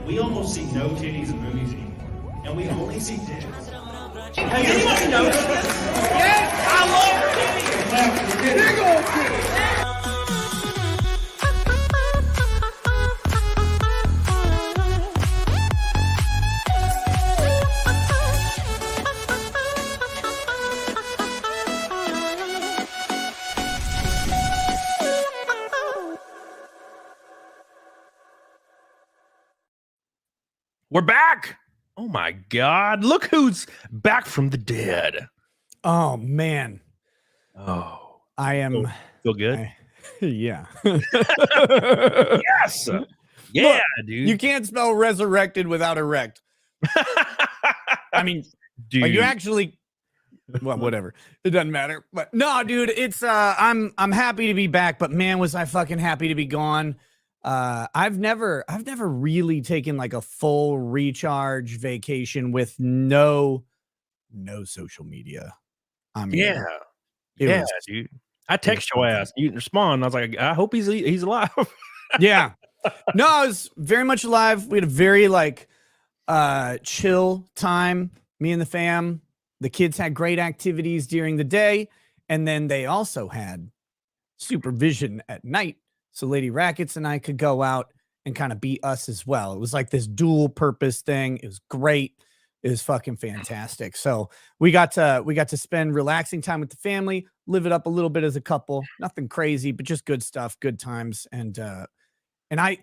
we almost see no titties in movies anymore, and we only see dicks. Has anyone noticed this? Yes, I love titties. Big old titties. We're back. Oh my God. Look who's back from the dead. Oh man. Oh, I am feel good. Yeah. Yes. Yeah, Look, dude. You can't spell resurrected without erect. I mean, dude. like you actually well, whatever. It doesn't matter. But no, dude, it's I'm happy to be back, but man, was I fucking happy to be gone. I've never really taken like a full recharge vacation with no social media. I mean, yeah, dude. I text your ass. You didn't respond. I was like, I hope he's alive. Yeah. No, I was very much alive. We had a very like chill time. Me and the fam. The kids had great activities during the day, and then they also had supervision at night. So Lady Rackets and I could go out and kind of be us as well. It was like this dual purpose thing. It was great. It was fucking fantastic. So we got to spend relaxing time with the family, live it up a little bit as a couple. Nothing crazy, but just good stuff, good times. And I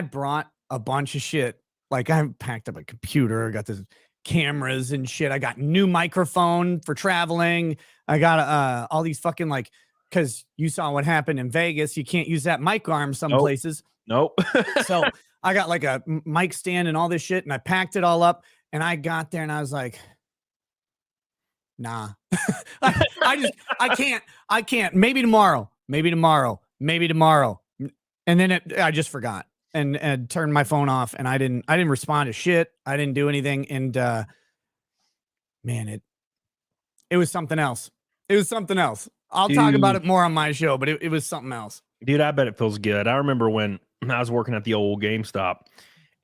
brought a bunch of shit. Like I packed up a computer, I got this cameras and shit. I got new microphone for traveling. I got all these fucking like, because you saw what happened in Vegas. You can't use that mic arm some places. Nope. So I got like a mic stand and all this shit, and I packed it all up, and I got there and I was like, nah. I can't. Maybe tomorrow. And then I just forgot and turned my phone off, and I didn't respond to shit. I didn't do anything. And man, it was something else. It was something else. I'll talk about it more on my show, but it was something else. Dude, I bet it feels good. I remember when I was working at the old GameStop,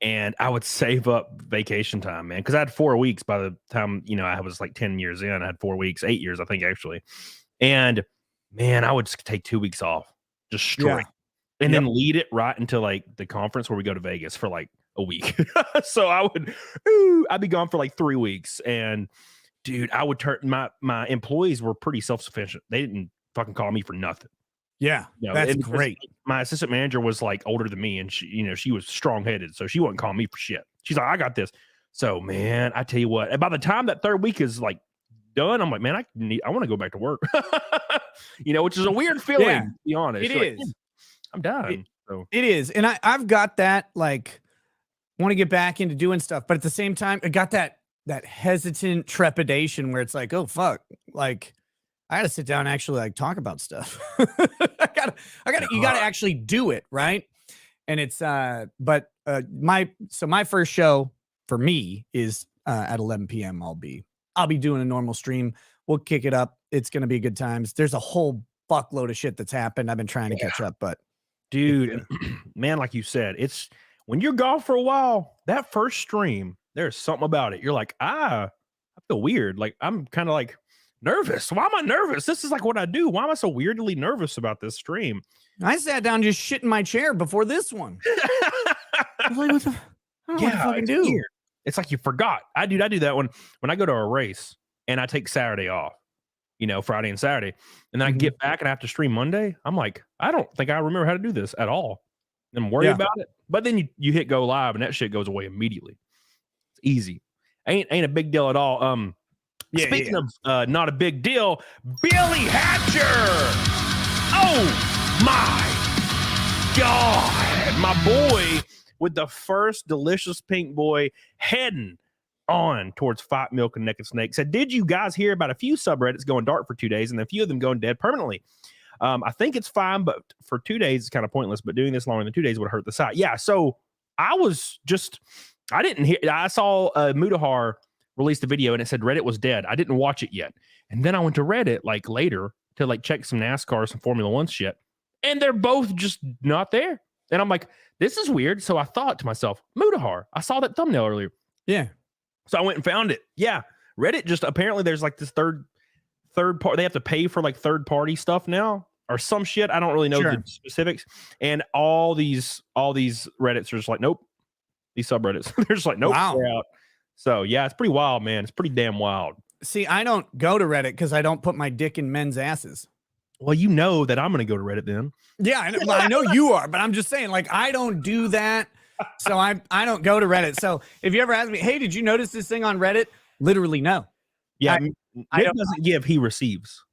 and I would save up vacation time, man, because I had 4 weeks by the time, I was like 10 years in. I had 4 weeks, 8 years, I think, actually. And, man, I would just take 2 weeks off, just straight. Yeah. And then lead it right into, like, the conference where we go to Vegas for, like, a week. So I'd be gone for, like, 3 weeks, and dude, I would turn my employees were pretty self-sufficient. They didn't fucking call me for nothing. Yeah, that's great. My assistant manager was like older than me, and she was strong-headed, so she wouldn't call me for shit. She's like, I got this. So man, I tell you what, and by the time that third week is like done, I'm like, man, I want to go back to work. Which is a weird feeling, to be honest. It is. Like, I'm done. It is. And I've got that, like, want to get back into doing stuff, but at the same time, I got that hesitant trepidation where it's like, oh fuck, like I gotta sit down and actually like talk about stuff. You gotta actually do it, right? And it's my first show for me is at 11 p.m. I'll be doing a normal stream. We'll kick it up. It's gonna be good times. There's a whole fuckload of shit that's happened. I've been trying to catch up, but dude, man, like you said, it's when you're gone for a while, that first stream, there's something about it. You're like, I feel weird. Like, I'm kind of like nervous. Why am I nervous? This is like what I do. Why am I so weirdly nervous about this stream? I sat down just shit in my chair before this one. I was like, what the fucking do? Weird. It's like you forgot. I do that when I go to a race and I take Saturday off, Friday and Saturday. And then I get back and I have to stream Monday. I'm like, I don't think I remember how to do this at all. I'm worried about it. But then you hit go live and that shit goes away immediately. Easy. Ain't a big deal at all. Speaking of not a big deal, Billy Hatcher. Oh my God. My boy with the first delicious pink boy heading on towards Fight Milk and Naked Snake said, did you guys hear about a few subreddits going dark for 2 days and a few of them going dead permanently? I think it's fine, but for 2 days it's kind of pointless, but doing this longer than 2 days would hurt the site. Yeah, so I didn't hear. I saw Mudahar release the video and it said Reddit was dead. I didn't watch it yet. And then I went to Reddit like later to like check some NASCAR, some Formula One shit. And they're both just not there. And I'm like, this is weird. So I thought to myself, Mudahar. I saw that thumbnail earlier. Yeah. So I went and found it. Yeah. Reddit just apparently there's like this third part. They have to pay for like third party stuff now or some shit. I don't really know the specifics. And all these Reddits are just like, nope. These subreddits. They're just like, nope. Wow. We're out. So yeah, it's pretty wild, man. It's pretty damn wild. See, I don't go to Reddit because I don't put my dick in men's asses. Well, you know that I'm going to go to Reddit then. Yeah, I know you are, but I'm just saying, like, I don't do that. So I don't go to Reddit. So if you ever ask me, hey, did you notice this thing on Reddit? Literally, no. Yeah, I doesn't give, he receives.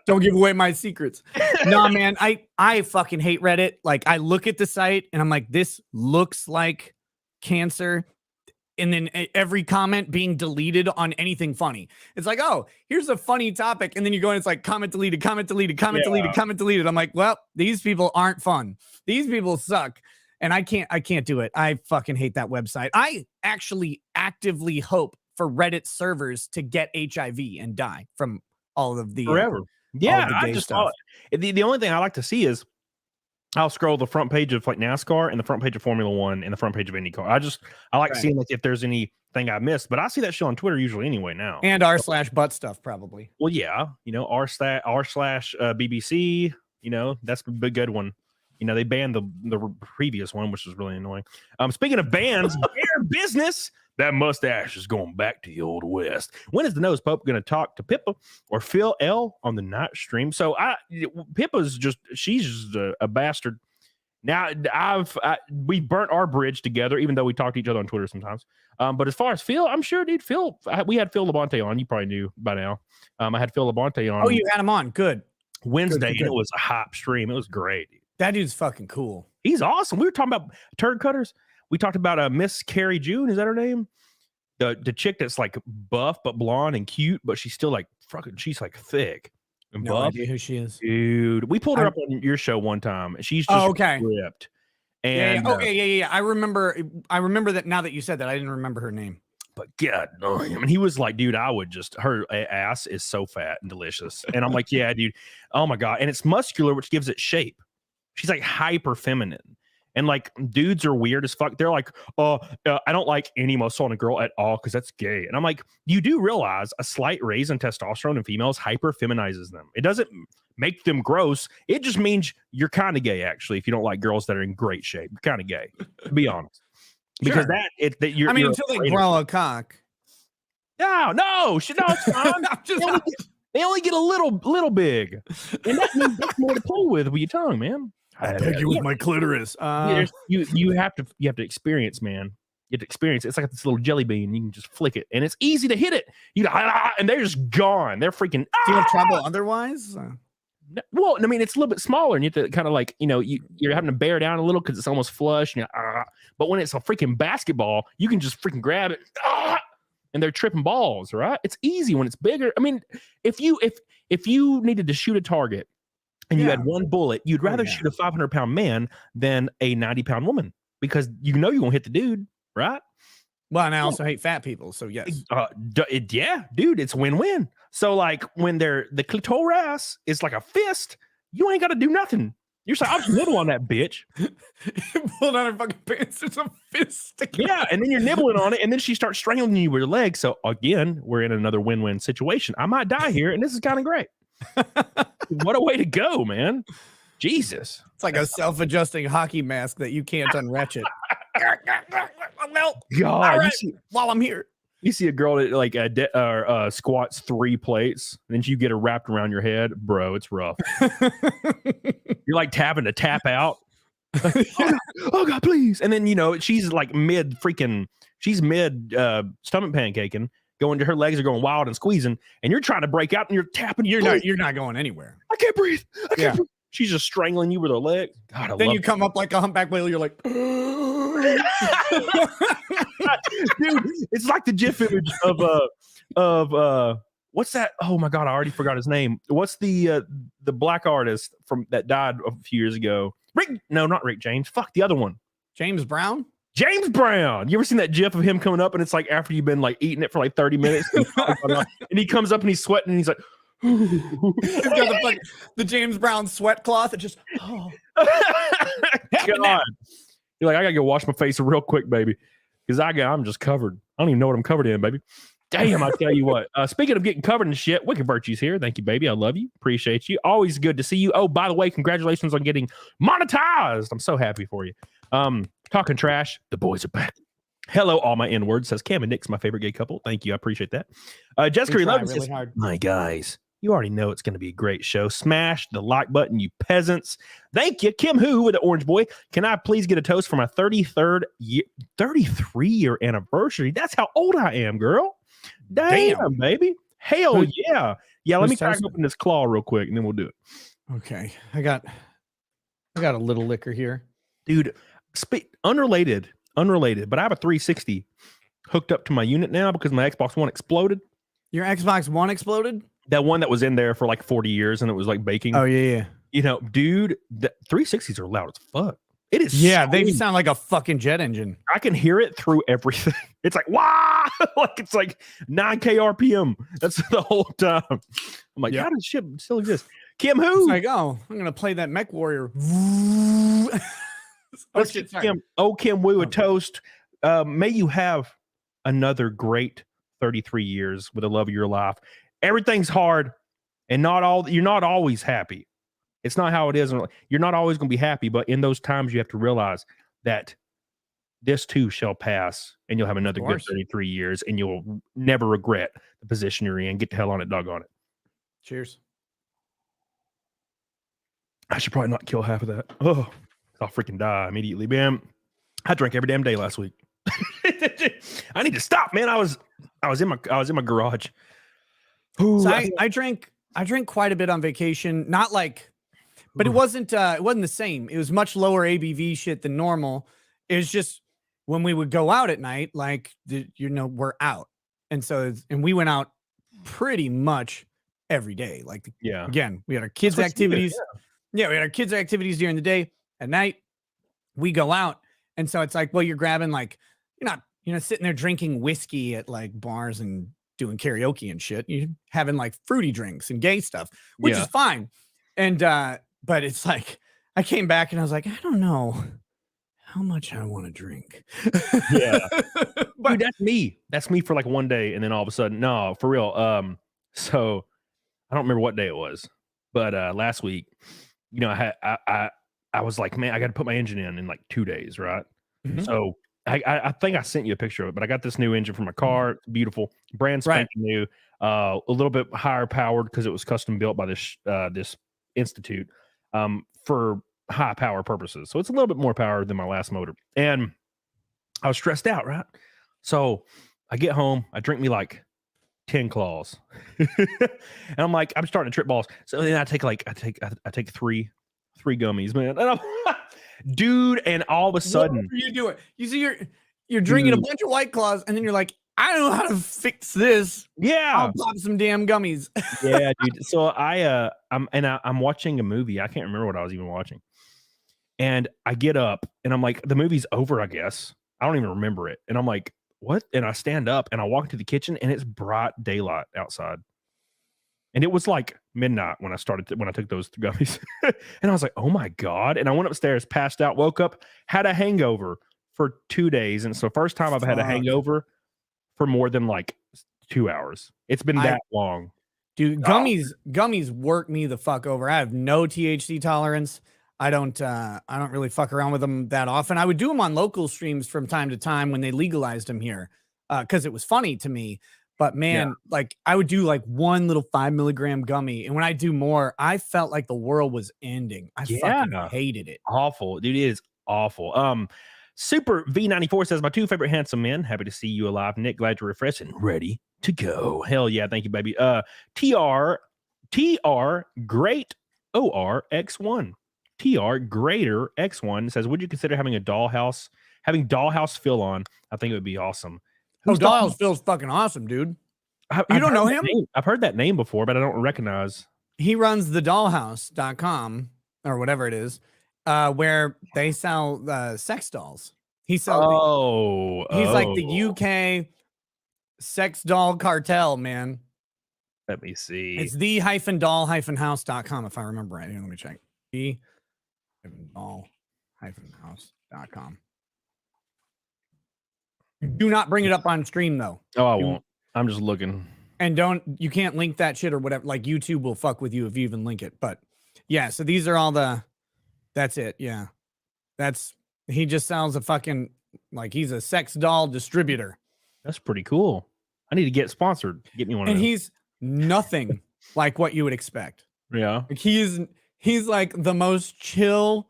Don't give away my secrets. No, man, I fucking hate Reddit. Like, I look at the site and I'm like, this looks like cancer. And then every comment being deleted on anything funny. It's like, oh, here's a funny topic. And then you go and it's like comment deleted, comment deleted, comment deleted, comment deleted. I'm like, well, these people aren't fun. These people suck. And I can't do it. I fucking hate that website. I actually actively hope for Reddit servers to get HIV and die from all of the forever. Yeah, I just thought the only thing I like to see is I'll scroll the front page of like NASCAR and the front page of Formula One and the front page of IndyCar. I like seeing like if there's anything I missed, but I see that shit on Twitter usually anyway now. And r/butt stuff probably. Well, yeah, you know, r/BBC, you know, that's a big good one. You know, they banned the previous one, which is really annoying. Speaking of bans, Bear Business, that mustache is going back to the old West. When is the Nose Pope going to talk to Pippa or Phil L on the night stream? So Pippa's she's just a bastard. Now we burnt our bridge together, even though we talk to each other on Twitter sometimes. But as far as Phil, I'm sure, dude, we had Phil Labonte on. You probably knew by now. I had Phil Labonte on. Oh, you had him on. Good. Wednesday. Good. And it was a hot stream. It was great. That dude's fucking cool. He's awesome. We were talking about turd cutters. We talked about Miss Carrie June. Is that her name? The chick that's like buff but blonde and cute, but she's still like fucking. She's like thick and no buff. idea who she is, dude. We pulled her up on your show one time. She's just ripped. And yeah. I remember that now that you said that. I didn't remember her name. But God, no, I mean, he was like, dude, her ass is so fat and delicious. And I'm like, yeah, dude. Oh my God. And it's muscular, which gives it shape. She's like hyper feminine. And like dudes are weird as fuck. They're like, I don't like any muscle on a girl at all because that's gay. And I'm like, you do realize a slight raise in testosterone in females hyper feminizes them. It doesn't make them gross. It just means you're kind of gay, actually, if you don't like girls that are in great shape. You're kind of gay, to be honest. Because you're. I mean, until they grow a cock. No, it's fine. They only get a little big, and that means that's more to play with your tongue, man. I peg you with my clitoris. You have to experience, man. You have to experience. It's like this little jelly bean. You can just flick it, and it's easy to hit it. And they're just gone. They're freaking. Do you have trouble otherwise? Well, I mean, it's a little bit smaller, and you have to kind of like, you know, you're having to bear down a little because it's almost flush. And but when it's a freaking basketball, you can just freaking grab it. And they're tripping balls, right? It's easy when it's bigger. I mean, if you needed to shoot a target and you had one bullet, you'd rather shoot a 500-pound man than a 90-pound woman because you know you won't hit the dude, right? Well, and I also hate fat people, so yes. Yeah, dude, it's win-win. So like when the clitoris is like a fist, you ain't got to do nothing. You're saying, I'll just nibble on that bitch. Pull down her fucking pants. There's a fist. Yeah, and then you're nibbling on it, and then she starts strangling you with her legs. So again, we're in another win-win situation. I might die here, and this is kind of great. What a way to go, man. Jesus. It's like a self-adjusting hockey mask that you can't unratchet. Well, God, right, while I'm here. You see a girl that like squats 3 plates, and then you get her wrapped around your head, bro. It's rough. You're like tapping to tap out. Oh God, please! And then you know she's like mid stomach pancaking, going to her legs are going wild and squeezing, and you're trying to break out, and you're tapping. You're not going anywhere. I can't breathe. I can't breathe. She's just strangling you with her legs. God, then you come up like a humpback whale. You're like. Dude, it's like the GIF image of what's that? Oh my God, I already forgot his name. What's the black artist from that died a few years ago? Not Rick James. Fuck the other one. James Brown. James Brown. You ever seen that GIF of him coming up and it's like after you've been like eating it for like 30 minutes and he comes up and he's sweating and he's like, He's got the James Brown sweat cloth. It just, God. You're like, I gotta go wash my face real quick, baby, because I'm just covered. I don't even know what I'm covered in, baby. Damn, I tell you what. Speaking of getting covered in shit, WickedVirtue's here. Thank you, baby. I love you. Appreciate you. Always good to see you. Oh, by the way, congratulations on getting monetized. I'm so happy for you. Talking trash. The boys are back. Hello, all my N-words, says Cam and Nick's my favorite gay couple. Thank you. I appreciate that. Jessica Reloaded says, my guys, you already know it's going to be a great show. Smash the like button, you peasants. Thank you. Kim Who with the orange boy. Can I please get a toast for my 33 year anniversary? That's how old I am, girl. Damn. Baby. Hell yeah. Yeah, let me crack open this claw real quick and then we'll do it. Okay. I got a little liquor here. Dude, unrelated, but I have a 360 hooked up to my unit now because my Xbox One exploded. Your Xbox One exploded? That one that was in there for like 40 years and it was like baking. Oh, yeah. You know, dude, the 360s are loud as fuck. It is. Yeah, they sound like a fucking jet engine. I can hear it through everything. It's like, wow, like it's like 9K RPM. That's the whole time. I'm like, how does shit still exist? Kim Who? It's like, oh, I'm gonna play that Mech Warrior. Kim Woo, a toast. May you have another great 33 years with the love of your life. Everything's hard, and you're not always happy. It's not how it is. You're not always going to be happy, but in those times, you have to realize that this too shall pass, and you'll have another good 33 years, and you'll never regret the position you're in. Get the hell on it, doggone it. Cheers. I should probably not kill half of that. Oh, I'll freaking die immediately, man. I drank every damn day last week. I need to stop, man. I was in my garage. Ooh, so I drank quite a bit on vacation. Not like, but it wasn't the same. It was much lower ABV shit than normal. It was just when we would go out at night, like we're out, and we went out pretty much every day. Like again, we had our kids' activities. We had our kids' activities during the day. At night, we go out, and so it's like, well, you're grabbing like you're not sitting there drinking whiskey at like bars and doing karaoke and shit. You're having like fruity drinks and gay stuff, which is fine. And but it's like I came back and I was like, I don't know how much I want to drink. Yeah. But dude, that's me. That's me for like one day, and then all of a sudden, no, for real. So I don't remember what day it was, but last week, I was like, man, I got to put my engine in like 2 days, right? Mm-hmm. So I think I sent you a picture of it, but I got this new engine for my car. It's beautiful, brand spanking new, a little bit higher powered because it was custom built by this institute for high power purposes. So it's a little bit more power than my last motor. And I was stressed out, right? So I get home, I drink me like 10 claws, and I'm like, I'm starting to trip balls. So then I take three gummies, man. And dude, and all of a sudden, what are you doing? You see, you're drinking a bunch of White Claws, and then you're like, I don't know how to fix this. Yeah, I'll pop some damn gummies. Yeah, dude. So I'm watching a movie. I can't remember what I was even watching, and I get up, and I'm like, the movie's over, I guess. I don't even remember it, and I'm like, what? And I stand up, and I walk to the kitchen, and it's bright daylight outside. And it was like midnight when I took those gummies. And I was like, oh my God. And I went upstairs, passed out, woke up, had a hangover for 2 days. And so first time I've had a hangover for more than like 2 hours. It's been that long. Dude, gummies work me the fuck over. I have no THC tolerance. I don't really fuck around with them that often. I would do them on local streams from time to time when they legalized them here. Because it was funny to me. But man, like I would do like one little 5 milligram gummy. And when I do more, I felt like the world was ending. I fucking hated it. Awful. Dude, it is awful. Super V94 says, my two favorite handsome men. Happy to see you alive, Nick. Glad you're refreshed and ready to go. Hell yeah. Thank you, baby. TR Great ORX1. TR Greater X1 says, would you consider having dollhouse Phil on? I think it would be awesome. Dollhouse Phil's fucking awesome, dude. You don't know him? I've heard that name before, but I don't recognize. He runs the dollhouse.com or whatever it is, where they sell sex dolls. He's like the UK sex doll cartel, man. Let me see. It's the-doll-house.com if I remember right. Here, let me check. The-doll-house.com. Do not bring it up on stream though. Oh, I won't. I'm just looking. And you can't link that shit or whatever. Like YouTube will fuck with you if you even link it. But yeah, so these are all that's it. Yeah. He just sounds a fucking, like he's a sex doll distributor. That's pretty cool. I need to get sponsored. Get me one of And those. he's nothing like what you would expect. Yeah. Like he's like the most chill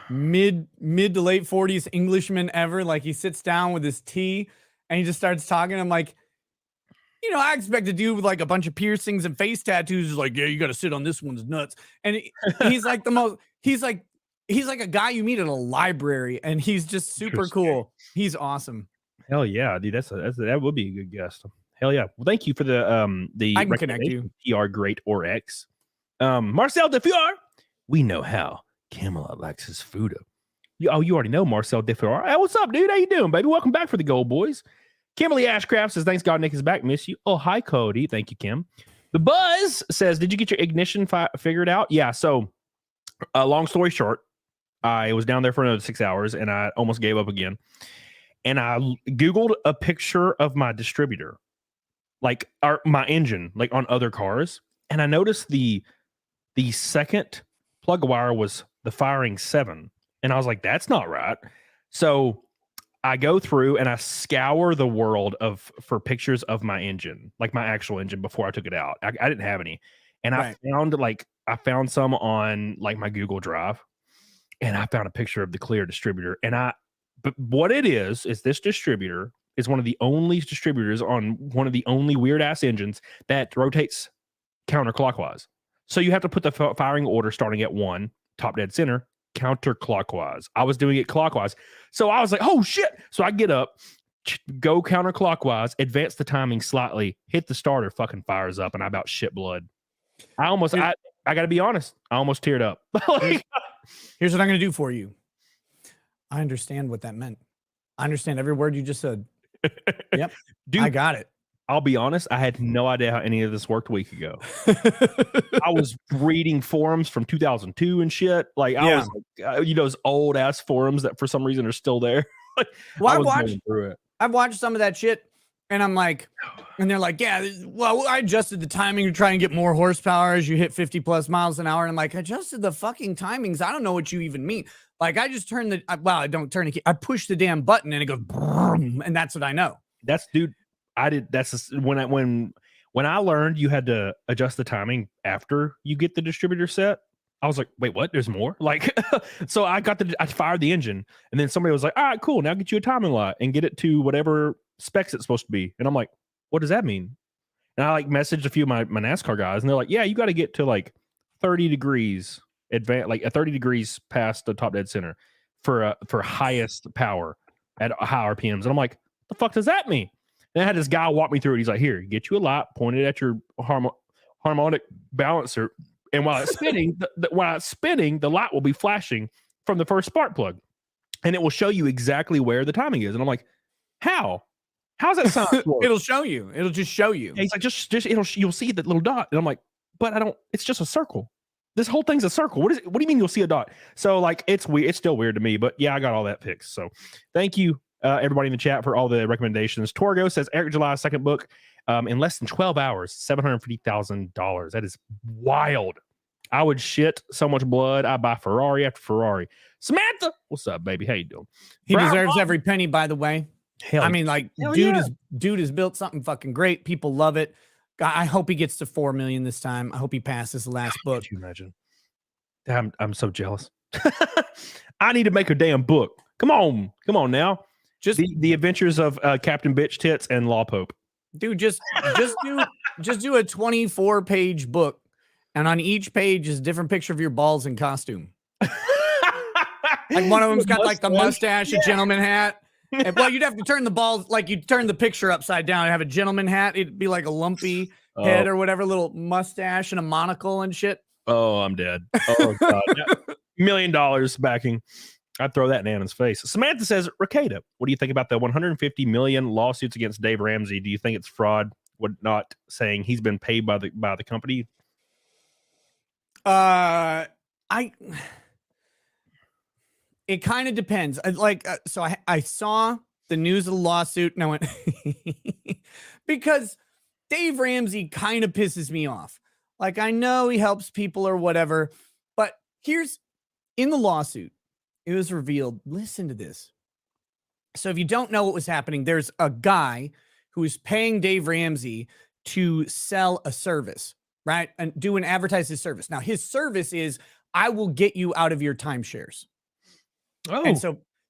mid to late 40s Englishman ever. Like he sits down with his tea and he just starts talking. I'm like, I expect a dude with like a bunch of piercings and face tattoos is like, yeah, you got to sit on this one's nuts. And he's like he's like a guy you meet at a library, and he's just super cool. He's awesome. Hell yeah, dude. That would be a good guest. Hell yeah. Well, thank you for the I can connect you. PR Great or X. Marcel DeFior. We know how Camelot likes his food. You already know Marcel DeFior. Hey, what's up, dude? How you doing, baby? Welcome back for the Gold Boys. Kimberly Ashcraft says, thanks God Nick is back. Miss you. Oh, hi, Cody. Thank you, Kim. The Buzz says, did you get your ignition figured out? Yeah. So long story short, I was down there for another 6 hours and I almost gave up again. And I Googled a picture of my distributor, like my engine, like on other cars. And I noticed the second plug wire was the firing 7. And I was like, that's not right. So I go through and I scour the world for pictures of my engine, like my actual engine before I took it out. I didn't have any. And right. I found some on like my Google Drive, and I found a picture of the clear distributor. But what it is this distributor is one of the only distributors on one of the only weird ass engines that rotates counterclockwise. So you have to put the firing order starting at 1, top dead center, counterclockwise. I was doing it clockwise. So I was like, oh shit. So I get up, go counterclockwise, advance the timing slightly, hit the starter, fucking fires up, and I about shit blood. I got to be honest, I almost teared up. Here's what I'm going to do for you. I understand what that meant. I understand every word you just said. Yep. Dude, I got it. I'll be honest, I had no idea how any of this worked a week ago. I was reading forums from 2002 and shit. Like, I was like, those old ass forums that for some reason are still there. Well, I've watched some of that shit, and I'm like, and they're like, yeah, well, I adjusted the timing to try and get more horsepower as you hit 50 plus miles an hour. And I'm like, adjusted the fucking timings. I don't know what you even mean. Like, I just turn I don't turn the key. I push the damn button and it goes, and that's what I know. Dude. When I learned you had to adjust the timing after you get the distributor set, I was like, wait, what? There's more? Like, so I fired the engine, and then somebody was like, all right, cool. Now get you a timing lot and get it to whatever specs it's supposed to be. And I'm like, what does that mean? And I like messaged a few of my NASCAR guys, and they're like, yeah, you got to get to like 30 degrees advance, like 30 degrees past the top dead center for highest power at high RPMs. And I'm like, the fuck does that mean? And I had this guy walk me through it. He's like, here, get you a light, point it at your harmonic balancer. And while it's spinning, the light will be flashing from the first spark plug. And it will show you exactly where the timing is. And I'm like, how? How's that sound? It'll show you. It'll just show you. Yeah, he's like, you'll see that little dot. And I'm like, but it's just a circle. This whole thing's a circle. What do you mean you'll see a dot? So like, it's weird. It's still weird to me, but yeah, I got all that fixed. So thank you. Everybody in the chat for all the recommendations. Torgo says Eric July's second book in less than 12 hours, $750,000. That is wild. I would shit so much blood. I'd buy Ferrari after Ferrari. Samantha, what's up, baby? How you doing? He deserves every penny, by the way. I mean, like, dude has built something fucking great. People love it. I hope he gets to 4 million this time. I hope he passes the last book. Could you imagine? I'm so jealous. I need to make a damn book. Come on now. Just the adventures of Captain Bitch Tits and Law Pope. Dude, just do a 24-page book, and on each page is a different picture of your balls in costume. Like one of them's got like the mustache, a gentleman hat. And, well, you'd have to turn the balls, like you'd turn the picture upside down and have a gentleman hat. It'd be like a lumpy head or whatever, little mustache and a monocle and shit. Oh, I'm dead. Oh God, $1 million backing. I'd throw that in Annan's face. Samantha says, Rekeda, what do you think about the 150 million lawsuits against Dave Ramsey? Do you think it's fraud? whatnot, saying he's been paid by the company? It kind of depends. So I saw the news of the lawsuit and I went because Dave Ramsey kind of pisses me off. Like, I know he helps people or whatever, but here's in the lawsuit, it was revealed. Listen to this. So if you don't know what was happening, there's a guy who is paying Dave Ramsey to sell a service, right? And advertise his service. Now, his service is, I will get you out of your timeshares. Oh, and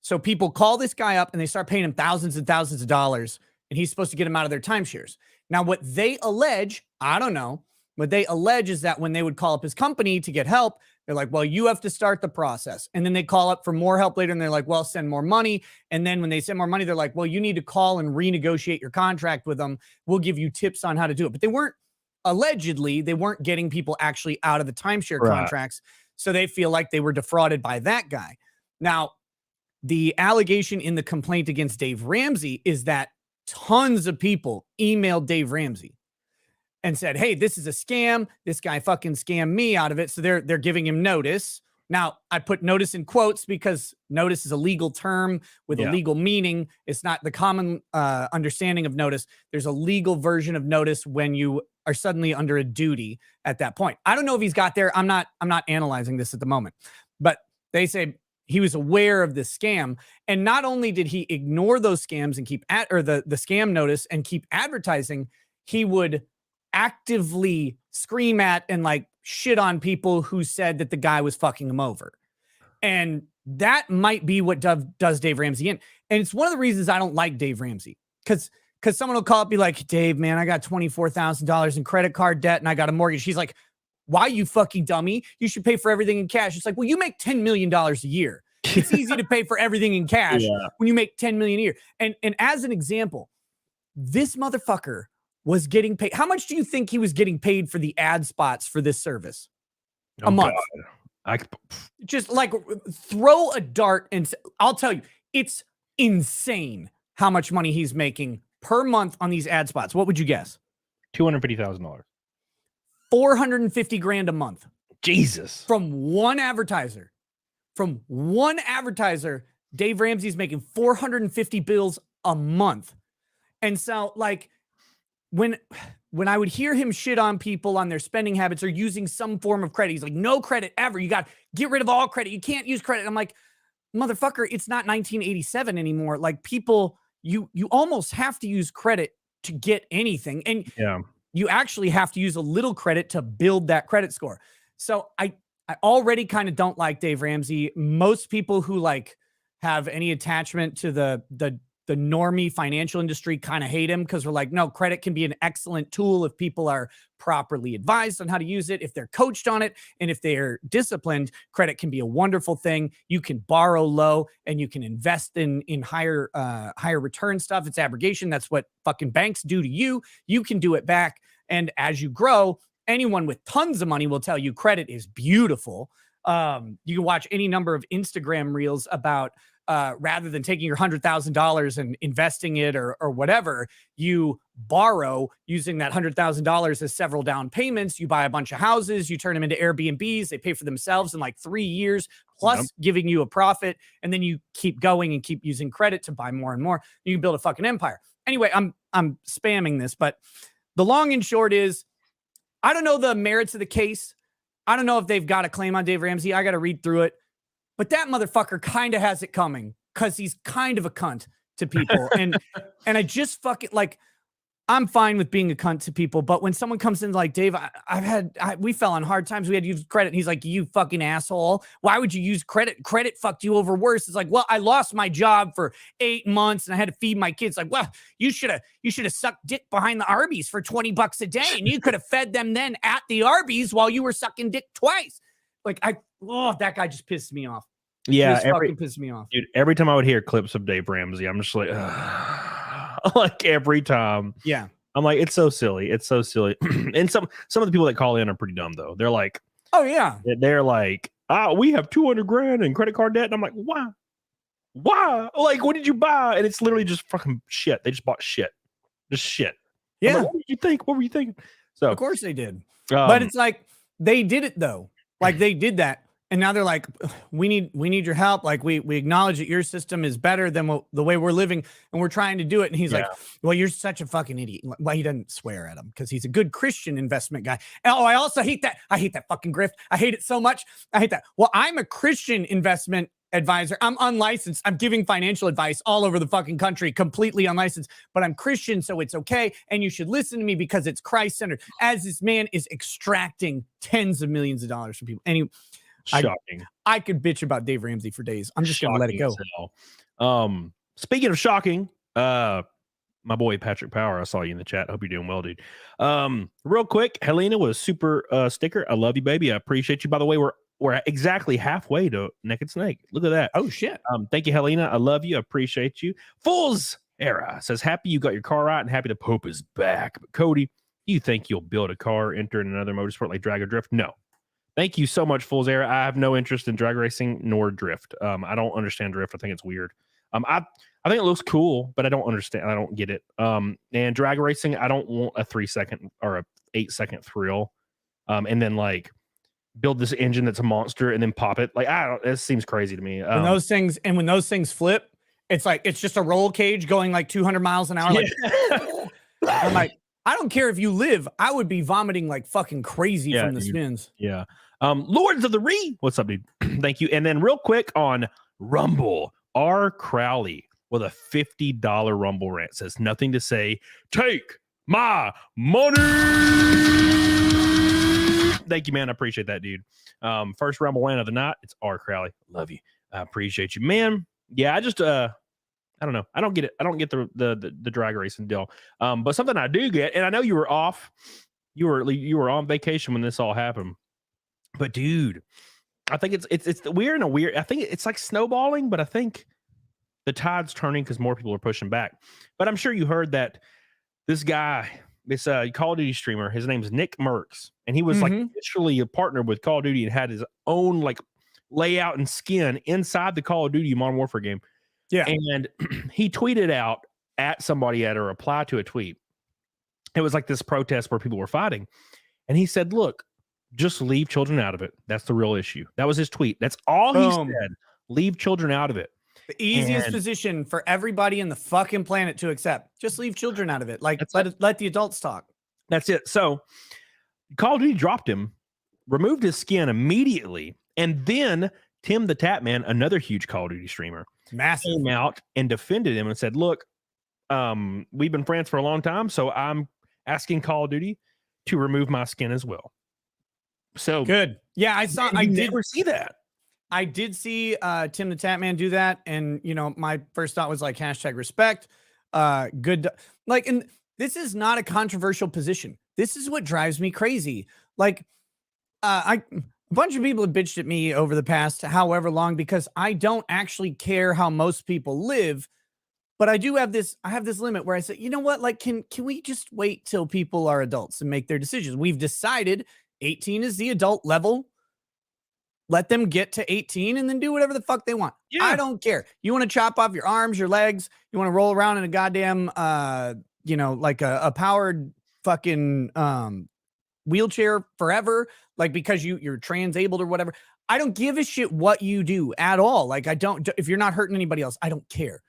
so people call this guy up and they start paying him thousands and thousands of dollars, and he's supposed to get them out of their timeshares. Now, what they allege, I don't know, what they allege is that when they would call up his company to get help, they're like, well, you have to start the process. And then they call up for more help later and they're like, well, send more money. And then when they send more money, they're like, well, you need to call and renegotiate your contract with them. We'll give you tips on how to do it. But they weren't getting people actually out of the timeshare contracts. So they feel like they were defrauded by that guy. Now, the allegation in the complaint against Dave Ramsey is that tons of people emailed Dave Ramsey and said, hey, this is a scam. This guy fucking scammed me out of it. So they're giving him notice. Now, I put notice in quotes because notice is a legal term with a legal meaning. It's not the common understanding of notice. There's a legal version of notice when you are suddenly under a duty at that point. I don't know if he's got there. I'm not analyzing this at the moment, but they say he was aware of this scam. And not only did he ignore those scams and keep the scam notice and keep advertising, he would actively scream at and like shit on people who said that the guy was fucking him over. And that might be what does Dave Ramsey in. And it's one of the reasons I don't like Dave Ramsey. Because someone will call up, be like, Dave, man, I got $24,000 in credit card debt and I got a mortgage. He's like, why, you fucking dummy? You should pay for everything in cash. It's like, well, you make $10 million a year. It's easy to pay for everything in cash when you make $10 million a year. And as an example, this motherfucker was getting paid. How much do you think he was getting paid for the ad spots for this service? A month. Just like throw a dart and I'll tell you, it's insane how much money he's making per month on these ad spots. What would you guess? $250,000. $450,000 a month. Jesus. From one advertiser, Dave Ramsey's making 450 bills a month. And so like when I would hear him shit on people on their spending habits or using some form of credit, he's like, no credit ever. You got to get rid of all credit. You can't use credit. I'm like, motherfucker, it's not 1987 anymore. Like people, you almost have to use credit to get anything. And you actually have to use a little credit to build that credit score. So I already kind of don't like Dave Ramsey. Most people who like have any attachment to the normie financial industry kind of hate him because we're like, no, credit can be an excellent tool if people are properly advised on how to use it, if they're coached on it, and if they're disciplined. Credit can be a wonderful thing. You can borrow low and you can invest in higher return stuff. It's abrogation. That's what fucking banks do to you. You can do it back. And as you grow, anyone with tons of money will tell you credit is beautiful. You can watch any number of Instagram reels about rather than taking your $100,000 and investing it or whatever, you borrow using that $100,000 as several down payments. You buy a bunch of houses, you turn them into Airbnbs. They pay for themselves in like 3 years, plus giving you a profit. And then you keep going and keep using credit to buy more and more. You can build a fucking empire. Anyway, I'm spamming this, but the long and short is, I don't know the merits of the case. I don't know if they've got a claim on Dave Ramsey. I got to read through it. But that motherfucker kind of has it coming because he's kind of a cunt to people. And I just fucking like, I'm fine with being a cunt to people. But when someone comes in like, Dave, we fell on hard times. We had to use credit. And he's like, you fucking asshole. Why would you use credit? Credit fucked you over worse. It's like, well, I lost my job for 8 months and I had to feed my kids. Like, well, you should have sucked dick behind the Arby's for $20 a day. And you could have fed them then at the Arby's while you were sucking dick twice. Like, that guy just pissed me off. Yeah, fucking pissed me off. Dude, every time I would hear clips of Dave Ramsey, I'm just like, like every time. Yeah. I'm like, it's so silly. It's so silly. And some of the people that call in are pretty dumb though. They're like, oh yeah. They're like, we have $200,000 in credit card debt. And I'm like, why? Why? Like, what did you buy? And it's literally just fucking shit. They just bought shit. Just shit. Yeah. Like, what did you think? What were you thinking? So, of course they did. But it's like they did it though. Like they did that. And now they're like, we need your help. Like we acknowledge that your system is better than the way we're living, and we're trying to do it. And he's like, well, you're such a fucking idiot. Well, he doesn't swear at him because he's a good Christian investment guy. And, I also hate that. I hate that fucking grift. I hate it so much. I hate that. Well, I'm a Christian investment advisor. I'm unlicensed. I'm giving financial advice all over the fucking country, completely unlicensed, but I'm Christian, so it's okay. And you should listen to me because it's Christ-centered. As this man is extracting tens of millions of dollars from people. Anyway, shocking. I could bitch about Dave Ramsey for days. I'm just going to let it go. Speaking of shocking, my boy Patrick Power, I saw you in the chat. Hope you're doing well, dude. Real quick, Helena was super sticker. I love you, baby. I appreciate you. By the way, we're exactly halfway to Naked Snake. Look at that. Oh shit. Thank you, Helena. I love you. I appreciate you. Fools Era says, happy you got your car right and happy the Pope is back. But Cody, do you think you'll build a car, enter in another motorsport like drag or drift? No. Thank you so much, Fools Era. I have no interest in drag racing nor drift. I don't understand drift. I think it's weird. I think it looks cool, but I don't understand. I don't get it. And drag racing, I don't want a 3-second or a 8-second thrill. And then like build this engine that's a monster and then pop it. Like, I don't, it seems crazy to me. When those things flip, it's like, it's just a roll cage going like 200 miles an hour. Like, I'm like, I don't care if you live. I would be vomiting like fucking crazy from the spins. Yeah. Lords of the what's up, dude? Thank you. And then real quick on Rumble, R. Crowley with a $50 Rumble rant says nothing to say. Take my money. Thank you, man. I appreciate that, dude. First Rumble rant of the night. It's R. Crowley. Love you. I appreciate you, man. Yeah, I just I don't know. I don't get it. I don't get the drag racing deal. But something I do get, and I know you were off. You were on vacation when this all happened. But dude, I think it's weird. I think it's like snowballing, but I think the tide's turning because more people are pushing back. But I'm sure you heard that this guy, this Call of Duty streamer, his name's Nick Mercs, and he was like initially a partner with Call of Duty and had his own like layout and skin inside the Call of Duty Modern Warfare game. Yeah, and he tweeted out at somebody at a reply to a tweet. It was like this protest where people were fighting, and he said, "Look, just leave children out of it. That's the real issue." That was his tweet. That's all he said. Leave children out of it. The easiest position for everybody in the fucking planet to accept. Just leave children out of it. Like let the adults talk. That's it. So Call of Duty dropped him, removed his skin immediately, and then TimtheTatMan, another huge Call of Duty streamer, came out and defended him and said, "Look, we've been friends for a long time, so I'm asking Call of Duty to remove my skin as well." So good. Yeah, I did never see that. I did see TimtheTatMan do that, and you know, my first thought was like #respect. Good. Like, and this is not a controversial position. This is what drives me crazy. Like, a bunch of people have bitched at me over the past however long because I don't actually care how most people live, but I have this limit where I say, you know what? Like, can we just wait till people are adults and make their decisions? We've decided 18 is the adult level. Let them get to 18 and then do whatever the fuck they want. Yeah. I don't care. You want to chop off your arms, your legs. You want to roll around in a goddamn, like a powered fucking wheelchair forever, like because you're trans-abled or whatever. I don't give a shit what you do at all. Like, if you're not hurting anybody else, I don't care.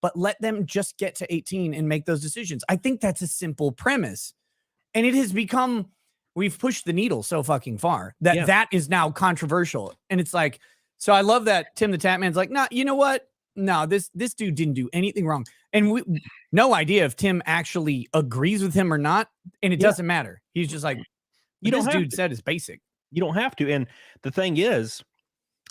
But let them just get to 18 and make those decisions. I think that's a simple premise. And it has become... We've pushed the needle so fucking far that that is now controversial. And it's like, so I love that TimtheTatMan's like, no, you know what? No, this dude didn't do anything wrong. And no idea if Tim actually agrees with him or not. And it doesn't matter. He's just like, this dude said is basic. You don't have to. And the thing is,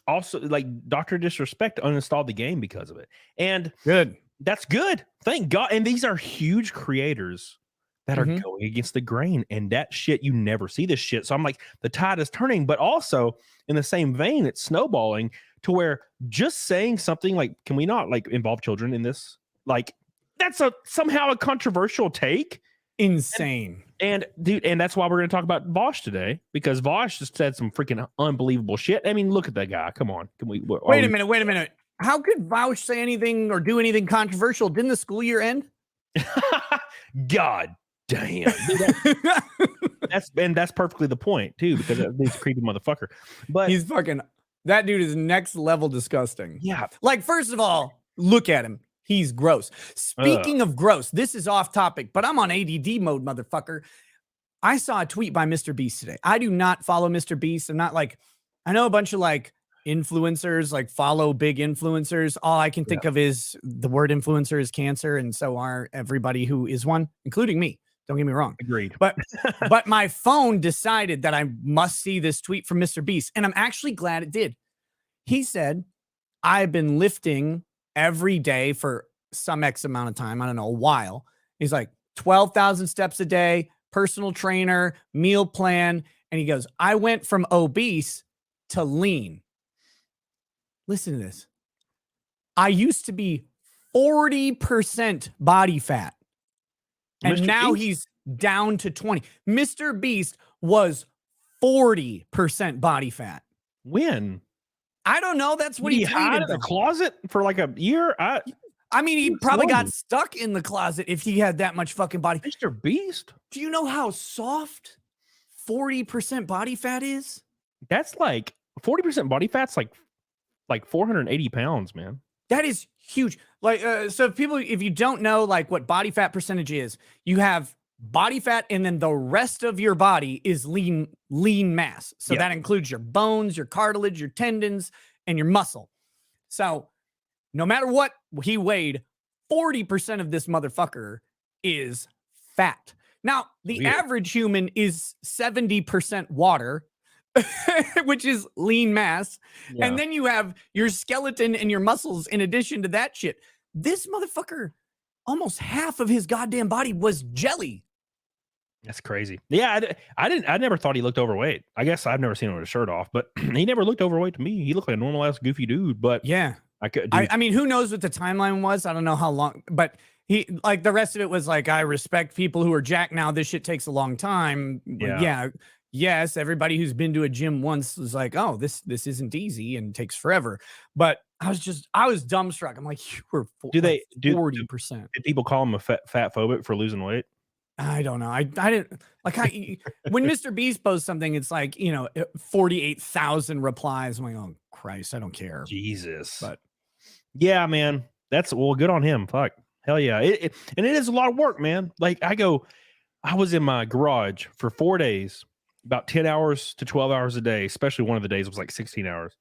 also, like, Dr. Disrespect uninstalled the game because of it. And good. That's good. Thank God. And these are huge creators that are going against the grain, and that shit, you never see this shit. So I'm like, the tide is turning, but also in the same vein, it's snowballing to where just saying something like, can we not like involve children in this? Like, that's somehow a controversial take. Insane. And dude, and that's why we're going to talk about Vaush today, because Vaush just said some freaking unbelievable shit. I mean, look at that guy. Come on. Can we wait a minute. How could Vaush say anything or do anything controversial? Didn't the school year end? God. Damn. That's perfectly the point too, because he's a creepy motherfucker. But He's fucking, that dude is next level disgusting. yeah, Like, first of all, look at him. He's gross. Speaking of gross, this is off topic, but I'm on ADD mode, motherfucker. I saw a tweet by Mr. Beast today. I do not follow Mr. Beast. I'm not like, I know a bunch of like influencers, like follow big influencers. All I can think of is the word influencer is cancer. And so are everybody who is one, including me. Don't get me wrong. agreed. But my phone decided that I must see this tweet from Mr. Beast. And I'm actually glad it did. He said, I've been lifting every day for some X amount of time. I don't know, a while. He's like 12,000 steps a day, personal trainer, meal plan. And he goes, I went from obese to lean. Listen to this. I used to be 40% body fat. And Mr. now Beast? he's down to 20. Mr. Beast was 40% body fat. When? I don't know. That's what Did he he hide tweeted. in the closet for like a year? I mean, he probably got stuck in the closet if he had that much fucking body. Mr. Beast? Do you know how soft 40% body fat is? That's like 40% body fat's like 480 pounds, man. That is huge. Like, so if you don't know like what body fat percentage is, you have body fat and then the rest of your body is lean mass. So that includes your bones, your cartilage, your tendons, and your muscle. So no matter what he weighed, 40% of this motherfucker is fat. Now, the average human is 70% water, which is lean mass. Yeah. And then you have your skeleton and your muscles in addition to that shit. This motherfucker, almost half of his goddamn body was jelly. That's crazy. Yeah, I never thought he looked overweight. I guess I've never seen him with a shirt off, but he never looked overweight to me. He looked like a normal ass goofy dude, but yeah. I mean, who knows what the timeline was? I don't know how long, but he, like, the rest of it was like, I respect people who are jacked now. This shit takes a long time. Yeah. Yes, everybody who's been to a gym once was like, oh, this isn't easy and takes forever. But I was dumbstruck. I'm like, you were 40%. Did people call him a fat phobic for losing weight? I don't know. I didn't like when Mr. Beast posts something, it's like, 48,000 replies. I'm like, oh Christ, I don't care. Jesus. But yeah, man, good on him. Fuck. Hell yeah. And it is a lot of work, man. Like I was in my garage for 4 days, about 10 hours to 12 hours a day, especially one of the days was like 16 hours,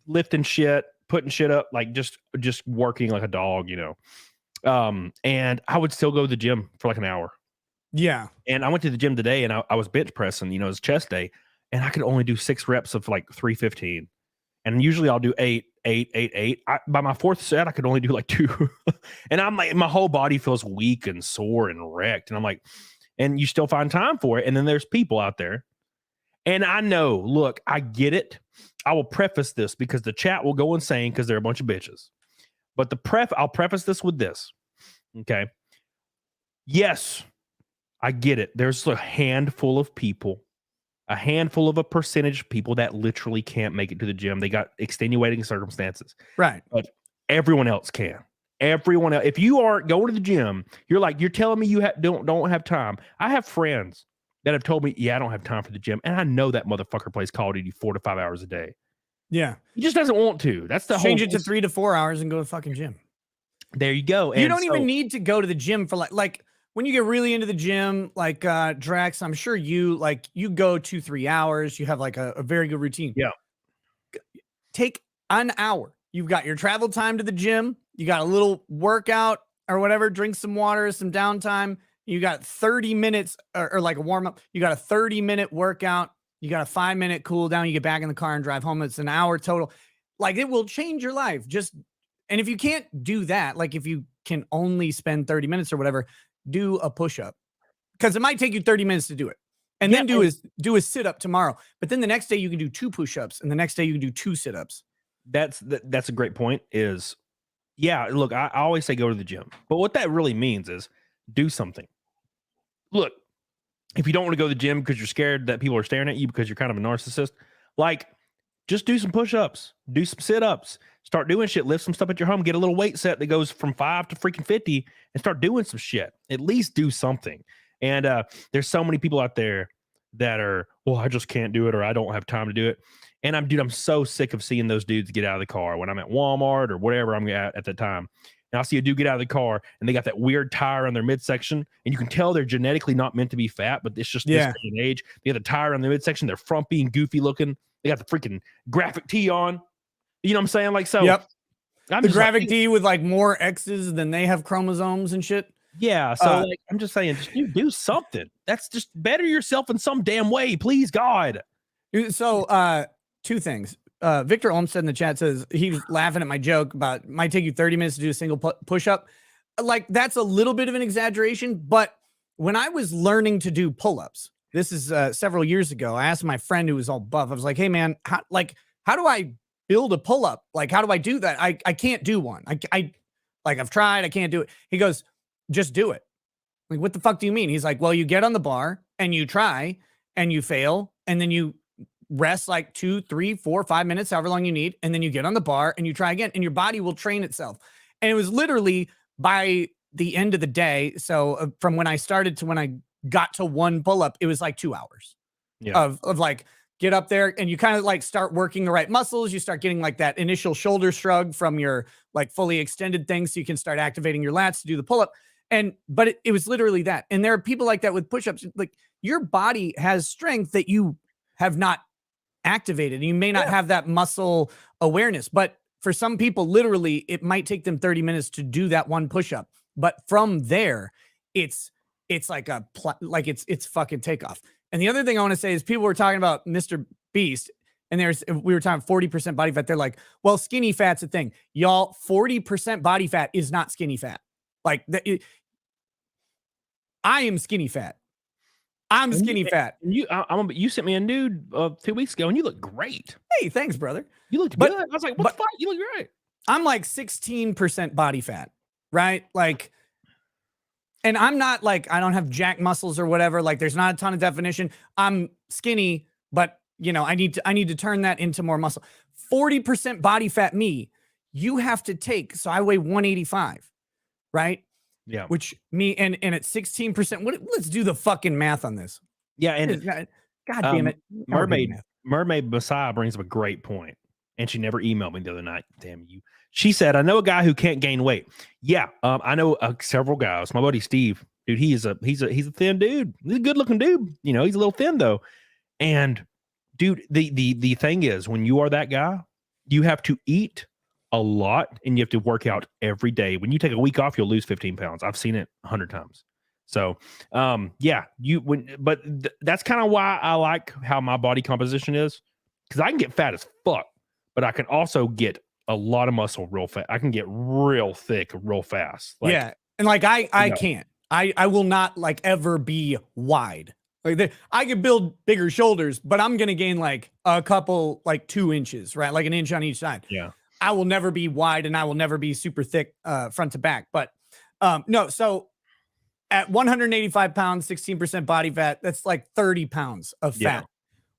lifting shit, putting shit up, like just working like a dog, and I would still go to the gym for like an hour. Yeah. And I went to the gym today and I was bench pressing, it was chest day, and I could only do 6 reps of like 315. And usually I'll do 8. By my fourth set, I could only do like 2. And I'm like, my whole body feels weak and sore and wrecked. And I'm like, and you still find time for it. And then there's people out there. And I know, look, I get it. I will preface this because the chat will go insane because they're a bunch of bitches. But I'll preface this with this. Okay. Yes, I get it. There's a handful of people, a percentage of people that literally can't make it to the gym. They got extenuating circumstances. Right. But everyone else can. Everyone else. If you aren't going to the gym, you're telling me you don't have time. I have friends that have told me, yeah, I don't have time for the gym. And I know that motherfucker plays Call of Duty 4 to 5 hours a day. Yeah. He just doesn't want to. That's the Change it to 3 to 4 hours and go to the fucking gym. There you go. You don't even need to go to the gym for like when you get really into the gym, like Drax, I'm sure you go 2-3 hours. You have like a very good routine. Yeah. Take an hour. You've got your travel time to the gym. You got a little workout or whatever, drink some water, some downtime. You got 30 minutes or like a warm up. You got a 30-minute workout. You got a 5-minute cool down. You get back in the car and drive home. It's an hour total. Like, it will change your life. And if you can't do that, like if you can only spend 30 minutes or whatever, do a push-up, because it might take you 30 minutes to do it. And then do a sit-up tomorrow. But then the next day you can do 2 push-ups, and the next day you can do 2 sit-ups. That's a great point. Look, I always say go to the gym. But what that really means is do something. Look, if you don't want to go to the gym because you're scared that people are staring at you because you're kind of a narcissist, like, just do some push-ups, do some sit-ups, start doing shit, lift some stuff at your home, get a little weight set that goes from 5 to freaking 50 and start doing some shit. At least do something. And there's so many people out there that are, well, I just can't do it, or I don't have time to do it. And I'm so sick of seeing those dudes get out of the car when I'm at Walmart or whatever I'm at the time. And I'll see a dude get out of the car and they got that weird tire on their midsection. And you can tell they're genetically not meant to be fat, but it's just this day and age. They got the tire on the midsection. They're frumpy and goofy looking. They got the freaking graphic tee on. You know what I'm saying? Like, so. Yep. I'm the graphic tee with like more X's than they have chromosomes and shit. Yeah. So like, I'm just saying, just do something. That's just better yourself in some damn way. Please, God. So two things. Victor Olmstead in the chat says he was laughing at my joke about it might take you 30 minutes to do a single push-up. Like, that's a little bit of an exaggeration, but when I was learning to do pull-ups, this is several years ago, I asked my friend who was all buff, I was like, hey man, how do I build a pull-up? Like, how do I do that? I can't do one. I've tried, I can't do it. He goes, just do it. Like, what the fuck do you mean? He's like, well, you get on the bar and you try and you fail, and then you rest like 2, 3, 4, 5 minutes, however long you need. And then you get on the bar and you try again, and your body will train itself. And it was literally by the end of the day. So from when I started to when I got to one pull-up, it was like 2 hours of like, get up there and you kind of like start working the right muscles. You start getting like that initial shoulder shrug from your like fully extended thing. So you can start activating your lats to do the pull-up. But it was literally that. And there are people like that with push-ups. Like, your body has strength that you have not activated. You may not have that muscle awareness, but for some people, literally, it might take them 30 minutes to do that one push-up. But from there, it's like it's fucking takeoff. And the other thing I want to say is, people were talking about Mr. Beast, and we were talking 40% body fat. They're like, well, skinny fat's a thing. Y'all, 40% body fat is not skinny fat. Like, I am skinny fat. I'm skinny fat. You sent me a nude 2 weeks ago, and you look great. Hey, thanks, brother. You looked good. I was like, what the fuck? You look great. I'm like 16% body fat, right? Like, and I'm not like, I don't have jack muscles or whatever. Like, there's not a ton of definition. I'm skinny, but you know, I need to turn that into more muscle. 40% body fat me, you have to take. So I weigh 185, right? Yeah. Which me and at 16%. Let's do the fucking math on this. Yeah, and God damn it. Mermaid Messiah brings up a great point, and she never emailed me the other night. Damn you. She said, I know a guy who can't gain weight. Yeah, I know several guys. My buddy Steve, dude, he's a thin dude. He's a good looking dude. You know, he's a little thin though. And dude, the thing is, when you are that guy, you have to eat a lot and you have to work out every day. When you take a week off, you'll lose 15 pounds. I've seen it 100 times. So, that's kind of why I like how my body composition is, because I can get fat as fuck, but I can also get a lot of muscle real fast. I can get real thick real fast. Like, yeah. And like, I can't, I will not like ever be wide. Like, I could build bigger shoulders, but I'm going to gain like a couple, like 2 inches, right? Like an inch on each side. Yeah. I will never be wide, and I will never be super thick front to back. But no, so at 185 pounds, 16% body fat, that's like 30 pounds of fat. Yeah.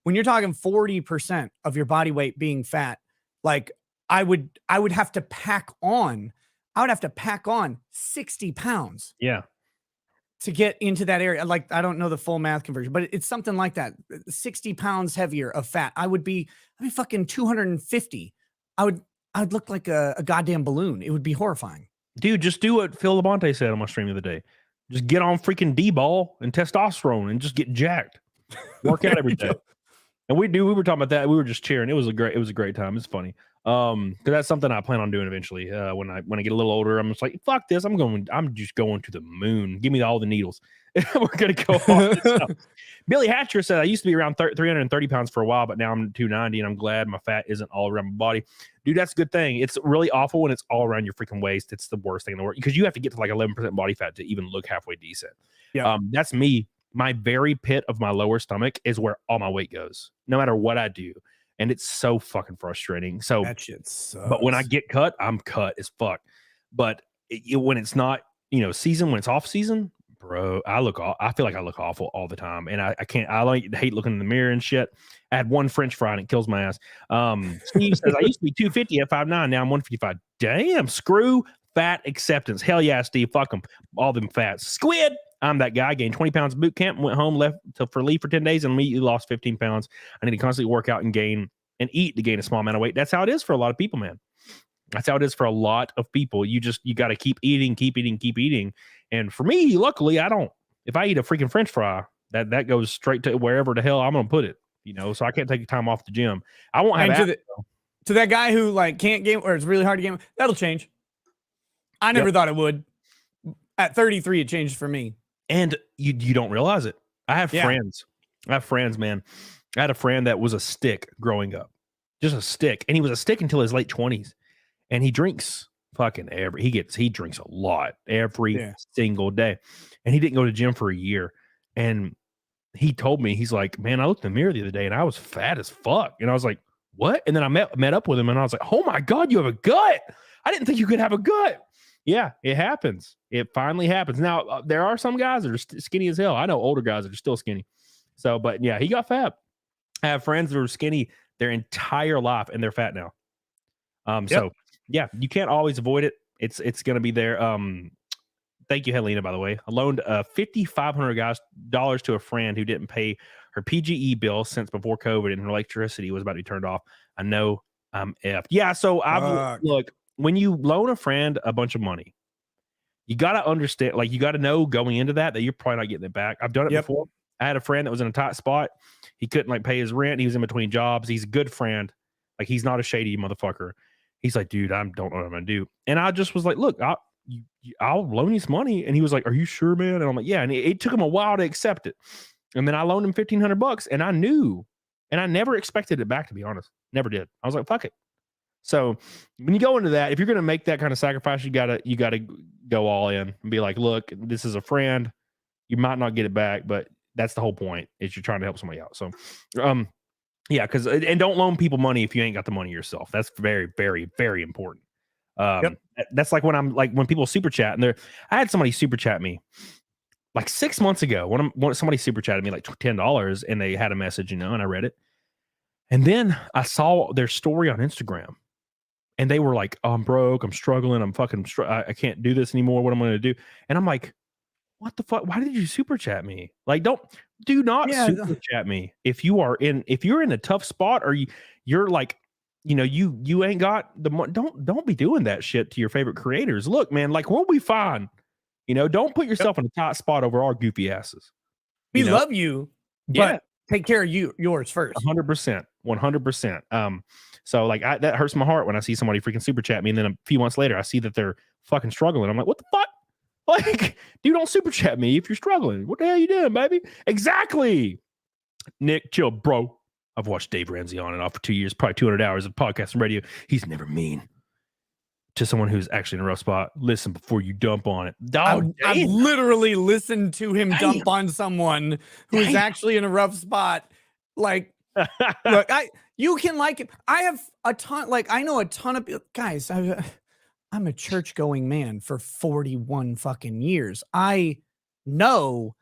When you're talking 40% of your body weight being fat, like I would have to pack on 60 pounds. Yeah. To get into that area. Like, I don't know the full math conversion, but it's something like that. 60 pounds heavier of fat. I'd be fucking 250. I'd look like a goddamn balloon. It would be horrifying. Dude, just do what Phil Labonte said on my stream the other day. Just get on freaking D-ball and testosterone and just get jacked. Work out every day. And we were talking about that. We were just cheering. It was a great time. It's funny. Because that's something I plan on doing eventually. When I get a little older, I'm just like, fuck this. I'm just going to the moon. Give me all the needles. We're gonna go on. Billy Hatcher said, I used to be around 330 pounds for a while, but now I'm 290, and I'm glad my fat isn't all around my body. Dude, that's a good thing. It's really awful when it's all around your freaking waist. It's the worst thing in the world, because you have to get to like 11% body fat to even look halfway decent. Yeah. That's me. My very pit of my lower stomach is where all my weight goes, no matter what I do. And it's so fucking frustrating. So that shit sucks. But when I get cut, I'm cut as fuck. But when it's not, season, when it's off season, bro, I feel like I look awful all the time, and I can't. I hate looking in the mirror and shit. I had one French fry and it kills my ass. Steve says I used to be 250 at 5'9", now I'm 155. Damn, screw fat acceptance. Hell yeah, Steve. Fuck them, all them fats. Squid. I'm that guy. Gained 20 pounds at boot camp. Went home, left for leave for 10 days, and immediately lost 15 pounds. I need to constantly work out and eat to gain a small amount of weight. That's how it is for a lot of people, man. That's how it is for a lot of people. You got to keep eating. And for me, luckily, I don't. If I eat a freaking French fry, that goes straight to wherever the hell I'm going to put it. So I can't take time off the gym. I won't have to that guy who like can't game or it's really hard to game. That'll change. I never thought it would. At 33, it changed for me. And you don't realize it. I have friends. Man. I had a friend that was a stick growing up, just a stick, and he was a stick until his late 20s. And he drinks fucking he drinks a lot every single day. And he didn't go to gym for a year. And he told me, he's like, man, I looked in the mirror the other day and I was fat as fuck. And I was like, what? And then I met up with him and I was like, oh my God, you have a gut. I didn't think you could have a gut. Yeah, it happens. It finally happens. Now, there are some guys that are skinny as hell. I know older guys that are still skinny. So, but yeah, he got fat. I have friends that were skinny their entire life and they're fat now. So yeah, you can't always avoid it. It's going to be there. Thank you, Helena, by the way. I loaned $5,500 to a friend who didn't pay her PGE bill since before COVID and her electricity was about to be turned off. I know I'm effed. Yeah, so look, when you loan a friend a bunch of money, you got to understand, like you got to know going into that you're probably not getting it back. I've done it before. I had a friend that was in a tight spot. He couldn't like pay his rent. He was in between jobs. He's a good friend. Like he's not a shady motherfucker. He's like, dude, I don't know what I'm going to do. And I just was like, look, I'll loan you some money. And he was like, are you sure, man? And I'm like, yeah. And it took him a while to accept it. And then I loaned him $1,500 and I knew, and I never expected it back, to be honest. Never did. I was like, fuck it. So when you go into that, if you're going to make that kind of sacrifice, you gotta go all in and be like, look, this is a friend. You might not get it back, but that's the whole point is you're trying to help somebody out. So, yeah, and don't loan people money if you ain't got the money yourself. That's very, very, very important. That's like when people super chat and I had somebody super chat me like 6 months ago when somebody super chatted me like $10 and they had a message, and I read it. And then I saw their story on Instagram and they were like, oh, I'm broke. I'm struggling. I'm fucking, I can't do this anymore. What am I going to do? And I'm like, what the fuck? Why did you super chat me? Like, do not super chat me if you're in a tough spot or you're like, you ain't got the money. Don't be doing that shit to your favorite creators. Look, man, like we'll be fine. Don't put yourself in a tight spot over our goofy asses. We love you, but take care of yours first. 100%. So like that hurts my heart when I see somebody freaking super chat me, and then a few months later I see that they're fucking struggling. I'm like, what the fuck? Like, dude, don't super chat me if you're struggling. What the hell you doing, baby? Exactly. Nick, chill, bro. I've watched Dave Ramsey on and off for 2 years, probably 200 hours of podcast and radio. He's never mean to someone who's actually in a rough spot. Listen before you dump on it. I've literally listened to him dump on someone who is actually in a rough spot. Like, look, you can like it. I have a ton, like I know a ton of guys. I'm a church going man for 41 fucking years. I know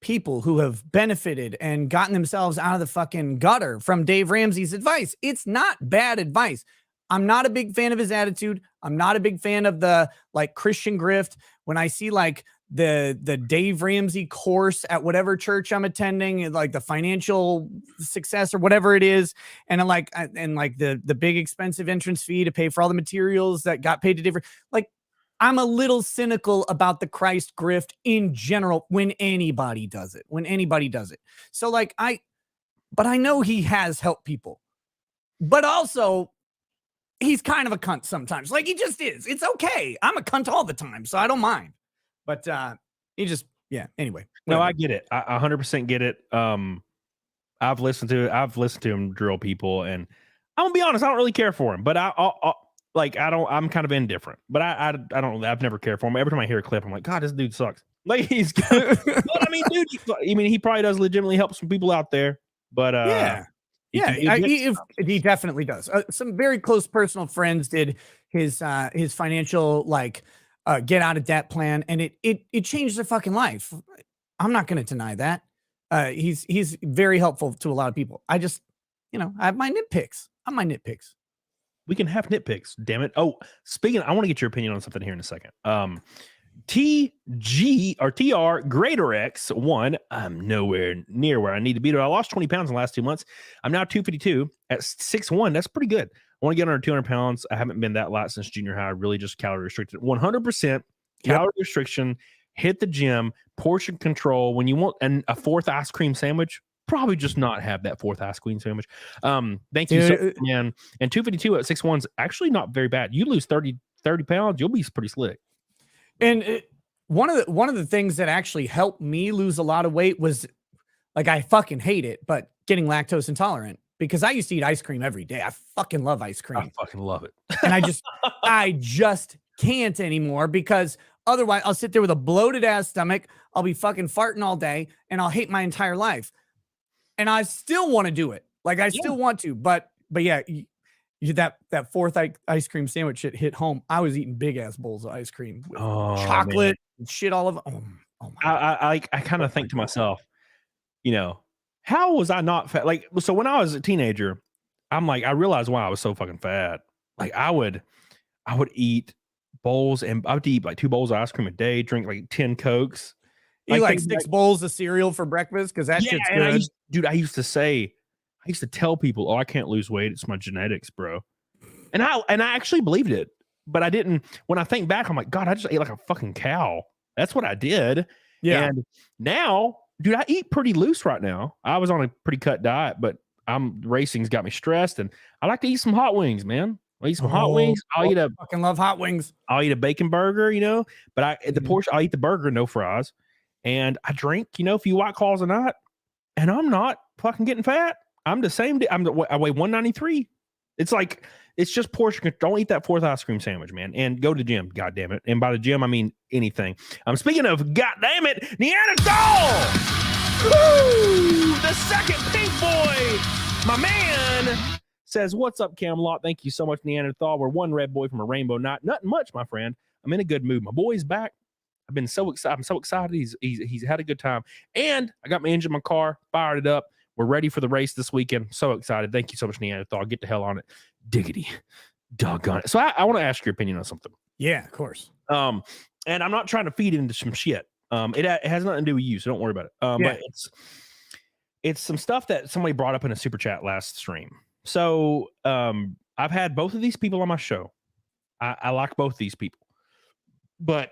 people who have benefited and gotten themselves out of the fucking gutter from Dave Ramsey's advice. It's not bad advice. I'm not a big fan of his attitude. I'm not a big fan of the like Christian grift. When I see like the Dave Ramsey course at whatever church I'm attending, like the financial success or whatever it is, and the big expensive entrance fee to pay for all the materials that got paid to different, like I'm a little cynical about the Christ grift in general when anybody does it. So like but I know he has helped people, but also he's kind of a cunt sometimes. Like he just is. It's okay. I'm a cunt all the time, so I don't mind. But he just, anyway. No, I get it. I 100% get it. I've listened to him drill people, and I'm gonna be honest, I don't really care for him, but I'm kind of indifferent, but I don't, I've never cared for him. Every time I hear a clip, I'm like, God, this dude sucks. Like he's good. But I mean, dude, he probably does legitimately help some people out there, but he definitely does. Some very close personal friends did his financial get out of debt plan, and it changed their fucking life. I'm not going to deny that. He's very helpful to a lot of people. I just, I have my nitpicks. We can have nitpicks, damn it. Oh, speaking, I want to get your opinion on something here in a second. TG or TR Greater X 1. I'm nowhere near where I need to be. I lost 20 pounds in the last 2 months. I'm now 252 at 6'1". That's pretty good. I want to get under 200 pounds. I haven't been that light since junior high. I really just calorie restricted. 100% calorie restriction. Hit the gym. Portion control. When you want a fourth ice cream sandwich, probably just not have that fourth ice cream sandwich. Thank you, so, man. And 252 at 6'1" is actually not very bad. You lose 30 pounds, you'll be pretty slick. And one of the things that actually helped me lose a lot of weight was, like, I fucking hate it, but getting lactose intolerant, because I used to eat ice cream every day. I fucking love ice cream. I fucking love it. And I just can't anymore, because otherwise I'll sit there with a bloated ass stomach. I'll be fucking farting all day and I'll hate my entire life. And I still want to do it. Like, I still want to, but yeah, that fourth ice cream sandwich shit hit home. I was eating big ass bowls of ice cream with chocolate and shit all over. Oh my God. I kind of think to myself, how was I not fat? Like, so when I was a teenager, I'm like, I realized why I was so fucking fat. Like, I would eat bowls, and I would eat like 2 bowls of ice cream a day, drink like 10 Cokes. Eat like 6 bowls of cereal for breakfast, because that shit's good. I used to tell people, I can't lose weight. It's my genetics, bro. And I actually believed it, but I didn't. When I think back, I'm like, God, I just ate like a fucking cow. That's what I did. Yeah. And now, dude, I eat pretty loose right now. I was on a pretty cut diet, but racing's got me stressed, and I like to eat some hot wings, man. I'll eat some hot wings. I fucking love hot wings. I'll eat a bacon burger, but the portion, I'll eat the burger, no fries. And I drink, a few White Claws a night, and I'm not fucking getting fat. I'm the same. I weigh 193. It's like, it's just portion control. Don't eat that fourth ice cream sandwich, man. And go to the gym. God damn it. And by the gym, I mean anything. I'm speaking of, God damn it, Neanderthal. Woo! The second pink boy, my man, says, what's up, Camelot? Thank you so much, Neanderthal. We're one red boy from a rainbow night. Nothing much, my friend. I'm in a good mood. My boy's back. I've been so excited. I'm so excited. He's had a good time. And I got my engine in my car, fired it up. We're ready for the race this weekend. So excited. Thank you so much, Neanderthal. Get the hell on it. Diggity. Doggone it. So I want to ask your opinion on something. Yeah, of course. And I'm not trying to feed into some shit. It has nothing to do with you, so don't worry about it. But it's some stuff that somebody brought up in a super chat last stream. So I've had both of these people on my show. I like both these people. But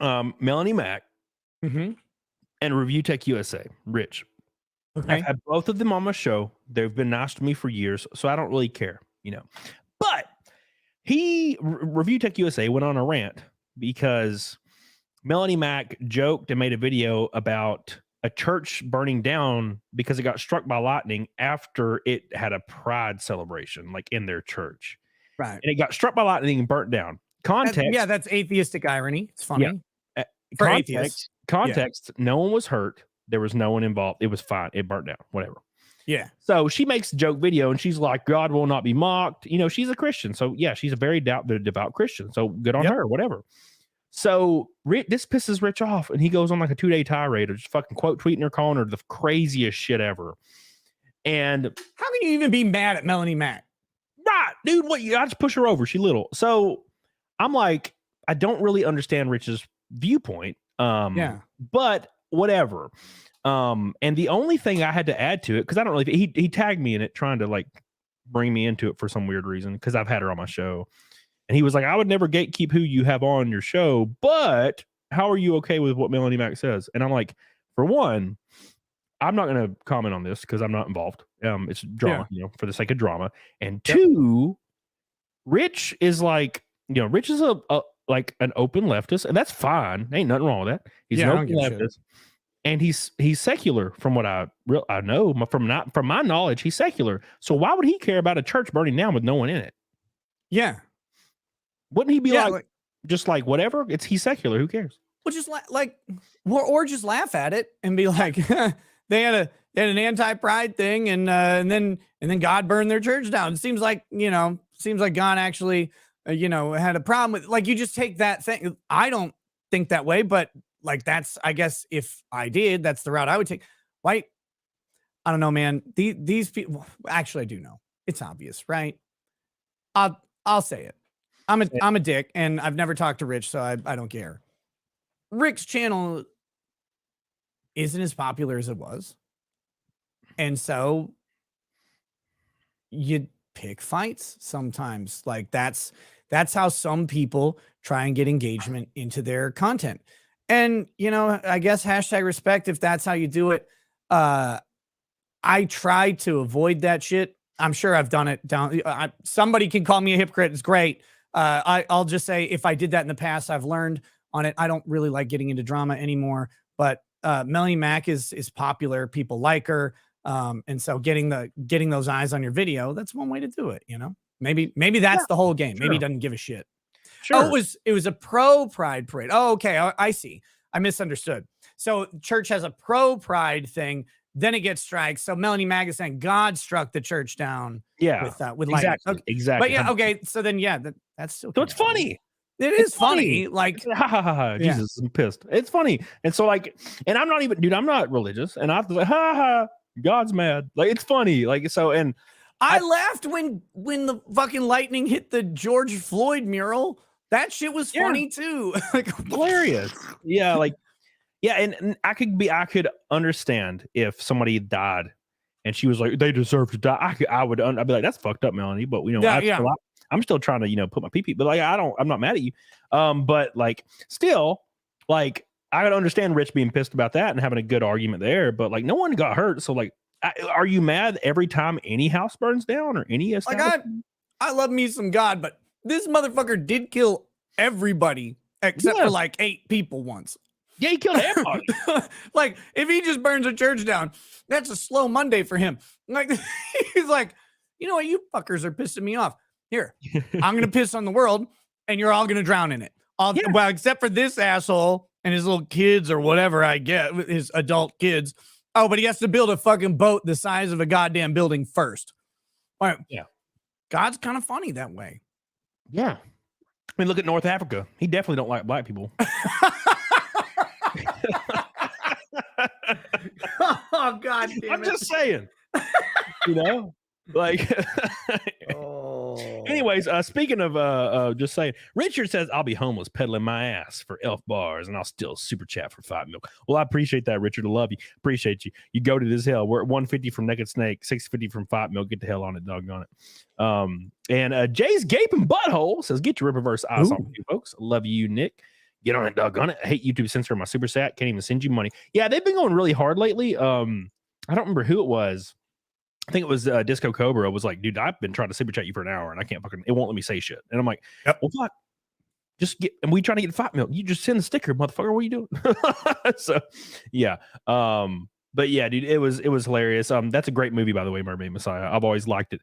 Melanie Mack and Review Tech USA, Rich. Okay. I've had both of them on my show. They've been nice to me for years, so I don't really care, But Review Tech USA went on a rant because Melanie Mack joked and made a video about a church burning down because it got struck by lightning after it had a pride celebration, like in their church. Right. And it got struck by lightning and burnt down. Context. That's atheistic irony. It's funny. Yeah. Context. Yeah. No one was hurt. There was no one involved. It was fine. It burnt down. Whatever. Yeah. So she makes a joke video and she's like, God will not be mocked. She's a Christian. So yeah, she's a very devout Christian. So good on her, whatever. So this pisses Rich off, and he goes on like a 2-day tirade of just fucking quote tweeting her, calling her the craziest shit ever. And how can you even be mad at Melanie Mack? Right, dude. I just push her over. She little. So I'm like, I don't really understand Rich's viewpoint. But whatever. And the only thing I had to add to it, because I don't really, he tagged me in it trying to like bring me into it for some weird reason, because I've had her on my show. And he was like, I would never gatekeep who you have on your show, but how are you okay with what Melanie Mack says? And I'm like, for one, I'm not going to comment on this because I'm not involved. It's drama, for the sake of drama. And two, Rich is like, Rich is a like an open leftist, and that's fine. Ain't nothing wrong with that. He's an open leftist, and he's secular from what I know. From my knowledge, he's secular. So why would he care about a church burning down with no one in it? Yeah. Wouldn't he be just like whatever? He's secular. Who cares? Well, just or just laugh at it and be like, they had an anti-pride thing, and then God burned their church down. It seems like God actually had a problem with, like, you just take that thing. I don't think that way, but like, that's, I guess if I did, that's the route I would take. Why? I don't know, man. These people, actually, I do know. It's obvious, right? I'll say it. I'm a dick, and I've never talked to Rich, so I don't care. Rick's channel isn't as popular as it was, and so you pick fights sometimes. Like, that's how some people try and get engagement into their content. And I guess #respect if that's how you do it. I try to avoid that shit. I'm sure I've done it down. Somebody can call me a hypocrite. It's great. I'll just say, if I did that in the past, I've learned on it. I don't really like getting into drama anymore, but Melanie Mac is popular. People like her. And so getting those eyes on your video, that's one way to do it. Maybe that's the whole game. Sure. Maybe he doesn't give a shit. Sure. Oh, it was a pro pride parade. Oh, okay. I see. I misunderstood. So church has a pro pride thing. Then it gets strikes. So Melanie Mag is saying God struck the church down. Yeah, with exactly, lightning. Okay. Exactly. But yeah, okay. So then, yeah, that's still. So it's funny. It is funny. Like, ha ha ha ha. Jesus, I'm pissed. It's funny, and so like, and I'm not even, dude. I'm not religious, and I was like, ha ha. God's mad. Like, it's funny. Like, so, and I laughed when the fucking lightning hit the George Floyd mural. That shit was funny too. Like, hilarious. Yeah, like. Yeah, and I could understand if somebody died and she was like, they deserve to die. I'd be like, that's fucked up, Melanie. But I'm still trying to put my pee. But like, I'm not mad at you. But like, still, like, I gotta understand Rich being pissed about that and having a good argument there. But like, no one got hurt. So like, are you mad every time any house burns down or any? Like, I love me some God, but this motherfucker did kill everybody except for like 8 people once. Yeah, he killed everybody. Like, if he just burns a church down, that's a slow Monday for him. Like, he's like, you know what? You fuckers are pissing me off. Here, I'm going to piss on the world, and you're all going to drown in it. Well, except for this asshole and his little kids or whatever I get, his adult kids. Oh, but he has to build a fucking boat the size of a goddamn building first. All right. Yeah. God's kind of funny that way. Yeah. I mean, look at North Africa. He definitely don't like black people. Oh, God damn it. I'm just saying, like, anyways, speaking of just saying, Richard says, I'll be homeless peddling my ass for elf bars and I'll still super chat for 5 mil. Well, I appreciate that, Richard. I love you. Appreciate you. You go to this hell. We're at 150 from Naked Snake, 650 from 5 mil. Get the hell on it, doggone it. And Jay's gaping butthole says, get your Riververse eyes on you, folks. Love you, Nick. Get on it, doggone it. I hate YouTube censoring my super sat. Can't even send you money. Yeah, they've been going really hard lately. I don't remember who it was. I think it was Disco Cobra was like, dude, I've been trying to super chat you for an hour and I can't it won't let me say shit. And I'm like, well, fuck. Just get, and we trying to get 5 mil. You just send the sticker, motherfucker. What are you doing? So, yeah. But yeah, dude, it was hilarious. That's a great movie, by the way, Mermaid Messiah. I've always liked it.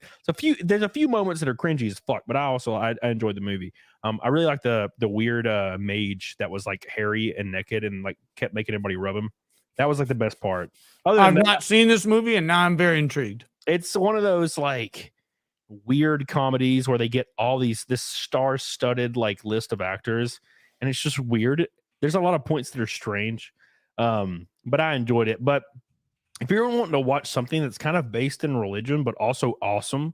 There's a few moments that are cringy as fuck, but I enjoyed the movie. I really like the weird mage that was like hairy and naked and like kept making everybody rub him. That was like the best part. I've not seen this movie and now I'm very intrigued. It's one of those like weird comedies where they get all this star-studded like list of actors, and it's just weird. There's a lot of points that are strange. But I enjoyed it. But if you're wanting to watch something that's kind of based in religion but also awesome,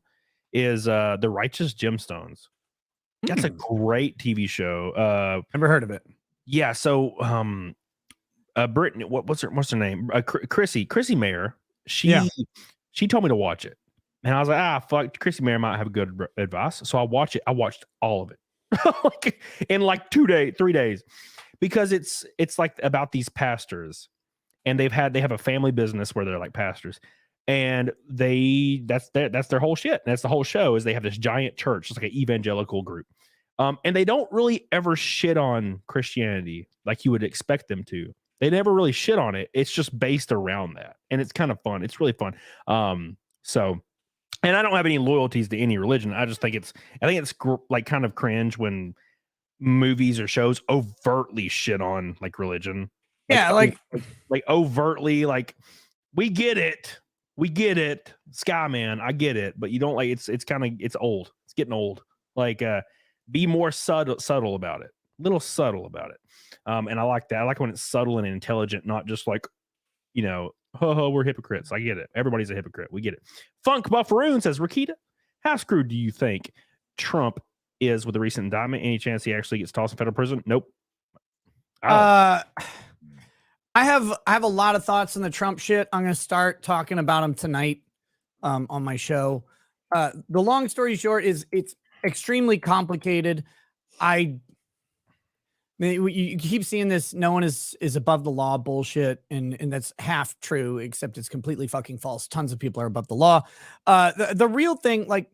is The Righteous Gemstones. That's a great TV show. Never heard of it. Yeah, so Brittany, what's her name? Chrissy Mayer. She told me to watch it. And I was like, fuck, Chrissy Mayer might have good advice. So I watched it. I watched all of it in like 3 days. Because it's like about these pastors, and they have a family business where they're like pastors, and that's their whole shit. And that's the whole show is they have this giant church. It's like an evangelical group. And they don't really ever shit on Christianity like you would expect them to. They never really shit on it. It's just based around that. And it's kind of fun. It's really fun. And I don't have any loyalties to any religion. I just think it's like kind of cringe when movies or shows overtly shit on like religion. Like overtly, like, we get it, Skyman, I get it, but you don't like it's old. It's getting old. Like Be more subtle about it. Little subtle about it. And I like that. I like when it's subtle and intelligent, not just like, we're hypocrites. I get it. Everybody's a hypocrite. We get it. Funk Bufferoon says, Rekita, how screwed do you think Trump is with the recent indictment? Any chance he actually gets tossed in federal prison? Nope. I have a lot of thoughts on the Trump shit. I'm going to start talking about him tonight on my show. The long story short is it's extremely complicated. You keep seeing this, no one is above the law bullshit, and that's half true, except it's completely fucking false. Tons of people are above the law. The real thing, like,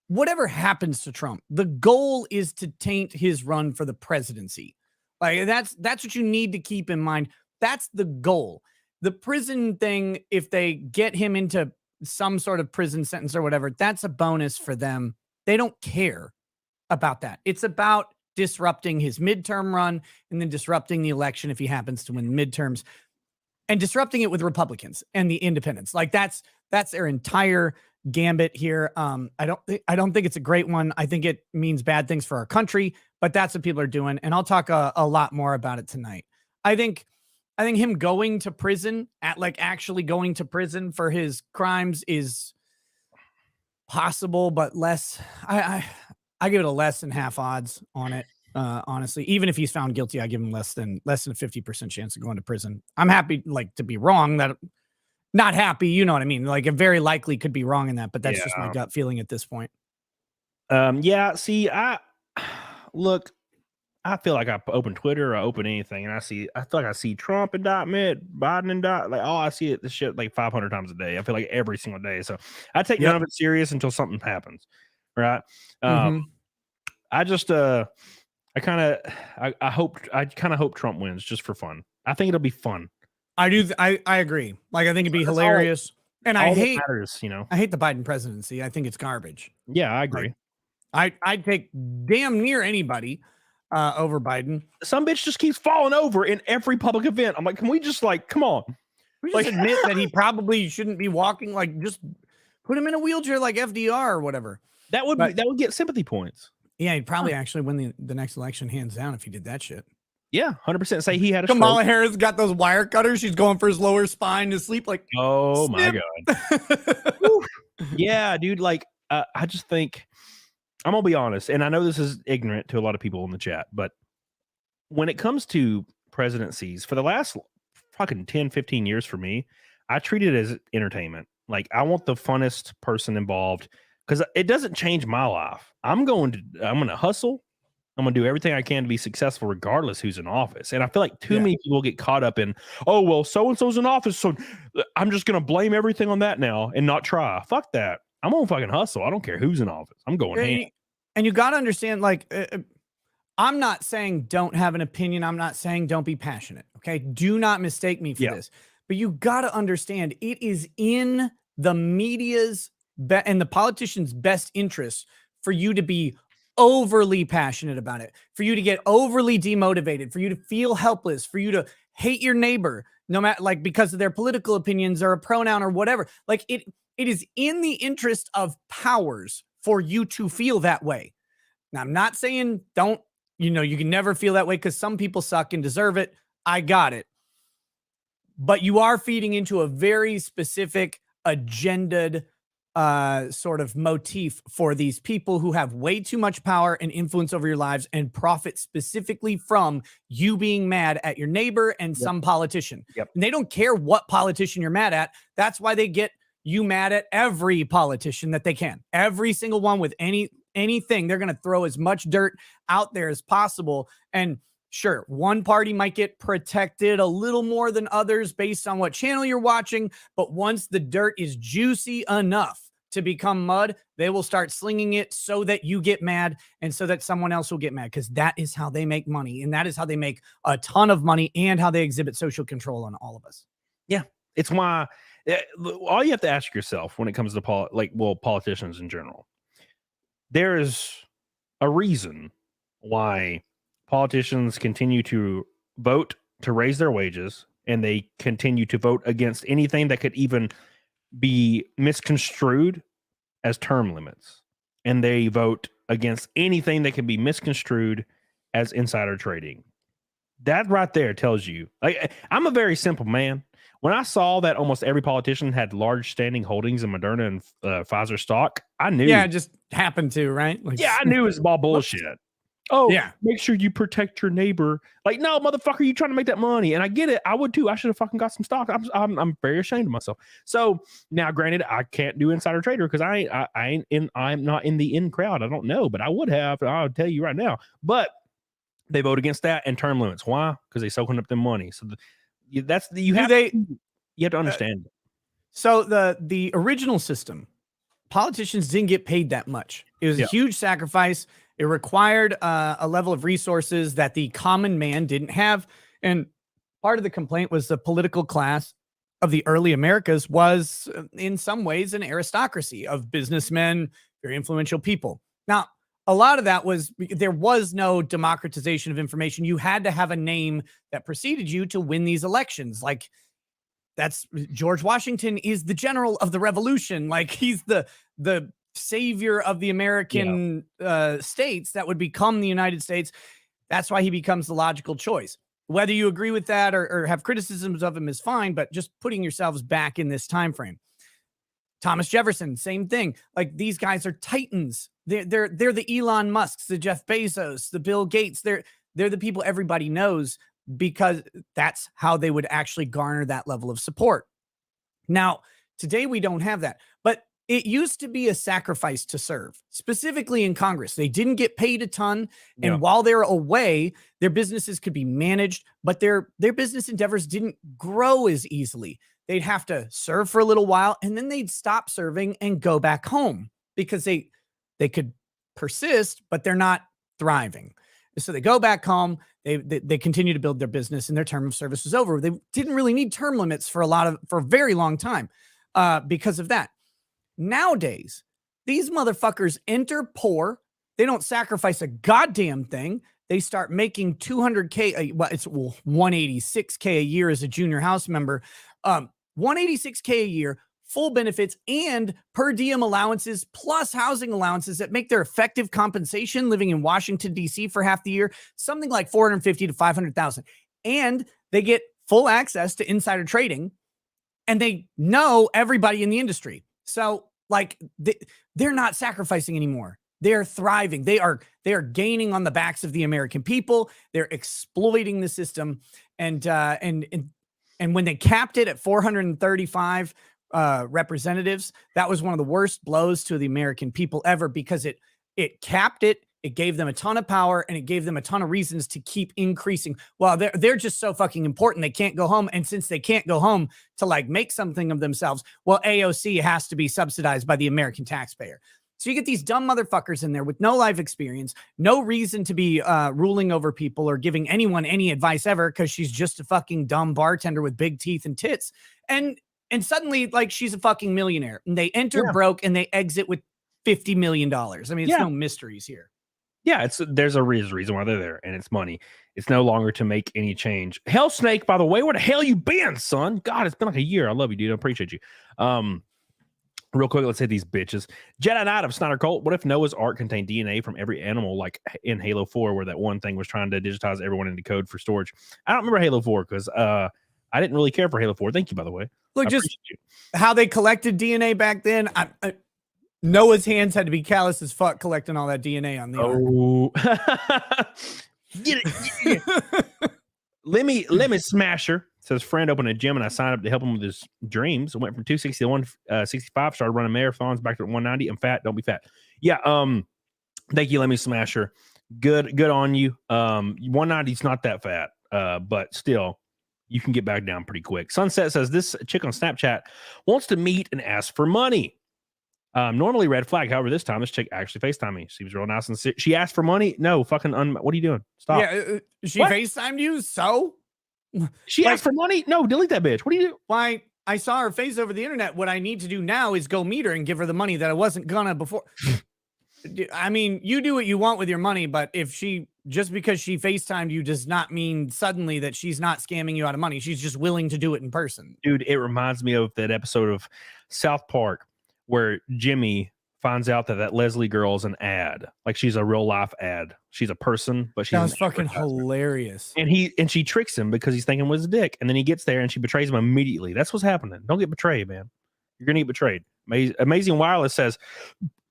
whatever happens to Trump, the goal is to taint his run for the presidency. Like, that's what you need to keep in mind. That's the goal. The prison thing, if they get him into some sort of prison sentence or whatever, that's a bonus for them. They don't care about that. It's about disrupting his midterm run and then disrupting the election if he happens to win midterms, and disrupting it with Republicans and the independents. Like, that's their entire gambit here. I don't think it's a great one. I think it means bad things for our country, but that's what people are doing. And I'll talk a lot more about it tonight. I think him going to prison, actually going to prison for his crimes, is possible, but less. I give it a less than half odds on it. Honestly, even if he's found guilty, I give him less than a 50% chance of going to prison. I'm happy, to be wrong. That not happy, you know what I mean? Like, it very likely could be wrong in that, but that's just my gut feeling at this point. Yeah. See, I feel like I open Twitter or I open anything, and I feel like I see Trump indictment, Biden indictment. Like, I see this shit like 500 times a day. I feel like every single day. So I take none of it serious until something happens. Right. I just, I kind of hope Trump wins just for fun. I think it'll be fun. I do. I agree. Like, I think it'd be hilarious. And I hate the Biden presidency. I think it's garbage. Yeah, I agree. I'd take damn near anybody over Biden. Some bitch just keeps falling over in every public event. I'm like, can we just come on? We just admit that he probably shouldn't be walking. Like, just put him in a wheelchair like FDR or whatever. That would get sympathy points. Yeah, he'd probably actually win the next election hands down if he did that shit. Yeah, 100%. Say he had a Kamala Harris got those wire cutters. She's going for his lower spine to sleep. Like, oh snip. My God. Yeah, dude. Like, I just think, I'm gonna be honest, and I know this is ignorant to a lot of people in the chat, but when it comes to presidencies, for the last fucking 10, 15 years for me, I treat it as entertainment. Like, I want the funnest person involved, because it doesn't change my life. I'm going to hustle. I'm going to do everything I can to be successful regardless who's in office. And I feel like too many people get caught up in, oh, well, so-and-so's in office, so I'm just going to blame everything on that now and not try. Fuck that. I'm going to fucking hustle. I don't care who's in office. I'm going ham. And you got to understand, like, I'm not saying don't have an opinion. I'm not saying don't be passionate. Okay. Do not mistake me for this. But you got to understand, it is in the media's and the politicians' best interest for you to be overly passionate about it, for you to get overly demotivated, for you to feel helpless, for you to hate your neighbor, no matter, like, because of their political opinions or a pronoun or whatever. Like, it is in the interest of powers for you to feel that way. Now, I'm not saying don't, you can never feel that way, because some people suck and deserve it. I got it. But you are feeding into a very specific agendaed sort of motif for these people who have way too much power and influence over your lives and profit specifically from you being mad at your neighbor and some politician. And they don't care what politician you're mad at. That's why they get you mad at every politician that they can. Every single one with anything. They're going to throw as much dirt out there as possible. And sure, one party might get protected a little more than others based on what channel you're watching, but once the dirt is juicy enough to become mud, they will start slinging it so that you get mad and so that someone else will get mad, because that is how they make money, and that is how they make a ton of money and how they exhibit social control on all of us. Yeah, it's why all you have to ask yourself when it comes to politicians in general, there's a reason why politicians continue to vote to raise their wages, and they continue to vote against anything that could even be misconstrued as term limits. and they vote against anything that can be misconstrued as insider trading. That right there tells you, like, I'm a very simple man. When I saw that almost every politician had large standing holdings in Moderna and Pfizer stock, I knew. Yeah, it just happened to, right? Like, Yeah, I knew it was all bullshit. Oh, yeah. Make sure you protect your neighbor. Like, no, motherfucker, you trying to make that money? And I get it. I would too. I should have fucking got some stock. I'm very ashamed of myself. So now, granted, I can't do insider trader because I'm not in the in crowd. I don't know, but I would have. I'll tell you right now. But they vote against that and term limits. Why? Because they soaking up their money. So you have to understand. So the original system, politicians didn't get paid that much. It was a huge sacrifice. It required a level of resources that the common man didn't have. And part of the complaint was the political class of the early Americas was in some ways an aristocracy of businessmen, very influential people. Now, a lot of that was there was no democratization of information. You had to have a name that preceded you to win these elections. Like, that's George Washington is the general of the revolution. Like, he's the savior of the American states that would become the United States. That's why he becomes the logical choice. Whether you agree with that or have criticisms of him is fine, but just putting yourselves back in this time frame. Thomas Jefferson, same thing. Like, these guys are titans. They're the Elon Musks, the Jeff Bezos, the Bill Gates. They're the people everybody knows because that's how they would actually garner that level of support. Now, today we don't have that, but it used to be a sacrifice to serve, specifically in Congress. They didn't get paid a ton, and while they were away, their businesses could be managed, but their business endeavors didn't grow as easily. They'd have to serve for a little while, and then they'd stop serving and go back home because they could persist, but they're not thriving. So they go back home, they continue to build their business, and their term of service was over. They didn't really need term limits for a very long time because of that. Nowadays, these motherfuckers enter poor. They don't sacrifice a goddamn thing. They start making $200K. Well, it's $186K a year as a junior house member. $186K a year, full benefits and per diem allowances plus housing allowances that make their effective compensation living in Washington, D.C. for half the year something like $450,000 to $500,000. And they get full access to insider trading, and they know everybody in the industry. So, like, they're not sacrificing anymore. They're thriving. They are gaining on the backs of the American people. They're exploiting the system, and when they capped it at 435 representatives, that was one of the worst blows to the American people ever, because it capped it. It gave them a ton of power, and it gave them a ton of reasons to keep increasing. Well, they're just so fucking important. They can't go home. And since they can't go home to, like, make something of themselves, well, AOC has to be subsidized by the American taxpayer. So you get these dumb motherfuckers in there with no life experience, no reason to be ruling over people or giving anyone any advice ever, because she's just a fucking dumb bartender with big teeth and tits. And suddenly, like, she's a fucking millionaire. And they enter broke and they exit with $50 million. I mean, it's no mysteries here. Yeah, there's a reason why they're there, and it's money. It's no longer to make any change. Hell Snake, by the way, where the hell you been, son? God, it's been like a year. I love you, dude. I appreciate you. Real quick, let's hit these bitches. Jedi Knight of Snyder Cult. What if Noah's Ark contained DNA from every animal, like in Halo 4, where that one thing was trying to digitize everyone into code for storage? I don't remember Halo 4 because I didn't really care for Halo 4. Thank you, by the way. Look, just how they collected DNA back then. Noah's hands had to be callous as fuck collecting all that DNA on the ark. Get it. Let me smash her. Says friend opened a gym and I signed up to help him with his dreams. I went from 260 to 165, started running marathons back to 190. I'm fat, don't be fat. Yeah, thank you. Let me smash her. Good on you. 190 is not that fat, but still you can get back down pretty quick. Sunset says this chick on Snapchat wants to meet and ask for money. Normally red flag. However, this time this chick actually FaceTimed me. She was real nice and she asked for money. No, fucking what are you doing? Stop. Yeah, she FaceTimed you. So she asked for money. No, delete that bitch. What do you do? Why? I saw her face over the internet. What I need to do now is go meet her and give her the money that I wasn't gonna before. I mean, you do what you want with your money, but just because she FaceTimed you does not mean suddenly that she's not scamming you out of money. She's just willing to do it in person. Dude, it reminds me of that episode of South Park where Jimmy finds out that Leslie girl is an ad. Like she's a real life ad. She's a person, but she's That was an fucking advertisement. hilarious. And she tricks him because he's thinking it was a dick. And then he gets there and she betrays him immediately. That's what's happening. Don't get betrayed, man. You're going to get betrayed. Amazing Wireless says,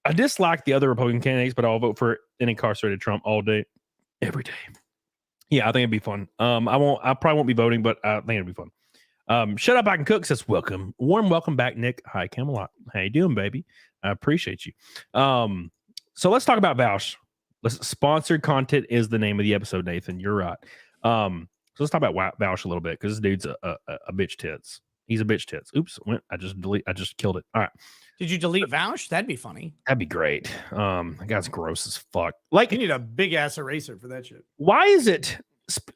I dislike the other Republican candidates, but I'll vote for an incarcerated Trump all day, every day. Yeah, I think it'd be fun. I probably won't be voting, but I think it'd be fun. Shut Up, I Can Cook says, warm welcome back, Nick. Hi, Camelot. How you doing, baby? I appreciate you. So let's talk about Vaush. Sponsored content is the name of the episode, Nathan. You're right. So let's talk about Vaush a little bit because this dude's a bitch tits. He's a bitch tits. Oops, I just killed it. All right. Did you delete Vaush? That'd be funny. That'd be great. That guy's gross as fuck. Like, You need a big ass eraser for that shit. why is it?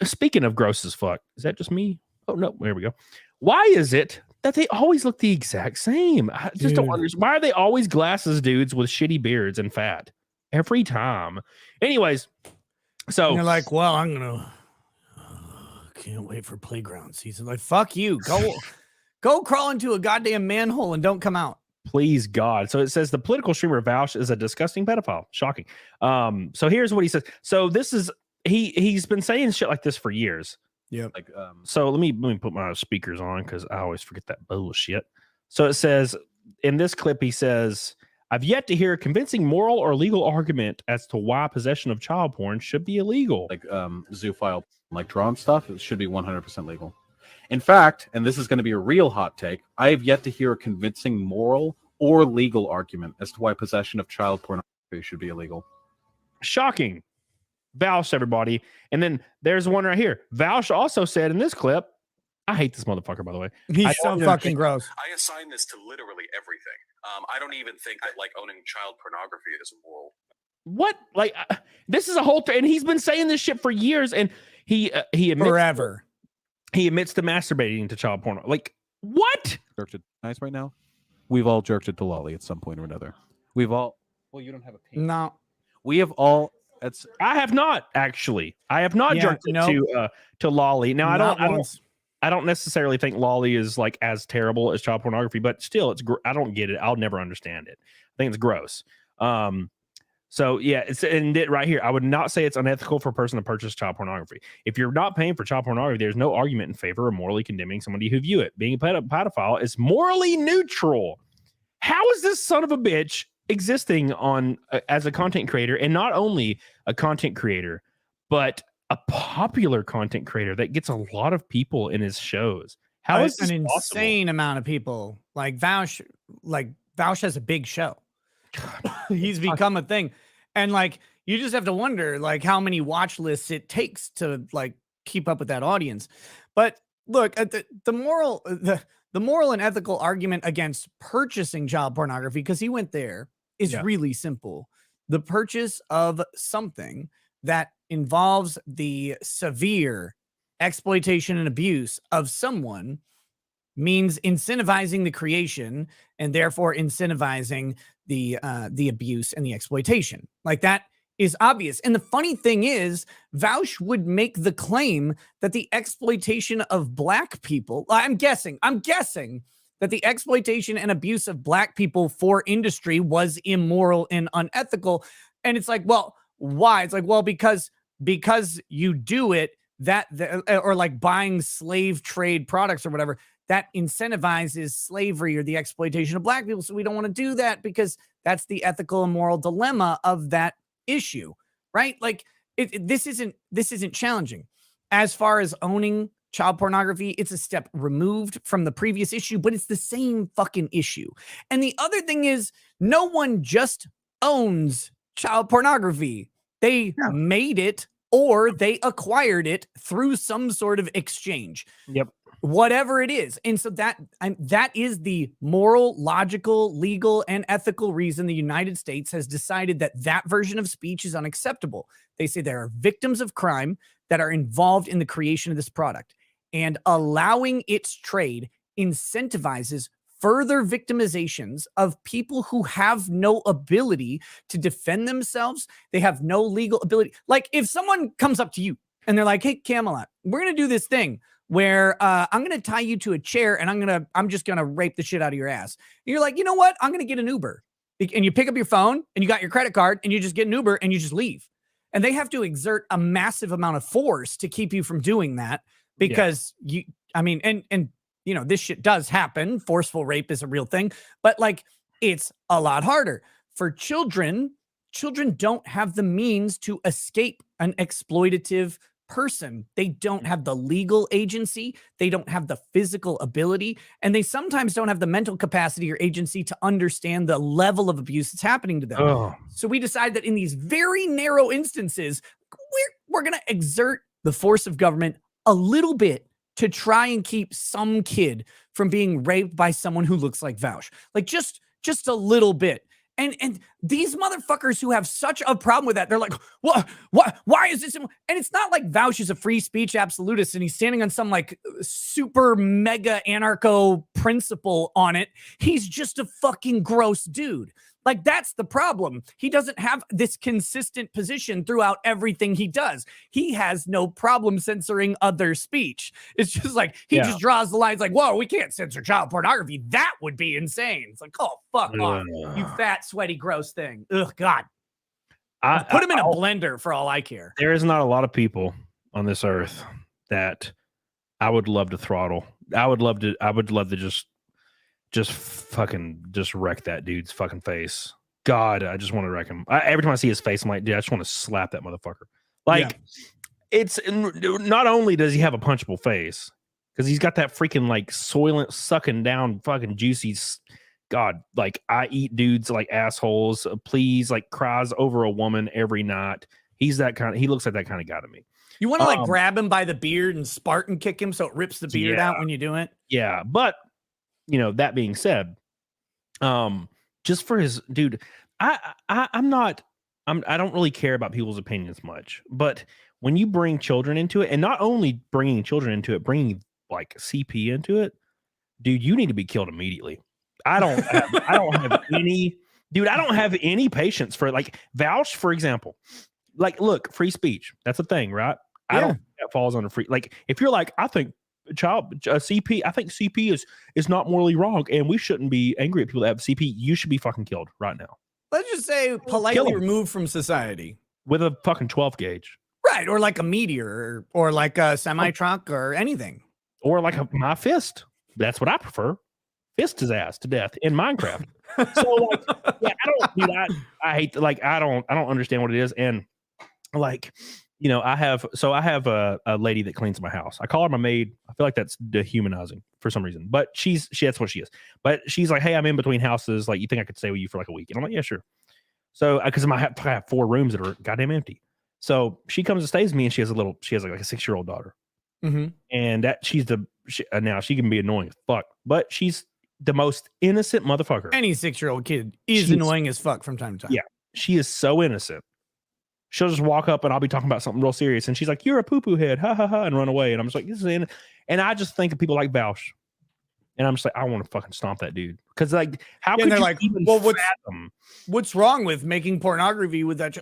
Speaking of gross as fuck, is that just me? Oh no, there we go. Why is it that they always look the exact same? I just don't understand. Why are they always glasses dudes with shitty beards and fat every time? Anyways, so And you're like, well, I'm gonna can't wait for playground season. Like, fuck you. Go crawl into a goddamn manhole and don't come out. please God. So it says the political streamer Vaush is a disgusting pedophile. Shocking. So here's what he says. So this is he's been saying shit like this for years. Yeah. Like, so let me put my speakers on because I always forget that bullshit. So it says in this clip, he says, I've yet to hear a convincing moral or legal argument as to why possession of child porn should be illegal. Like zoophile, like drawn stuff, it should be 100% legal. In fact, and this is going to be a real hot take, I have yet to hear a convincing moral or legal argument as to why possession of child pornography should be illegal. Shocking. Vaush, everybody. And then there's one right here. Vaush also said in this clip, I hate this motherfucker, by the way. He's so fucking gross. I assign this to literally everything. I don't even think that like owning child pornography is immoral. What? Like, this is a whole and he's been saying this shit for years, and he admits Forever. He admits to masturbating to child porn. Like, what? Jerked it nice right now. We've all jerked it to Lolly at some point or another. We've all. Well, you don't have a penis. No. We have all. It's. I have not actually. I have not jerked it to Lolly. Now I don't necessarily think Lolly is like as terrible as child pornography, but still, I don't get it. I'll never understand it. I think it's gross. So yeah, it's and it right here. I would not say it's unethical for a person to purchase child pornography. If you're not paying for child pornography, there's no argument in favor of morally condemning somebody who view it. Being a pedophile is morally neutral. How is this son of a bitch existing on as a content creator, and not only a content creator, but a popular content creator that gets a lot of people in his shows? How is this an possible? insane amount of people? Like Vaush has a big show. He's become a thing. And like you just have to wonder like how many watch lists it takes to like keep up with that audience. But look, at the moral and ethical argument against purchasing child pornography, because he went there, is really simple. The purchase of something that involves the severe exploitation and abuse of someone means incentivizing the creation and therefore incentivizing the abuse and the exploitation. Like that is obvious. And the funny thing is, Vaush would make the claim that the exploitation of black people, I'm guessing that the exploitation and abuse of black people for industry was immoral and unethical. And it's like, well, why? It's like, well, because you do it, or like buying slave trade products or whatever, that incentivizes slavery or the exploitation of black people. So we don't want to do that because that's the ethical and moral dilemma of that issue, right? Like this isn't challenging. As far as owning child pornography, it's a step removed from the previous issue, but it's the same fucking issue. And the other thing is, no one just owns child pornography. They made it or they acquired it through some sort of exchange. Yep. Whatever it is. And so that is the moral, logical, legal, and ethical reason the United States has decided that version of speech is unacceptable. They say there are victims of crime that are involved in the creation of this product, and allowing its trade incentivizes further victimizations of people who have no ability to defend themselves. They have no legal ability. Like if someone comes up to you and they're like, hey, Camelot, we're going to do this thing where I'm going to tie you to a chair and I'm just going to rape the shit out of your ass. And you're like, you know what? I'm going to get an Uber. And you pick up your phone and you got your credit card and you just get an Uber and you just leave. And they have to exert a massive amount of force to keep you from doing that because and this shit does happen. Forceful rape is a real thing, but like it's a lot harder for children. Children don't have the means to escape an exploitative person. They don't have the legal agency. They don't have the physical ability. And they sometimes don't have the mental capacity or agency to understand the level of abuse that's happening to them. Oh. So we decide that in these very narrow instances, we're going to exert the force of government a little bit to try and keep some kid from being raped by someone who looks like Vaush. Like just a little bit. And these motherfuckers who have such a problem with that, they're like, what? Why is this? And it's not like Vaush is a free speech absolutist and he's standing on some like super mega anarcho principle on it. He's just a fucking gross dude. Like that's the problem. He doesn't have this consistent position throughout everything he does. He has no problem censoring other speech. It's just like, he just draws the lines like, whoa, we can't censor child pornography. That would be insane. It's like, oh, fuck off, you fat, sweaty, gross thing. Ugh, God. Put him in a blender for all I care. There is not a lot of people on this earth that I would love to throttle. I would love to just wreck that dude's fucking face. God, I just want to wreck him. Every time I see his face, I'm like, dude, I just want to slap that motherfucker. Like, it's not only does he have a punchable face, because he's got that freaking like soylent sucking down fucking juicy. God, like I eat dudes like assholes. Please, like cries over a woman every night. He looks like that kind of guy to me. You want to like grab him by the beard and Spartan kick him so it rips the beard out when you do it? Yeah, but that being said, just for his dude, I don't really care about people's opinions much, but when you bring children into it, and not only bringing children into it, bringing like CP into it, dude, you need to be killed immediately. I don't have any patience for it. Like Vaush, for example, like, look, free speech, that's a thing, right? I don't think that falls under free. Like, if you're like, I think CP, I think CP is not morally wrong, and we shouldn't be angry at people that have CP. You should be fucking killed right now. Let's just say politely removed from society with a fucking 12 gauge, right? Or like a meteor, or like a semi truck, or anything, or like my fist. That's what I prefer. Fist his ass to death in Minecraft. So like, yeah, I hate I don't understand what it is, and like. I have a lady that cleans my house. I call her my maid. I feel like that's dehumanizing for some reason, but that's what she is. But she's like, hey, I'm in between houses. Like, you think I could stay with you for like a week? And I'm like, yeah, sure. So, because I have 4 rooms that are goddamn empty. So she comes and stays with me, and she has like a 6-year-old daughter. Mm-hmm. And now she can be annoying as fuck, but she's the most innocent motherfucker. Any 6-year-old kid is annoying as fuck from time to time. Yeah, she is so innocent. She'll just walk up and I'll be talking about something real serious, and she's like, "You're a poo-poo head, ha ha ha," and run away. And I'm just like, "This is in," and I just think of people like Vaush, and I'm just like, I want to fucking stomp that dude, because like, how could you like, even fathom? What's wrong with making pornography with that?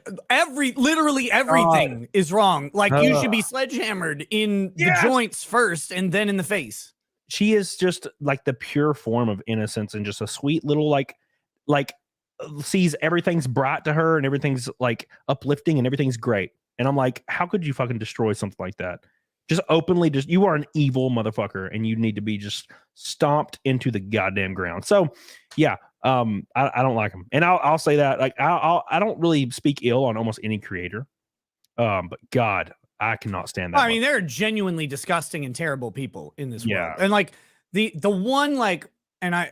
Literally everything is wrong. Like, you should be sledgehammered in the joints first, and then in the face. She is just like the pure form of innocence, and just a sweet little like. Sees everything's bright to her and everything's like uplifting and everything's great. And I'm like, how could you fucking destroy something like that? Just openly, you are an evil motherfucker, and you need to be just stomped into the goddamn ground. So yeah, I don't like him. And I'll say that, like, I don't really speak ill on almost any creator. But God, I cannot stand that. I mean, there are genuinely disgusting and terrible people in this world. And like the one, like, and I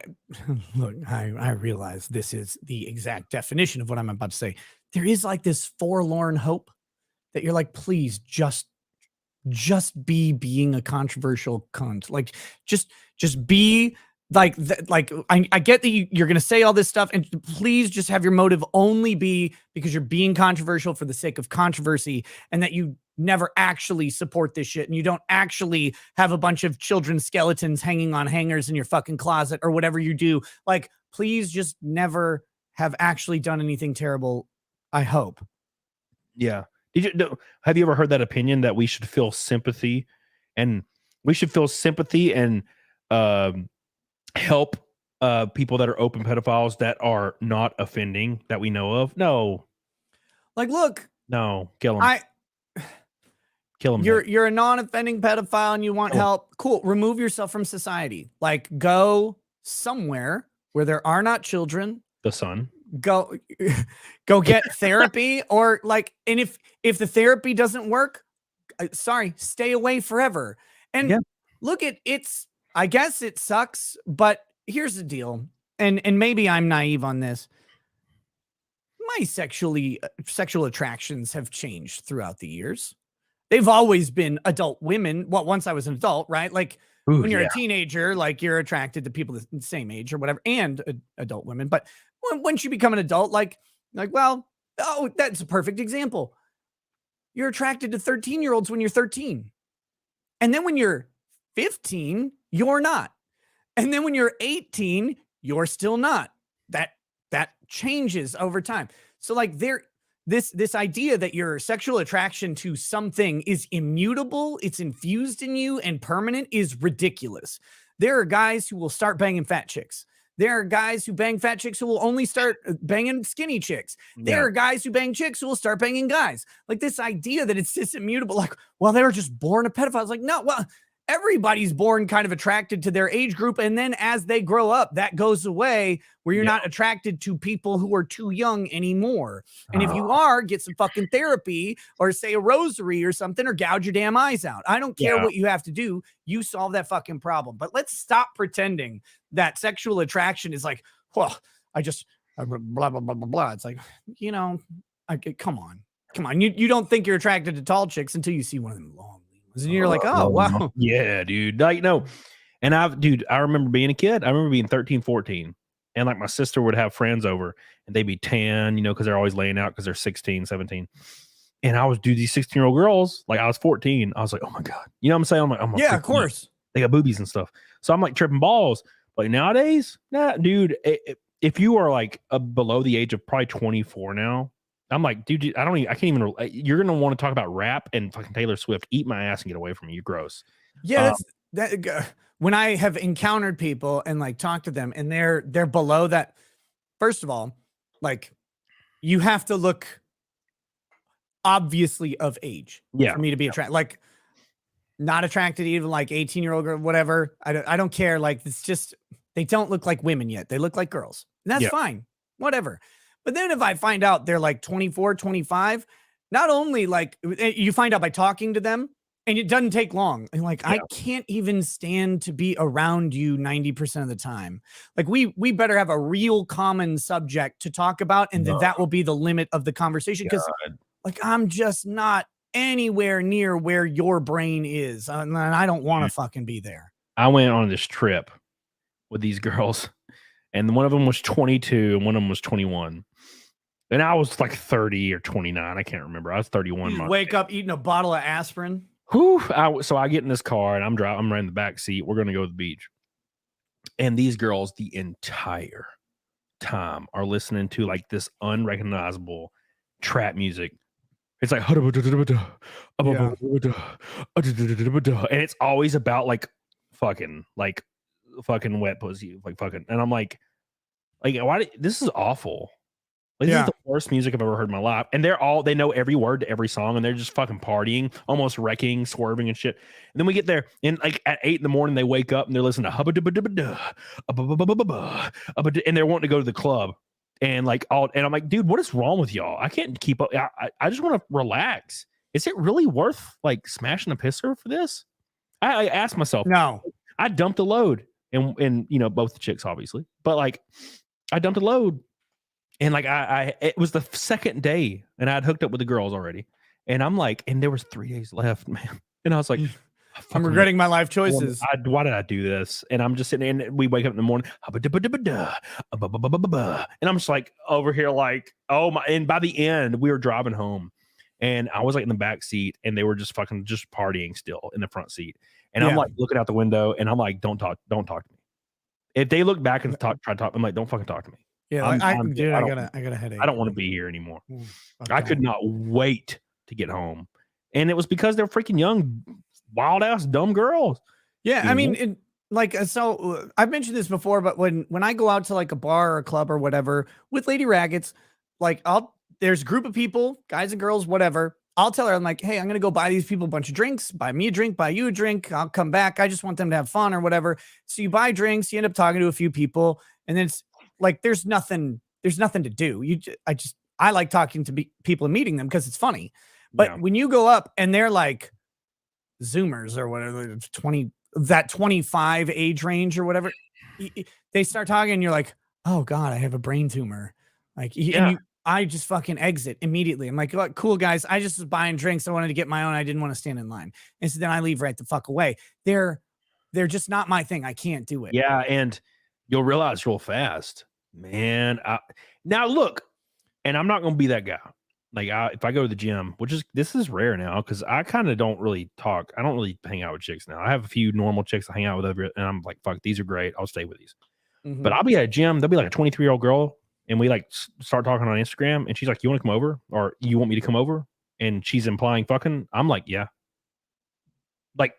realize this is the exact definition of what I'm about to say. There is like this forlorn hope that you're like, please just be being a controversial cunt. Like, just be like, I get that you're going to say all this stuff, and please just have your motive only be because you're being controversial for the sake of controversy, and that you never actually support this shit, and you don't actually have a bunch of children's skeletons hanging on hangers in your fucking closet or whatever you do. Like, please just never have actually done anything terrible. I hope. Yeah. Have you ever heard that opinion that we should feel sympathy and help people that are open pedophiles that are not offending that we know of? No, Like, look, no, kill them. Kill them. You're a non-offending pedophile and you want help. Cool. Remove yourself from society. Like, go somewhere where there are not children. The sun. Go get therapy, or like, and if the therapy doesn't work, sorry, stay away forever. And look, I guess it sucks, but here's the deal. And maybe I'm naive on this. My sexual attractions have changed throughout the years. They've always been adult women. Well, once I was an adult, right? Like when you're a teenager, like you're attracted to people the same age or whatever, and adult women. But once you become an adult, well, that's a perfect example. You're attracted to 13-year-olds when you're 13. And then when you're 15, you're not. And then when you're 18, you're still not. That changes over time. So like this idea that your sexual attraction to something is immutable, it's infused in you and permanent is ridiculous. There are guys who will start banging fat chicks. There are guys who bang fat chicks who will only start banging skinny chicks. There are guys who bang chicks who will start banging guys. Like this idea that it's this immutable, like, well, they were just born a pedophile. It's like, no, well, everybody's born kind of attracted to their age group. And then as they grow up, that goes away where you're not attracted to people who are too young anymore. And if you are, get some fucking therapy or say a rosary or something, or gouge your damn eyes out. I don't care what you have to do. You solve that fucking problem. But let's stop pretending that sexual attraction is like, well, blah, blah, blah, blah, blah. It's like, come on. You don't think you're attracted to tall chicks until you see one of them long. And you're like, oh, wow. Yeah, dude. Like, no. And I remember being a kid. I remember being 13, 14. And like my sister would have friends over and they'd be tan, because they're always laying out because they're 16, 17. And I was, these 16-year-old girls, like I was 14. I was like, oh my God. You know what I'm saying? I'm like, oh my God. Yeah, of course. They got boobies and stuff. So I'm like tripping balls. Like nowadays, nah, dude, if you are like below the age of probably 24 now, I'm like, dude, I can't even, you're going to want to talk about rap and fucking Taylor Swift. Eat my ass and get away from me. You're gross. Yeah. When I have encountered people and like talked to them and they're below that, first of all, like you have to look obviously of age for me to be attracted. Like not attracted to even like 18-year-old or whatever. I don't care. Like it's just, they don't look like women yet. They look like girls. And that's fine. Whatever. But then if I find out they're like 24, 25, not only like you find out by talking to them and it doesn't take long. And like, I can't even stand to be around you 90% of the time. Like we better have a real common subject to talk about. And then that will be the limit of the conversation. Cause like, I'm just not anywhere near where your brain is. And I don't want to fucking be there. I went on this trip with these girls and one of them was 22 and one of them was 21. And I was like 30 or 29. I can't remember. I was 31. You wake up eating a bottle of aspirin. Whew. So I get in this car and I'm right in the back seat. We're going to go to the beach. And these girls the entire time are listening to like this unrecognizable trap music. It's like, and it's always about like fucking wet pussy, like fucking. And I'm like, why? This is awful. Like, this is the worst music I've ever heard in my life. And they know every word to every song and they're just fucking partying, almost wrecking, swerving and shit. And then we get there and like at 8 a.m, they wake up and they're listening to and they're wanting to go to the club and like and I'm like, dude, what is wrong with y'all? I can't keep up. I just want to relax. Is it really worth like smashing a pisser for this? I asked myself. No. I dumped a load and both the chicks obviously, but like I dumped a load. And like it was the second day and I had hooked up with the girls already. And I'm like, and there was 3 days left, man. And I was like, I'm regretting my life choices. Why did I do this? And I'm just sitting and we wake up in the morning. And I'm just like over here, like, oh my. And by the end, we were driving home and I was like in the back seat and they were just partying still in the front seat. And I'm like looking out the window and I'm like, don't talk to me. If they look back and try to talk, I'm like, don't fucking talk to me. Yeah, like, I got a headache. I don't want to be here anymore. I could not wait to get home. And it was because they're freaking young, wild ass, dumb girls. Yeah, I mean, like so I've mentioned this before, but when I go out to like a bar or a club or whatever with Lady Raggets, like there's a group of people, guys and girls, whatever. I'll tell her, I'm like, hey, I'm gonna go buy these people a bunch of drinks, buy me a drink, buy you a drink. I'll come back. I just want them to have fun or whatever. So you buy drinks, you end up talking to a few people, and then it's like there's nothing to do. I like talking to people and meeting them because it's funny. But when you go up and they're like Zoomers or whatever, 25 age range or whatever, they start talking and you're like, oh God, I have a brain tumor. Like, I just fucking exit immediately. I'm like, oh, cool guys. I just was buying drinks. I wanted to get my own. I didn't want to stand in line. And so then I leave right the fuck away. They're just not my thing. I can't do it. Yeah. And you'll realize real fast, man. Now look, and I'm not going to be that guy. Like if I go to the gym, this is rare now because I kind of don't really talk. I don't really hang out with chicks now. I have a few normal chicks I hang out with and I'm like, fuck, these are great. I'll stay with these. Mm-hmm. But I'll be at a gym. There'll be like a 23-year-old girl. And we like start talking on Instagram and she's like, you want to come over? Or you want me to come over? And she's implying fucking. I'm like, yeah. Like,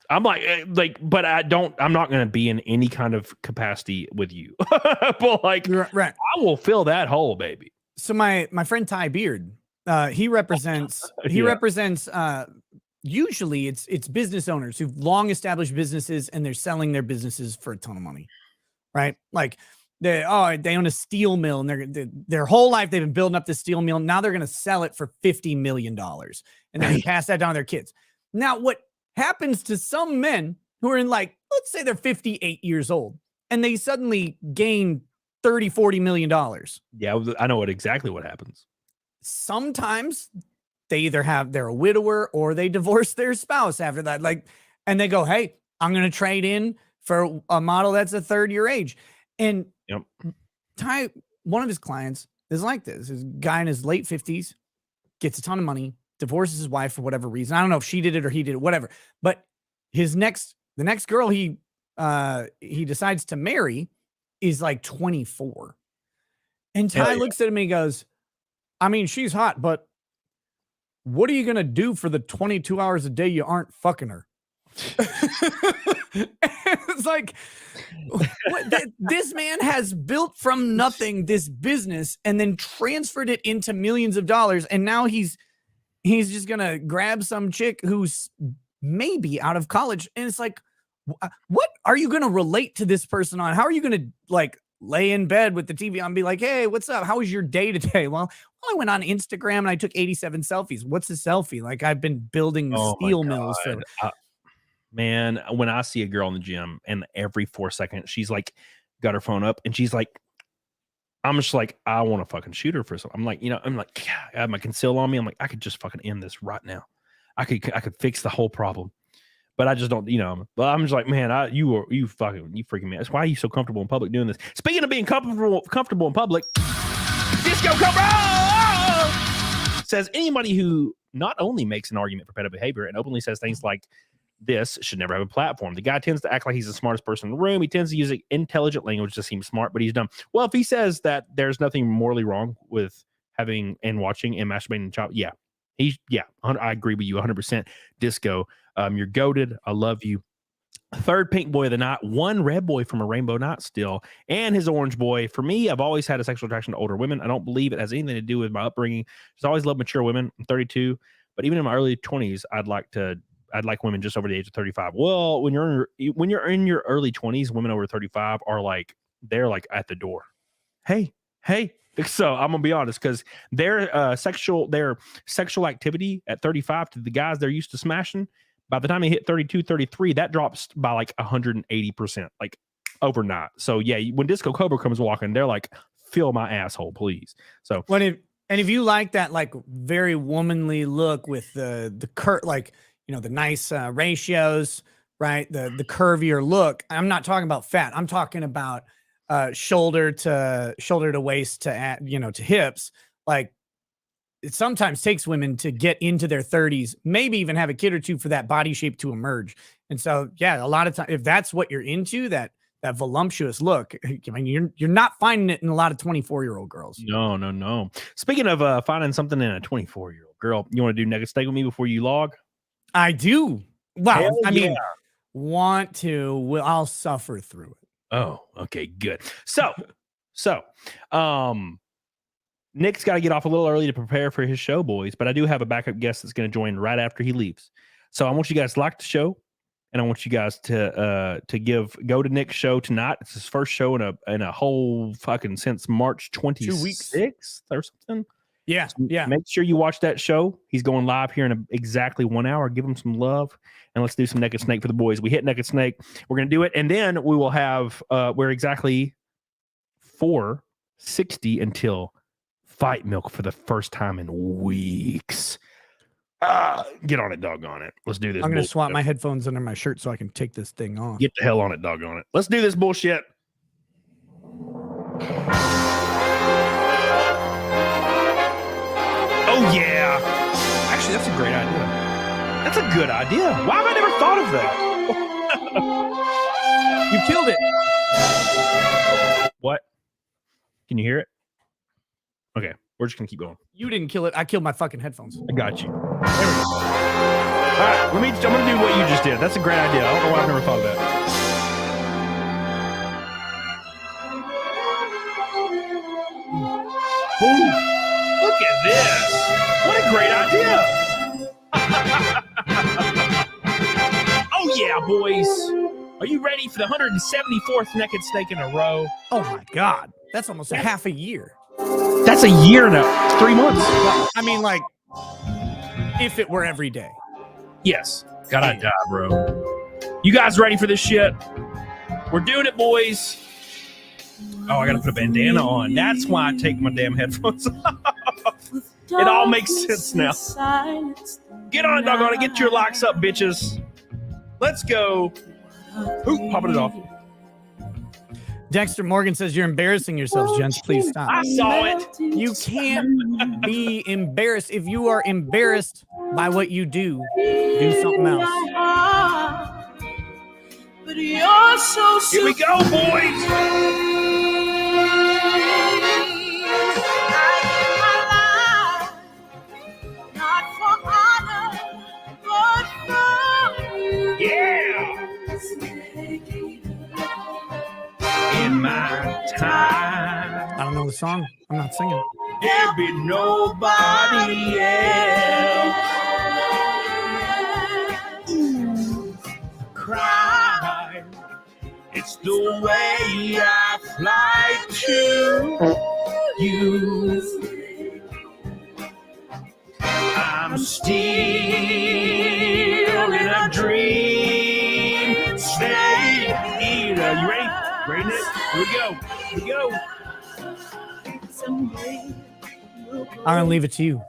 I'm like, but I'm not going to be in any kind of capacity with you. But like, right. I will fill that hole, baby. So my friend Ty Beard, he represents, usually it's business owners who've long established businesses and they're selling their businesses for a ton of money. Right. Like, they own a steel mill and their whole life they've been building up this steel mill. Now they're going to sell it for $50 million and then pass that down to their kids. Now, what happens to some men who are in like, let's say they're 58 years old and they suddenly gain $30-40 million. Yeah, I know exactly what happens. Sometimes they they're a widower or they divorce their spouse after that. Like, and they go, hey, I'm going to trade in for a model that's a third year age. And Ty, one of his clients is like this. This guy in his late 50s gets a ton of money, divorces his wife for whatever reason. I don't know if she did it or he did it, whatever. But the next girl he decides to marry is like 24. And Ty looks at him and he goes, I mean, she's hot, but what are you going to do for the 22 hours a day you aren't fucking her? It's like, this man has built from nothing this business and then transferred it into millions of dollars. And now he's just going to grab some chick who's maybe out of college. And it's like, what are you going to relate to this person on? How are you going to like lay in bed with the TV on and be like, hey, what's up? How was your day today? Well, I went on Instagram and I took 87 selfies. What's a selfie? Like I've been building steel mills for man, when I see a girl in the gym and every 4 seconds she's like got her phone up and she's like, I'm just like, I want to fucking shoot her for something. I'm like, yeah, I have my conceal on me. I'm like, I could just fucking end this right now. I could fix the whole problem, but I just don't, but I'm just like, man, you freaking man. That's why are you so comfortable in public doing this? Speaking of being comfortable in public, Disco Cobra says anybody who not only makes an argument for pedo behavior and openly says things like, this should never have a platform. The guy tends to act like he's the smartest person in the room. He tends to use intelligent language to seem smart, but he's dumb. Well, if he says that there's nothing morally wrong with having and watching and masturbating and child, I agree with you 100%. Disco, you're goated. I love you. Third pink boy of the night, one red boy from a rainbow night still, and his orange boy. For me, I've always had a sexual attraction to older women. I don't believe it has anything to do with my upbringing. Just always loved mature women. I'm 32, but even in my early 20s, I'd like women just over the age of 35. Well, when you're in your early 20s, women over 35 are like, they're like at the door. Hey. So I'm gonna be honest, because their sexual activity at 35 to the guys they're used to smashing, by the time they hit 32, 33, that drops by like 180%, like overnight. So yeah, when Disco Cobra comes walking, they're like, fill my asshole, please. So if you like that like very womanly look with the like, the nice ratios, right? The curvier look. I'm not talking about fat. I'm talking about shoulder to waist to hips. Like it sometimes takes women to get into their 30s, maybe even have a kid or two for that body shape to emerge. And so, yeah, a lot of times, if that's what you're into, that voluptuous look, I mean, you're not finding it in a lot of 24-year-old girls. No. Speaking of finding something in a 24-year-old girl, you want to do next steak with me before you log? I do. Wow. I mean, want to, I'll suffer through it. Oh, okay, good. So, Nick's got to get off a little early to prepare for his show, boys. But I do have a backup guest that's going to join right after he leaves. So I want you guys to like the show, and I want you guys to go to Nick's show tonight. It's his first show in a whole fucking since March 26th or something. Yeah, So yeah. Make sure you watch that show. He's going live here in exactly 1 hour. Give him some love, and let's do some Naked Snake for the boys. We hit Naked Snake. We're going to do it, and then we will have we're exactly 4:60 until Fight Milk for the first time in weeks. Get on it, doggone it. Let's do this. I'm going to swap my headphones under my shirt so I can take this thing off. Get the hell on it, doggone it. Let's do this bullshit. Oh, yeah. Actually, that's a great idea. That's a good idea. Why have I never thought of that? You killed it. What? Can you hear it? Okay, we're just going to keep going. You didn't kill it. I killed my fucking headphones. I got you. There we go. All right, I'm going to do what you just did. That's a great idea. I don't know why I've never thought of that. Ooh, look at this. What a great idea. Oh, yeah, boys. Are you ready for the 174th Naked Snake in a row? Oh, my God. That's almost a half a year. That's a year now. 3 months. I mean, like, if it were every day. Yes. Gotta die, bro. You guys ready for this shit? We're doing it, boys. Oh, I gotta put a bandana on. That's why I take my damn headphones off. It all makes sense now. Get on it, doggone it. Get your locks up, bitches. Let's go. Ooh, popping it off. Dexter Morgan says you're embarrassing yourselves, gents. Please stop. I saw it. You can't be embarrassed. If you are embarrassed by what you do something else. But you're so Here we go, boys. Yeah. In my time, I don't know the song. I'm not singing. there'll be nobody else. Ooh, cry. It's the way I fly to you. I'm still in a dream state. You ready? Ready, Nick? Here we go. Here we go. I'm going to leave it to you.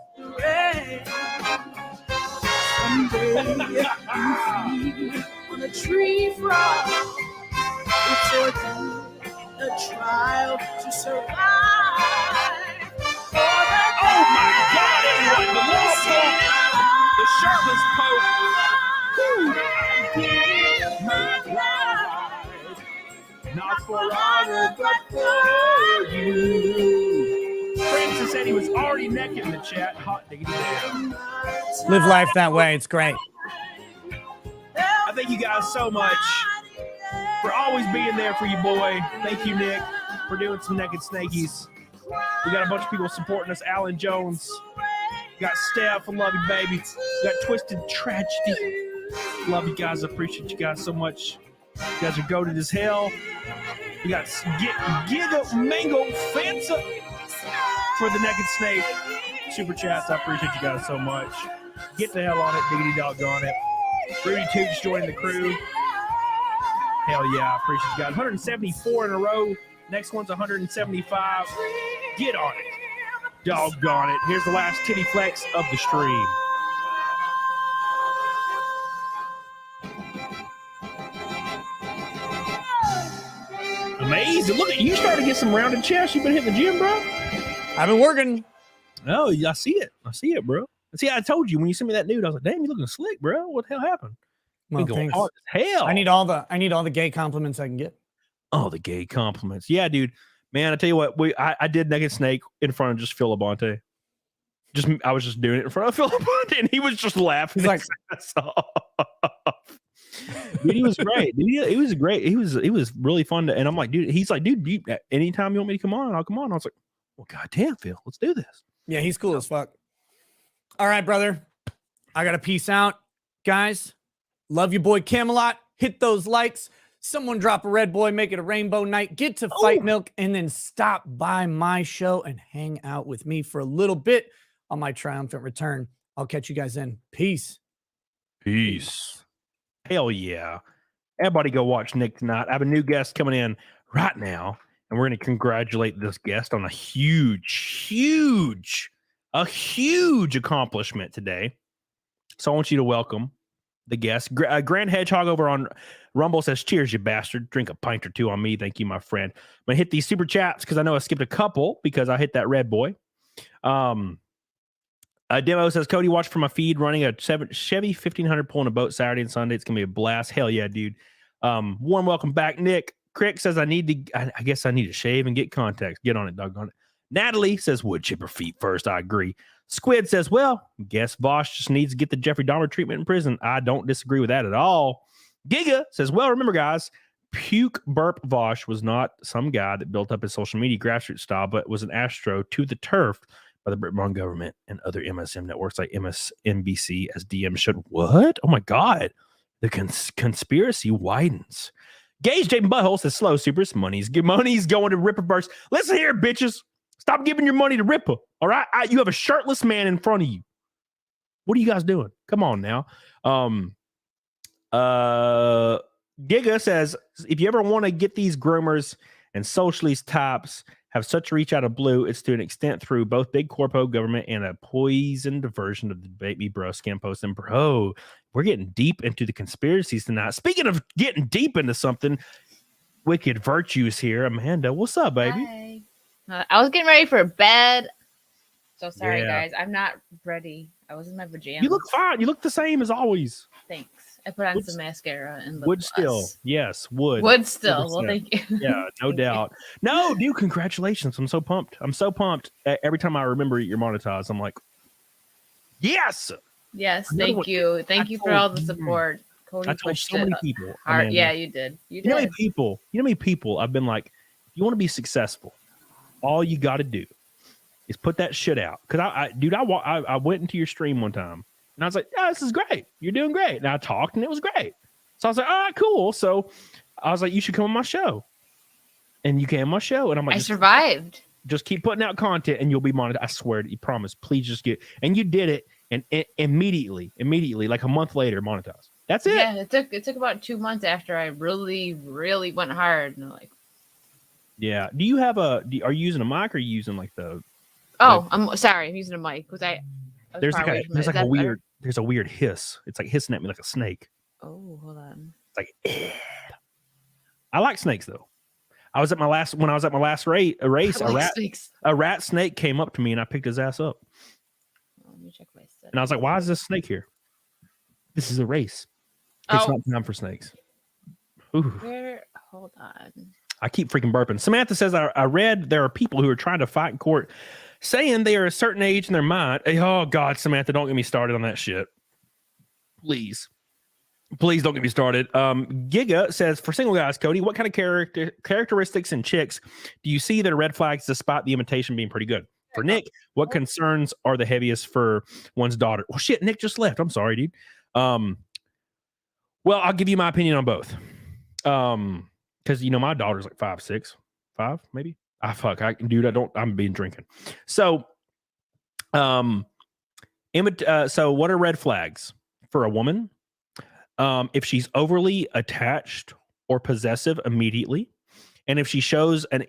On a tree frog, it's a trial to survive. Oh my God, everyone! The little poke, the sharpest poke. I give my life, not for honor, but for you. Francis said he was already naked in the chat. Hot diggity damn. Live life that way. It's great. I thank you guys so much for always being there for you, boy. Thank you, Nick, for doing some Naked Snakies. We got a bunch of people supporting us. Alan Jones. We got Steph. I love you, baby. We got Twisted Tragedy. Love you guys. I appreciate you guys so much. You guys are goated as hell. We got Giggle Mango Fansa for the Naked Snake. Super chats. I appreciate you guys so much. Get the hell on it. Diggity doggone it. Rudy Toots joining the crew. Hell yeah. I appreciate you guys. 174 in a row. Next one's 175. Get on it. Doggone it. Here's the last titty flex of the stream. Amazing. Look at you, starting to get some rounded chest. You've been hitting the gym, bro. I've been working. Oh, I see it. I see it, bro. See, I told you when you sent me that nude, I was like, damn, you looking slick, bro. What the hell happened? Well, Been going thanks. hard as hell. I need all the gay compliments I can get. Oh, the gay compliments. Yeah, dude. Man, I tell you what, I did Naked Snake in front of just Phil Labonte. I was just doing it in front of Phil Labonte, and he was just laughing. He's like, his ass off. Dude, he was great. Dude, he was great. He was really fun to, and I'm like, dude, he's like, dude, anytime you want me to come on, I'll come on. I was like, well, goddamn, Phil, let's do this. Yeah, he's cool as fuck. All right, brother. I got to peace out. Guys, love your boy Camelot. Hit those likes. Someone drop a red boy, make it a rainbow night. Get to Fight Milk, and then stop by my show and hang out with me for a little bit on my triumphant return. I'll catch you guys then. Peace. Peace. Hell yeah. Everybody go watch Nick tonight. I have a new guest coming in right now, and we're going to congratulate this guest on a huge accomplishment today. So I want you to welcome the guest. Grand Hedgehog over on Rumble says, cheers, you bastard. Drink a pint or two on me. Thank you, my friend. I'm going to hit these super chats because I know I skipped a couple because I hit that red boy. Demo says, Cody, watch for my feed running a Chevy 1500 pulling a boat Saturday and Sunday. It's going to be a blast. Hell yeah, dude. Warm welcome back, Nick. Crick says, I guess I need to shave and get contacts. Get on it, doggone it. Natalie says, wood chipper feet first. I agree. Squid says, well, guess Vaush just needs to get the Jeffrey Dahmer treatment in prison. I don't disagree with that at all. Giga says, well, remember, guys, Puke Burp Vaush was not some guy that built up his social media grassroots style, but was an astro to the turf by the Brit-Mon government and other MSM networks like MSNBC as DM showed. What? Oh my God. The conspiracy widens. Gage Jaden Butthole says, slow supers. Money's going to Ripper Burst. Listen here, bitches. Stop giving your money to Ripper. All right. You have a shirtless man in front of you. What are you guys doing? Come on now. Giga says, if you ever want to get these groomers and socialist types have such reach out of blue, it's to an extent through both big corpo government and a poisoned version of the baby bro scam post. And bro, we're getting deep into the conspiracies tonight. Speaking of getting deep into something, WickedVirtue is here. Amanda, what's up, baby? Hi. I was getting ready for bed. So sorry, guys. I'm not ready. I was in my pajamas. You look fine. You look the same as always. Thanks. I put on some mascara and wood still. Yes, wood. Wood still. Well, thank you. Yeah, no doubt. No, dude, congratulations. I'm so pumped. Every time I remember you're monetized, I'm like, yes. Yes, thank you. Thank you for all the support. Cody I told so many people. Hard. Yeah, you did. You know how many people I've been like, if you want to be successful, all you got to do is put that shit out. Because I went into your stream one time and I was like, yeah, this is great. You're doing great. And I talked and it was great. So I was like, all right, cool. So I was like, you should come on my show. And you came on my show. And I'm like, I survived. Just keep putting out content and you'll be monetized. I swear to you, promise. Please just and you did it. And immediately, like a month later, monetized. That's it. Yeah, it took about 2 months after I really, really went hard. And like, yeah. Do you have are you using a mic or are you using like the? Oh, I'm sorry. I'm using a mic because there's a weird hiss. It's like hissing at me like a snake. Oh, hold on. It's like, I like snakes though. When I was at my last race, a rat snake came up to me and I picked his ass up. Let me check my settings. And I was like, why is this snake here? This is a race. It's not time for snakes. Ooh. Hold on. I keep freaking burping. Samantha says, I read there are people who are trying to fight in court saying they are a certain age in their mind. Oh, God, Samantha, don't get me started on that shit. Please don't get me started. Giga says, for single guys, Cody, what kind of characteristics in chicks do you see that are red flags despite the imitation being pretty good? For Nick, what concerns are the heaviest for one's daughter? Well, shit, Nick just left. I'm sorry, dude. Well, I'll give you my opinion on both. Because my daughter's like 5, 6, 5, maybe. I'm being drinking. So, so what are red flags for a woman? If she's overly attached or possessive immediately, and if she shows an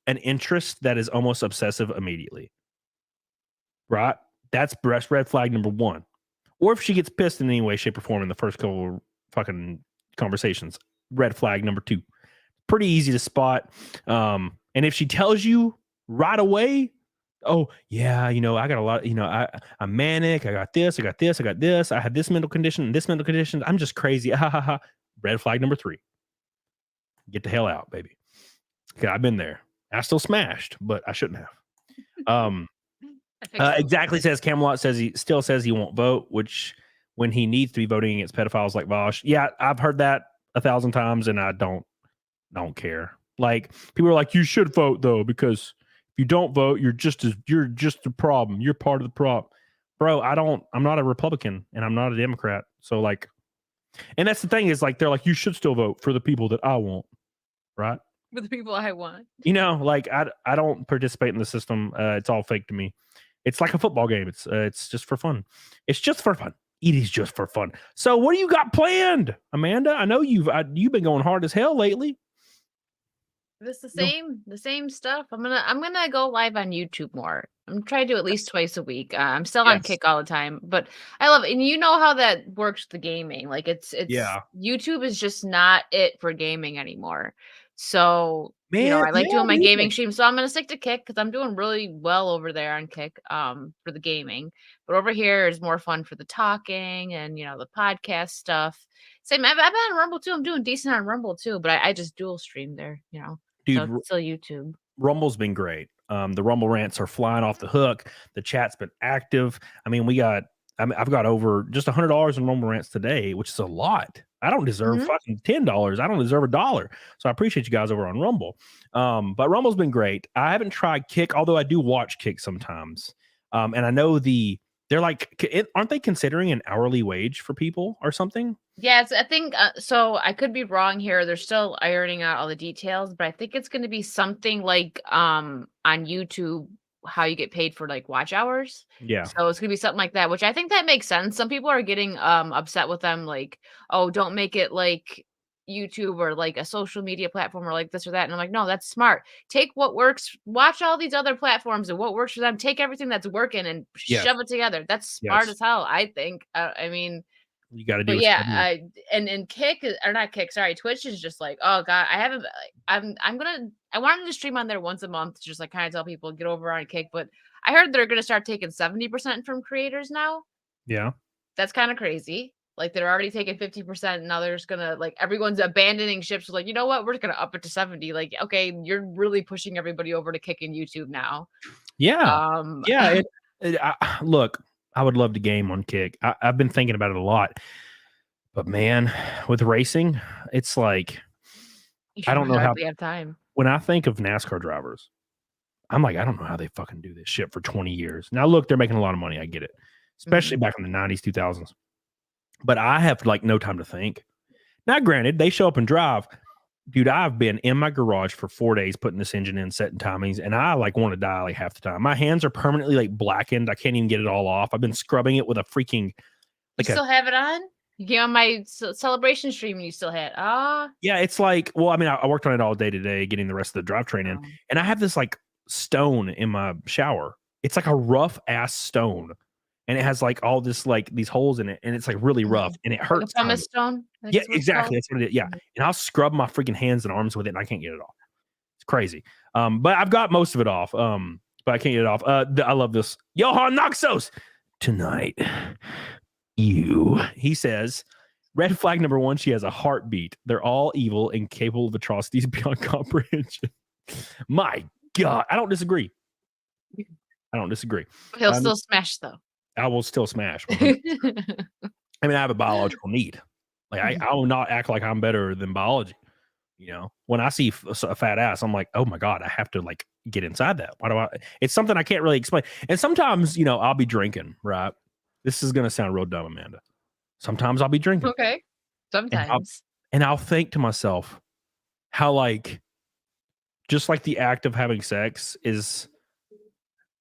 interest that is almost obsessive immediately, right? That's red flag number 1. Or if she gets pissed in any way, shape, or form in the first couple of fucking conversations, red flag number 2. Pretty easy to spot. And if she tells you right away, oh yeah, I got a lot, I'm manic, I got this, I got this, I had this mental condition, I'm just crazy. Red flag number 3. Get the hell out, baby. Okay, I've been there. I still smashed, but I shouldn't have. Exactly says Camelot says he won't vote, which when he needs to be voting against pedophiles like Vaush. Yeah, I've heard that 1,000 times, and I don't care. Like, people are like, you should vote though, because if you don't vote, you're just a problem. You're part of the problem. Bro, I'm not a Republican and I'm not a Democrat. So like, and that's the thing is like, they're like, you should still vote for the people that I want. Right. For the people I want. You know, like I don't participate in the system. It's all fake to me. It's like a football game. It's just for fun. It's just for fun. It is just for fun. So what do you got planned, Amanda? I know you've been going hard as hell lately. It's the same stuff. I'm gonna go live on YouTube more. I'm trying to do at least twice a week. I'm still on Kick all the time, but I love it. And you know how that works with the gaming. Like it's YouTube is just not it for gaming anymore. So I like doing my gaming stream. So I'm gonna stick to Kick because I'm doing really well over there on Kick for the gaming. But over here is more fun for the talking and the podcast stuff. Same. I've been on Rumble too. I'm doing decent on Rumble too, but I just dual stream there. Dude, so it's still YouTube. Rumble's been great. The Rumble rants are flying off the hook. The chat's been active. I mean, I've got over just $100 in Rumble rants today, which is a lot. I don't deserve fucking $10. I don't deserve $1. So I appreciate you guys over on Rumble. But Rumble's been great. I haven't tried Kick, although I do watch Kick sometimes. And I know they're like, aren't they considering an hourly wage for people or something? Yes, I think so. I could be wrong here. They're still ironing out all the details, but I think it's going to be something like on YouTube, how you get paid for like watch hours. Yeah. So it's going to be something like that, which I think that makes sense. Some people are getting upset with them, like, oh, don't make it like YouTube or like a social media platform or like this or that. And I'm like, no, that's smart. Take what works, watch all these other platforms and what works for them. Take everything that's working and shove it together. That's smart as hell, I think. I mean, you got to do. But and Kick or not Kick, sorry, Twitch is just like, oh god, I haven't. I wanted to stream on there once a month, just like kind of tell people get over on Kick. But I heard they're gonna start taking 70% from creators now. Yeah, that's kind of crazy. Like they're already taking 50%, and now they're just gonna like everyone's abandoning ships. Like, you know what? We're just gonna up it to 70. Like, okay, you're really pushing everybody over to Kick and YouTube now. Yeah, look. I would love to game on Kick. I've been thinking about it a lot, but man, with racing, it's like I don't know how we have time. When I think of NASCAR drivers, I'm like, I don't know how they fucking do this shit for 20 years. Now, look, they're making a lot of money. I get it, especially back in the 90s, 2000s. But I have like no time to think. Now, granted, they show up and drive. Dude, I've been in my garage for 4 days putting this engine in, setting timings, and I like want to die like half the time. My hands are permanently like blackened. I can't even get it all off. I've been scrubbing it with a freaking. Like you still have it on? You came on my celebration stream and you still had Yeah, it's like, well, I mean, I worked on it all day today, getting the rest of the drivetrain in, and I have this like stone in my shower. It's like a rough ass stone. And it has like all this, like these holes in it, and it's like really rough, and it hurts. Like a pumice stone? Yeah, exactly. That's what it is. Yeah. And I'll scrub my freaking hands and arms with it, and I can't get it off. It's crazy. But I've got most of it off. But I can't get it off. I love this. Johan Noxos tonight. He says, red flag number 1, she has a heartbeat. They're all evil and capable of atrocities beyond comprehension. My God. I don't disagree. He'll still smash though. I will still smash. I mean, I have a biological need. Like I will not act like I'm better than biology. When I see a fat ass, I'm like, oh my God, I have to like get inside that. Why do I? It's something I can't really explain. And sometimes, I'll be drinking, right? This is going to sound real dumb, Amanda. Sometimes I'll be drinking. Okay. Sometimes. And I'll think to myself how like, just like the act of having sex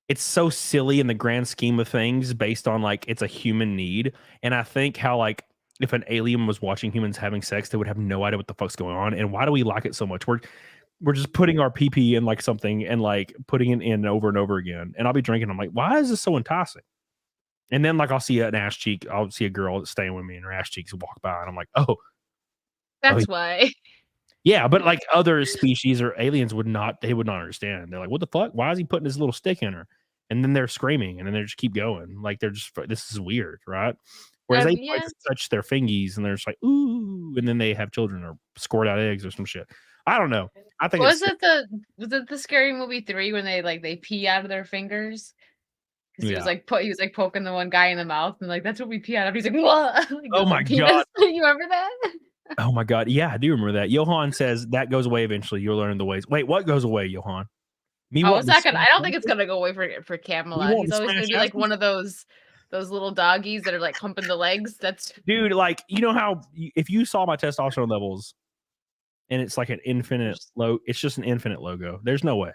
it's so silly in the grand scheme of things based on like it's a human need. And I think how like if an alien was watching humans having sex, they would have no idea what the fuck's going on. And why do we like it so much? We're just putting our pee in like something and like putting it in over and over again. And I'll be drinking. I'm like, why is this so enticing? And then like I'll see an ass cheek. I'll see a girl that's staying with me and her ass cheeks walk by. And I'm like, oh. That's why. Yeah, but like other species or aliens would not understand. They're like, what the fuck? Why is he putting his little stick in her? And then they're screaming and then they just keep going. Like they're just, this is weird, right? Whereas they like, touch their fingies and they're just like, ooh, and then they have children or squirt out eggs or some shit. I don't know. I think was it the Scary Movie 3 when they pee out of their fingers? Because Yeah. he was like poking the one guy in the mouth and like that's what we pee out of. He's like, what? Like, Oh goes my like, penis. God. You remember that? Oh my God. Yeah, I do remember that. Johan says that goes away eventually. You'll learn the ways. Wait, what goes away, Johan? Me Oh, it's wanting to not gonna. I smash don't think it's asses? gonna go away for Me Camelot. wanting He's to always gonna smash be like asses? one of those little doggies that are like humping the legs. That's Dude, like, you know how if you saw my testosterone levels and it's like an infinite low, it's just an infinite logo. There's no way.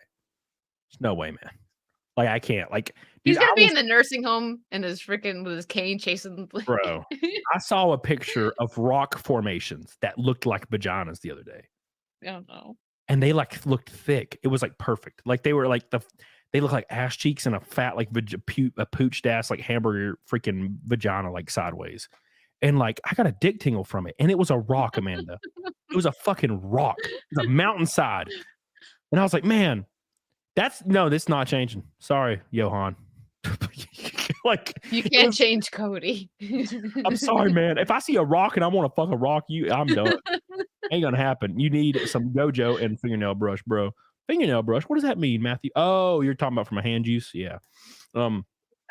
There's no way, man. Like, I can't. Like, he's dude, gonna I be was, in the nursing home in his freaking with his cane chasing. bro, I saw a picture of rock formations that looked like vaginas the other day. I don't know. And they like looked thick. It was like perfect. Like they were like they look like ass cheeks and a fat like a pooched ass like hamburger freaking vagina like sideways. And like I got a dick tingle from it, and it was a rock, Amanda. It was a fucking rock. It was a mountainside, and I was like, man, that's not changing. Sorry, Johan. Like You can't change Cody. I'm sorry, man. If I see a rock and I want to fuck a rock, I'm done. Ain't gonna happen. You need some Gojo and fingernail brush, bro. Fingernail brush. What does that mean, Matthew? Oh, you're talking about from a hand juice. Yeah. I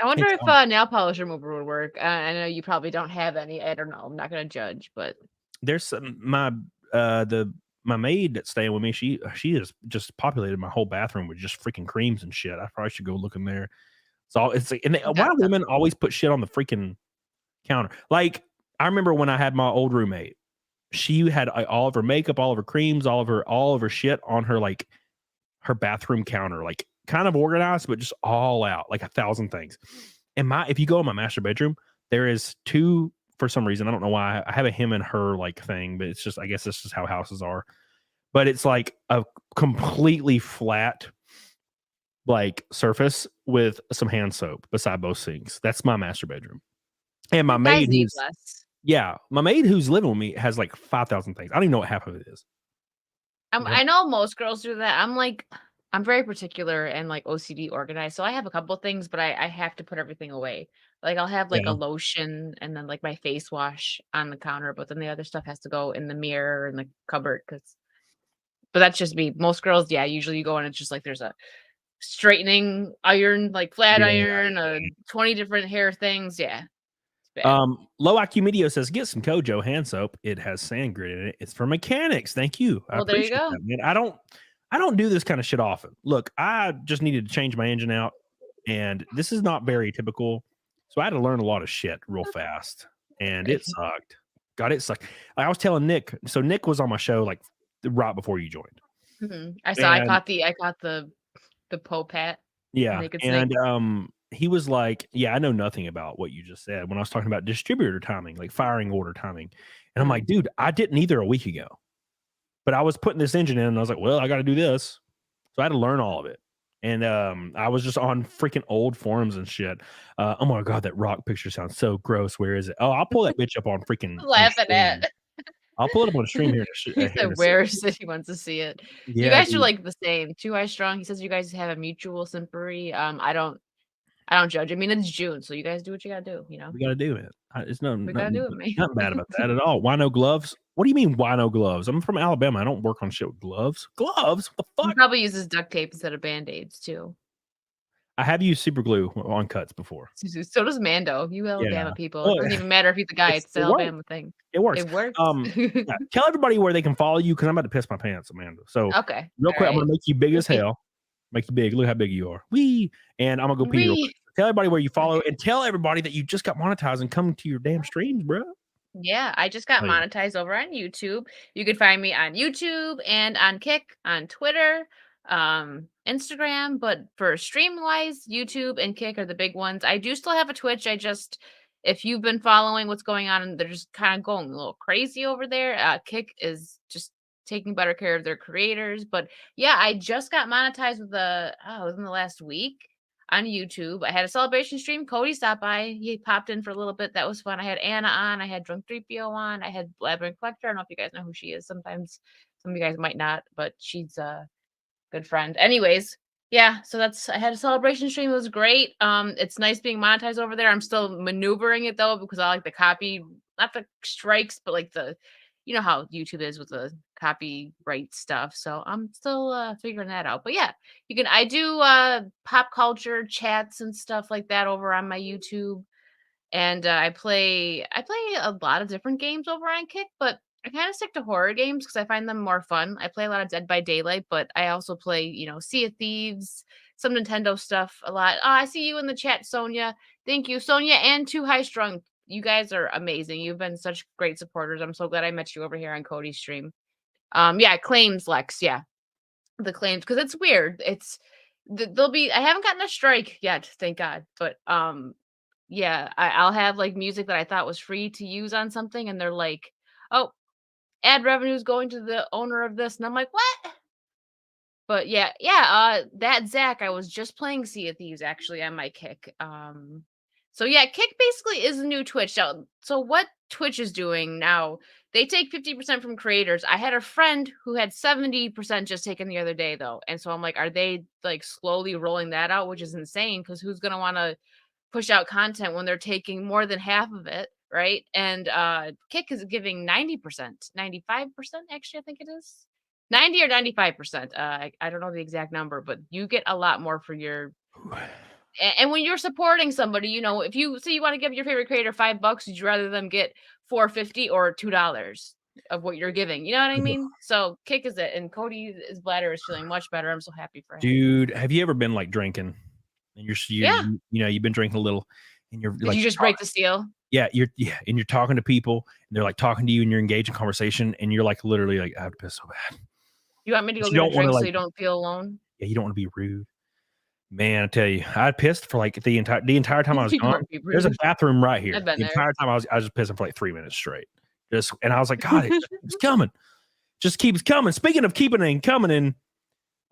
wonder if nail polish remover would work. I know you probably don't have any. I don't know. I'm not gonna judge, but there's some my maid that's staying with me. She has just populated my whole bathroom with just freaking creams and shit. I probably should go look in there. So it's like, and why do women always put shit on the freaking counter? Like I remember when I had my old roommate, she had all of her makeup, all of her creams, all of her shit on her like her bathroom counter, like kind of organized, but just all out, like 1,000 things. And if you go in my master bedroom, there is two, for some reason, I don't know why, I have a him and her like thing, but it's just, I guess this is how houses are. But it's like a completely flat like surface with some hand soap beside both sinks. That's my master bedroom. And my maid my maid who's living with me has like 5,000 things. I don't even know what half of it is. I know most girls do that. I'm very particular and like OCD organized. So I have a couple things, but I have to put everything away. Like I'll have like a lotion and then like my face wash on the counter, but then the other stuff has to go in the mirror in the cupboard but that's just me. Most girls, usually you go and it's just like there's a straightening iron, like flat iron, 20 different hair things. Yeah. Low IQ Medio says get some Kojo hand soap. It has sand grit in it. It's for mechanics. Thank you. Well, there you go. That, man. I don't do this kind of shit often. Look, I just needed to change my engine out, and this is not very typical. So I had to learn a lot of shit real fast, and it sucked. God, it sucked. I was telling Nick. So Nick was on my show like right before you joined. Mm-hmm. I saw. I caught the Popat. Yeah, and he was like, "Yeah, I know nothing about what you just said." When I was talking about distributor timing, like firing order timing, and I'm like, "Dude, I didn't either a week ago." But I was putting this engine in, and I was like, "Well, I got to do this," so I had to learn all of it. And I was just on freaking old forums and shit. Oh my god, that rock picture sounds so gross. Where is it? Oh, I'll pull that bitch up on freaking. Laughing at. I'll pull it up on stream here. He said, "Where is it?" He wants to see it. Yeah, you guys are like the same. 2 Eyes Strong. He says you guys have a mutual sympathy. I don't judge. I mean, it's June, so you guys do what you gotta do. You know, we gotta do it. It's we gotta do it, man. Not bad about that at all. Why no gloves? What do you mean? Why no gloves? I'm from Alabama. I don't work on shit with gloves. Gloves? What the fuck? He probably uses duct tape instead of band-aids too. I have used super glue on cuts before. So does Mando. You Alabama people. It doesn't even matter if he's the guy. It's the Alabama thing. It works. It works. Tell everybody where they can follow you because I'm about to piss my pants, Amanda. So okay, real quick, I'm gonna make you big as hell. Make you big. Look how big you are. Wee. And I'm gonna go pee real quick. Tell everybody where you follow and tell everybody that you just got monetized and come to your damn streams, bro. Yeah, I just got monetized over on YouTube. You can find me on YouTube and on Kick, on Twitter, Instagram, but for stream wise, YouTube and Kick are the big ones. I do still have a Twitch. If you've been following what's going on, they're just kind of going a little crazy over there. Kick is just taking better care of their creators. But yeah, I just got monetized with it was in the last week on YouTube. I had a celebration stream. Cody stopped by. He popped in for a little bit. That was fun. I had Anna on. I had Drunk 3PO on. I had Labyrinth Collector. I don't know if you guys know who she is. Sometimes some of you guys might not, but she's a good friend. Anyways, yeah, so I had a celebration stream. It was great. It's nice being monetized over there. I'm still maneuvering it though, because I like the copy, not the strikes, but like the you know how YouTube is with the copyright stuff. So I'm still figuring that out. But yeah, I do pop culture chats and stuff like that over on my YouTube. And I play a lot of different games over on Kick, but I kind of stick to horror games because I find them more fun. I play a lot of Dead by Daylight, but I also play, Sea of Thieves, some Nintendo stuff a lot. Oh, I see you in the chat, Sonia. Thank you, Sonia and Too High Strung. You guys are amazing. You've been such great supporters. I'm so glad I met you over here on Cody's stream. Yeah, claims, Lex. Yeah, the claims, because it's weird. I haven't gotten a strike yet, thank God. But yeah, I'll have like music that I thought was free to use on something, and they're like, oh, ad revenue is going to the owner of this, and I'm like, what? But yeah, that Zach, I was just playing Sea of Thieves actually on my Kick. So yeah, Kick basically is a new Twitch. So what Twitch is doing now, they take 50% from creators. I had a friend who had 70% just taken the other day though. And so I'm like, are they like slowly rolling that out, which is insane because who's going to want to push out content when they're taking more than half of it, right? And Kick is giving 90%, 95% actually, I think it is. 90 or 95%. I don't know the exact number, but you get a lot more for your. And when you're supporting somebody, if you say you want to give your favorite creator $5, would you rather them get $4.50 or $2 of what you're giving? You know what I mean? So Kick is it, and Cody's bladder is feeling much better. I'm so happy for him. Dude, have you ever been like drinking, and you've been drinking a little, and you're like, you just break the seal? Yeah, and you're talking to people, and they're like talking to you, and you're engaged in conversation, and you're like literally like, I have to piss so bad. You want me to go get a drink so you don't feel alone? Yeah, you don't want to be rude. Man, I tell you, I pissed for like the entire time I was gone. There's a bathroom right here. The entire time I was just pissing for like 3 minutes straight. And I was like, God, it's coming. Just keeps coming. Speaking of keeping and coming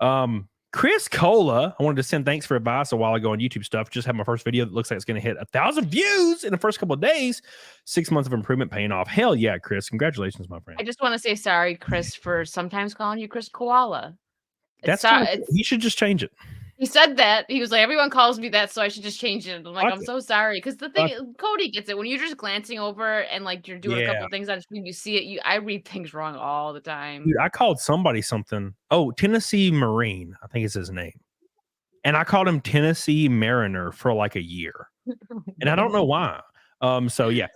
in, Chris Cola, I wanted to send thanks for advice a while ago on YouTube stuff. Just had my first video that looks like it's going to hit 1,000 views in the first couple of days. 6 months of improvement paying off. Hell yeah, Chris. Congratulations, my friend. I just want to say sorry, Chris, for sometimes calling you Chris Koala. You should just change it. He said that. He was like, everyone calls me that, so I should just change it. I'm like, I'm so sorry. Because the thing, Cody gets it. When you're just glancing over and like you're doing a couple of things on screen, you see it. I read things wrong all the time. Dude, I called somebody something. Oh, Tennessee Marine, I think is his name. And I called him Tennessee Mariner for like a year. And I don't know why. So yeah.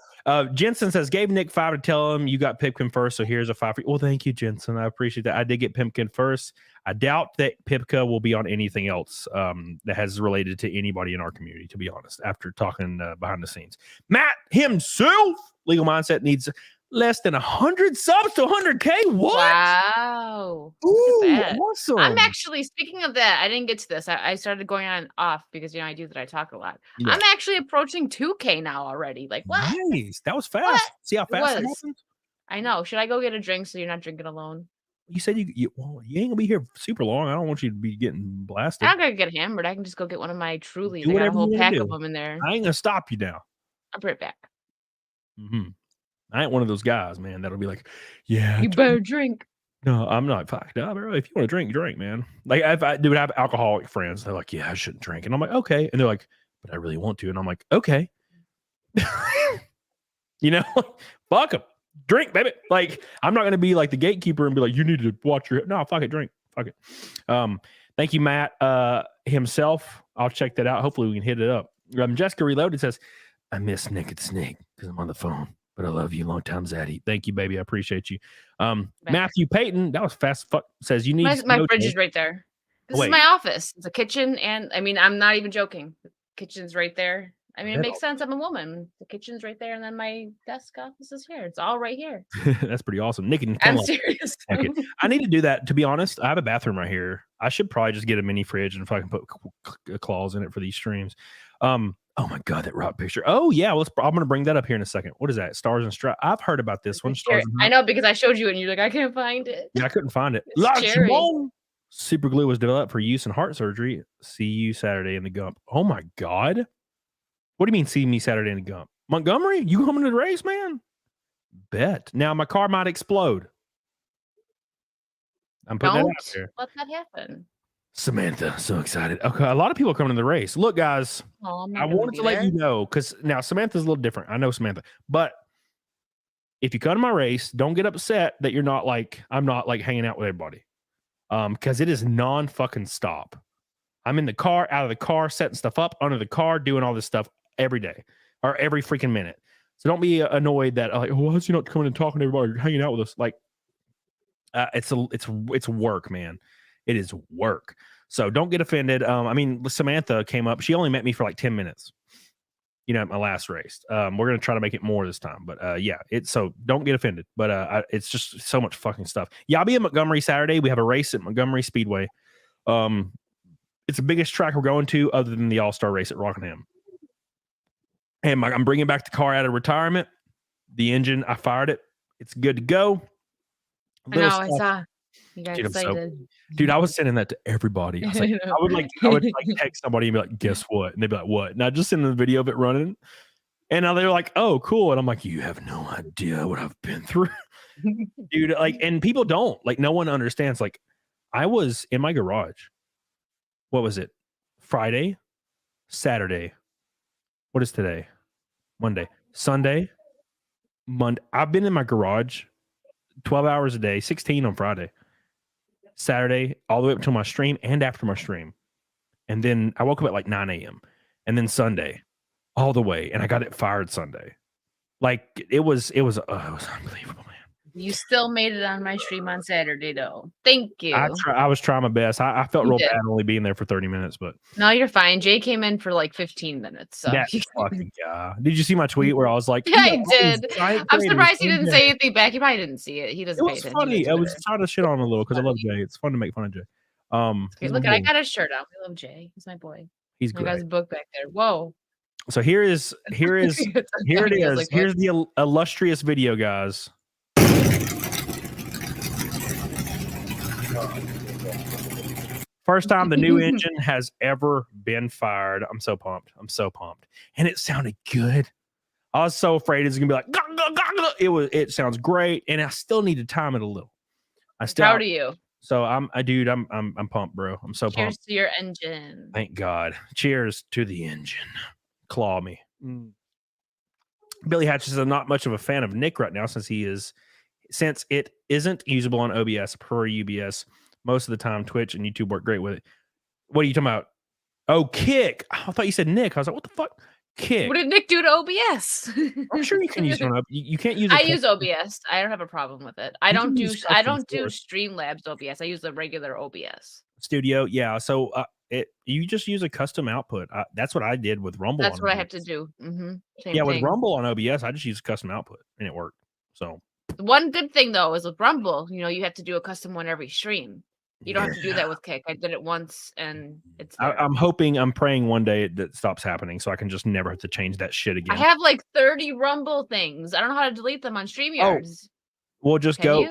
Jensen says, gave Nick 5 to tell him you got Pipkin first, so here's a 5 for you. Well, thank you, Jensen. I appreciate that. I did get Pipkin first. I doubt that Pipka will be on anything else that has related to anybody in our community, to be honest, after talking behind the scenes. Matt himself, Legal Mindset, needs less than 100 subs to 100K. What? Wow. Ooh, awesome. I'm actually, speaking of that, I didn't get to this. I started going on off because, I do that. I talk a lot. Yeah. I'm actually approaching 2K now already. Like, what? Nice. That was fast. What? See how fast that happened? I know. Should I go get a drink so you're not drinking alone? You said you ain't gonna be here super long. I don't want you to be getting blasted. I'm gonna get hammered. I can just go get one of my Trulies. I got a whole pack of them in there. I ain't gonna stop you now. I'll be right back. I ain't one of those guys, man, that'll be like, yeah, you better drink. No, I'm not. Fuck, no, bro. If you want to drink, drink, man. Like, if I have alcoholic friends, they're like, yeah, I shouldn't drink, and I'm like, okay, and they're like, but I really want to, and I'm like, okay, fuck them. Drink, baby. Like, I'm not gonna be like the gatekeeper and be like, you need to watch your. No, fuck it, drink, fuck it. Thank you, Matt himself. I'll check that out. Hopefully, we can hit it up. Jessica Reloaded says, I miss Nick and Snake because I'm on the phone, but I love you, long time Zaddy. Thank you, baby. I appreciate you. Matthew Payton, that was fast. Says you need my fridge is right there. This is my office. It's a kitchen, and I'm not even joking. The kitchen's right there. It makes sense. I'm a woman. The kitchen's right there, and then my desk office is here. It's all right here. That's pretty awesome. Nick and I'm serious. I need to do that. To be honest, I have a bathroom right here. I should probably just get a mini fridge and fucking put claws in it for these streams. Oh my God, that rock picture. Oh yeah, I'm gonna bring that up here in a second. What is that? Stars and Stripes. I've heard about this one. I know because I showed you and you're like, I can't find it. Yeah, I couldn't find it. Super glue was developed for use in heart surgery. See you Saturday in the Gump. Oh my God. What do you mean see me Saturday in the Gump? Montgomery? You coming to the race, man? Bet. Now my car might explode. I'm putting that out there. Let that happen. Samantha, so excited. Okay, a lot of people are coming to the race. Look, guys, I wanted to let you know because now Samantha's a little different. I know Samantha, but if you come to my race, don't get upset that you're not like, I'm not like hanging out with everybody. Because it is non-fucking stop. I'm in the car, out of the car, setting stuff up, under the car, doing all this stuff every day or every freaking minute. So don't be annoyed that like, why is you not coming and talking to everybody? You're hanging out with us. Like, it's work, man. It is work. So don't get offended. I mean, Samantha came up. She only met me for like 10 minutes. You know, at my last race. We're gonna try to make it more this time, but yeah, so don't get offended. But it's just so much fucking stuff. Yeah, I'll be in Montgomery Saturday. We have a race at Montgomery Speedway. It's the biggest track we're going to, other than the All-Star race at Rockingham. And I'm bringing back the car out of retirement. The engine, I fired it. It's good to go. I know. I saw. You got excited. Dude, I was sending that to everybody. I was like, I would like text somebody and be like, guess what? And they'd be like, what? And I just send them the video of it running. And now they're like, oh, cool. And I'm like, you have no idea what I've been through. Dude, like, and people don't. Like, no one understands. Like, I was in my garage. What was it? Friday, Saturday. What is today? Monday, Sunday, Monday. I've been in my garage 12 hours a day, 16 on Friday. Saturday, all the way up to my stream and after my stream. And then I woke up at like 9 a.m. And then Sunday, all the way. And I got it fired Sunday. Like it was unbelievable, man. You still made it on my stream on Saturday, though. Thank you. I was trying my best. I felt real bad only being there for 30 minutes, but no, you're fine. Jay came in for like 15 minutes. So that fucking guy. Did you see my tweet where I was like, yeah, I did. I'm surprised he didn't say anything back. He probably didn't see it. He doesn't. It was funny. I was trying to shit on him a little because I love Jay. It's fun to make fun of Jay. Okay, look, I got his shirt on. We love Jay. He's my boy. He's great. I got his book back there. Whoa. So here it is. Here it is. Like, here's the illustrious video, guys. First time the new engine has ever been fired. I'm so pumped. And it sounded good. I was so afraid it's gonna be like gah, gah, gah, gah. It sounds great, and I still need to time it a little. Proud of you. So I'm pumped, bro. I'm so pumped. Cheers to your engine. Thank God. Cheers to the engine. Claw me. Billy Hatch says I'm not much of a fan of Nick right now since it isn't usable on OBS per UBS. Most of the time, Twitch and YouTube work great with it. What are you talking about? Oh, Kick. I thought you said Nick. I was like, what the fuck? Kick. What did Nick do to OBS? I'm sure you can use it on. You can't use it. I use OBS. I don't have a problem with it. I don't do Streamlabs OBS. I use the regular OBS. Studio, yeah. So you just use a custom output. That's what I did with Rumble. That's what OBS. I have to do. Same with Rumble on OBS, I just use custom output and it worked. So one good thing though is with Rumble, you have to do a custom one every stream. You don't have to do that with Kick. I did it once and it's I'm praying one day that stops happening so I can just never have to change that shit again. I have like 30 Rumble things. I don't know how to delete them on StreamYards. We'll just go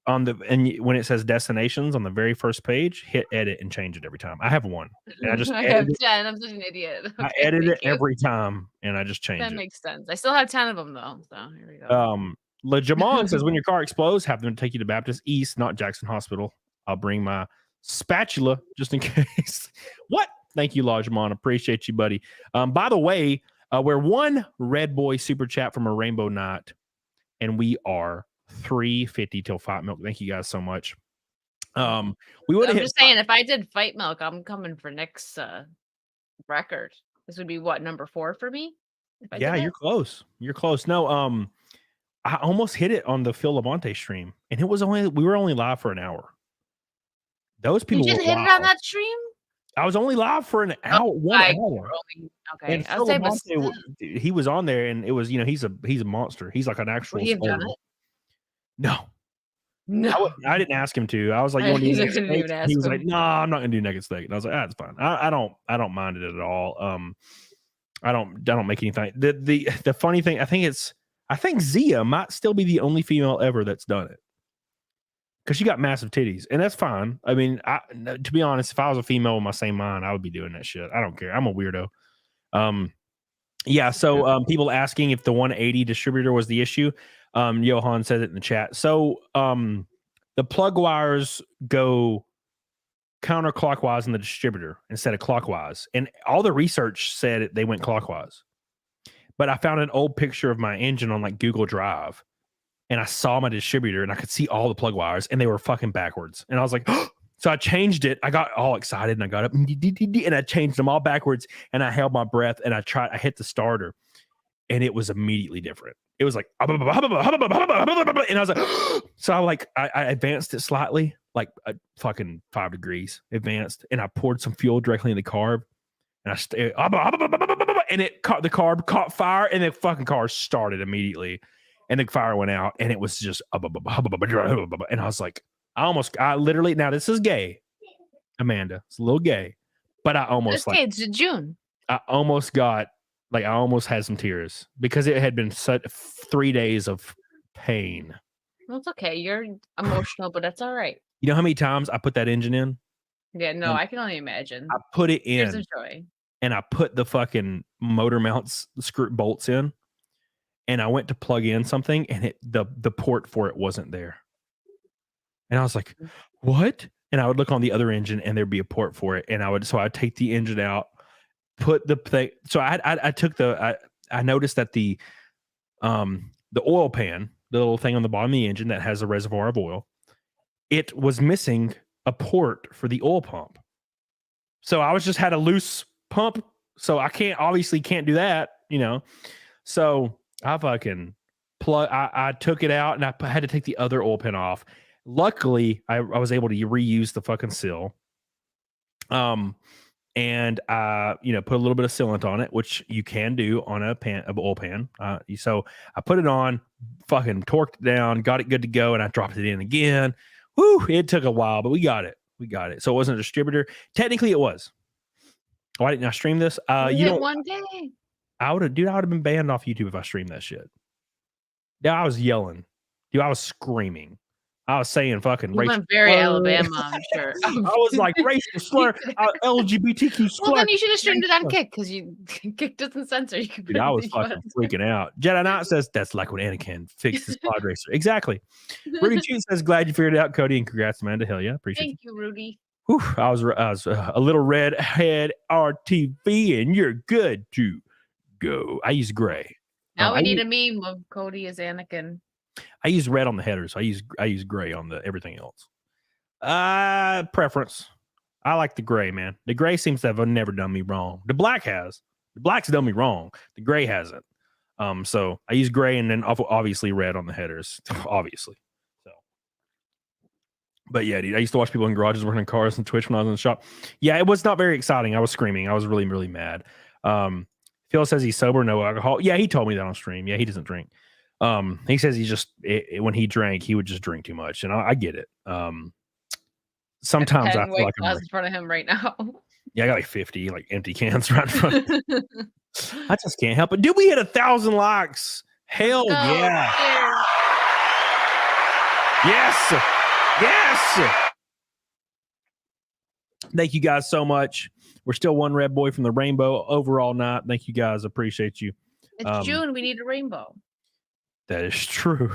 on when it says destinations on the very first page, hit edit and change it every time. I have one. And I have 10. I'm such an idiot. Okay, I edit it every time and I just change it. That makes sense. I still have 10 of them though. So here we go. LeJamon says when your car explodes, have them take you to Baptist East, not Jackson Hospital. I'll bring my spatula just in case. What? Thank you, Lajamon. Appreciate you, buddy. By the way, we're one Red Boy super chat from a Rainbow Night, and we are 350 till Fight Milk. Thank you guys so much. I'm just saying, if I did Fight Milk, I'm coming for Nick's record. This would be what, number 4 for me? Yeah, you're close. You're close. No, I almost hit it on the Phil Labonte stream, and we were only live for an hour. Those people you just hit it on that stream? I was only live for an hour, 1 hour. Okay. And Phil Labonte, he was on there, and it was, he's a monster. He's like an actual. No. I didn't ask him to. I was like, you want to do naked steak? He was like, no, I'm not gonna do naked steak. And I was like, it's fine. I don't mind it at all. I don't make anything. The funny thing, I think Zia might still be the only female ever that's done it. Because she got massive titties, and that's fine. I mean, to be honest, if I was a female with my same mind, I would be doing that shit. I don't care. I'm a weirdo. Yeah. So people asking if the 180 distributor was the issue. Johan said it in the chat. So the plug wires go counterclockwise in the distributor instead of clockwise, and all the research said they went clockwise. But I found an old picture of my engine on like Google Drive. and I saw my distributor and I could see all the plug wires and they were fucking backwards. And I was like, so I changed it. I got all excited and I got up and I changed them all backwards and I held my breath and I hit the starter and it was immediately different. It was like, and I was like, so I advanced it slightly, like fucking 5 degrees advanced, and I poured some fuel directly in the carb, and and the carb caught fire, and the fucking car started immediately, and the fire went out, and it was just, and I was like, I literally, now this is gay, Amanda, it's a little gay, but I almost it's June. I almost had some tears because it had been 3 days of pain. Well, it's okay. You're emotional, but that's all right. You know how many times I put that engine in? Yeah, no, I can only imagine. I put it in. Tears of joy. And I put the fucking motor mounts, screw bolts in, and I went to plug in something, and the port for it wasn't there. And I was like, what? And I would look on the other engine, and there'd be a port for it. And I'd take the engine out, put the thing. So I noticed that the oil pan, the little thing on the bottom of the engine that has a reservoir of oil, it was missing a port for the oil pump. So I had a loose pump, so I can't do that, you know. So I fucking I took it out and I had to take the other oil pan off. Luckily, I was able to reuse the fucking seal. And I, put a little bit of sealant on it, which you can do on a oil pan. So I put it on, fucking torqued it down, got it good to go, and I dropped it in again. Woo! It took a while, but we got it. So it wasn't a distributor. Technically, it was. Why didn't I stream this? One day. I would have been banned off YouTube if I streamed that shit. Yeah, I was yelling. Dude, I was screaming. I was saying fucking you racial went very slur. Alabama, I'm sure. I was like racial slur, LGBTQ slur. Well, then you should have streamed it on Kick because Kick doesn't censor. You can Dude, I was fucking freaking out. Jedi Knight says that's like when Anakin fixed his pod racer. Exactly. Rudy Cheat says glad you figured it out, Cody, and congrats, Amanda. Hell yeah, appreciate it. Thank you, Rudy. Whew, I was a little redhead RTV, and you're good to go. I use gray. Now we need a meme of Cody as Anakin. I use red on the headers. I use gray on the everything else. Preference. I like the gray, man. The gray seems to have never done me wrong. The black has. The black's done me wrong. The gray hasn't. So I use gray and then obviously red on the headers. Obviously. So. But yeah, dude, I used to watch people in garages working on cars and Twitch when I was in the shop. Yeah, it was not very exciting. I was screaming. I was really, really mad. Phil says he's sober, no alcohol. Yeah, he told me that on stream. Yeah, he doesn't drink. He says when he drank, he would just drink too much, and I get it. Sometimes I feel like I'm in front of him right now. Yeah, I got like 50 like empty cans right in front of me. I just can't help it. Dude, we hit 1,000 likes. Hell yeah. Yes. Yes. Thank you guys so much. We're still one red boy from the rainbow overall night. Thank you guys. Appreciate you. It's June. We need a rainbow. That is true.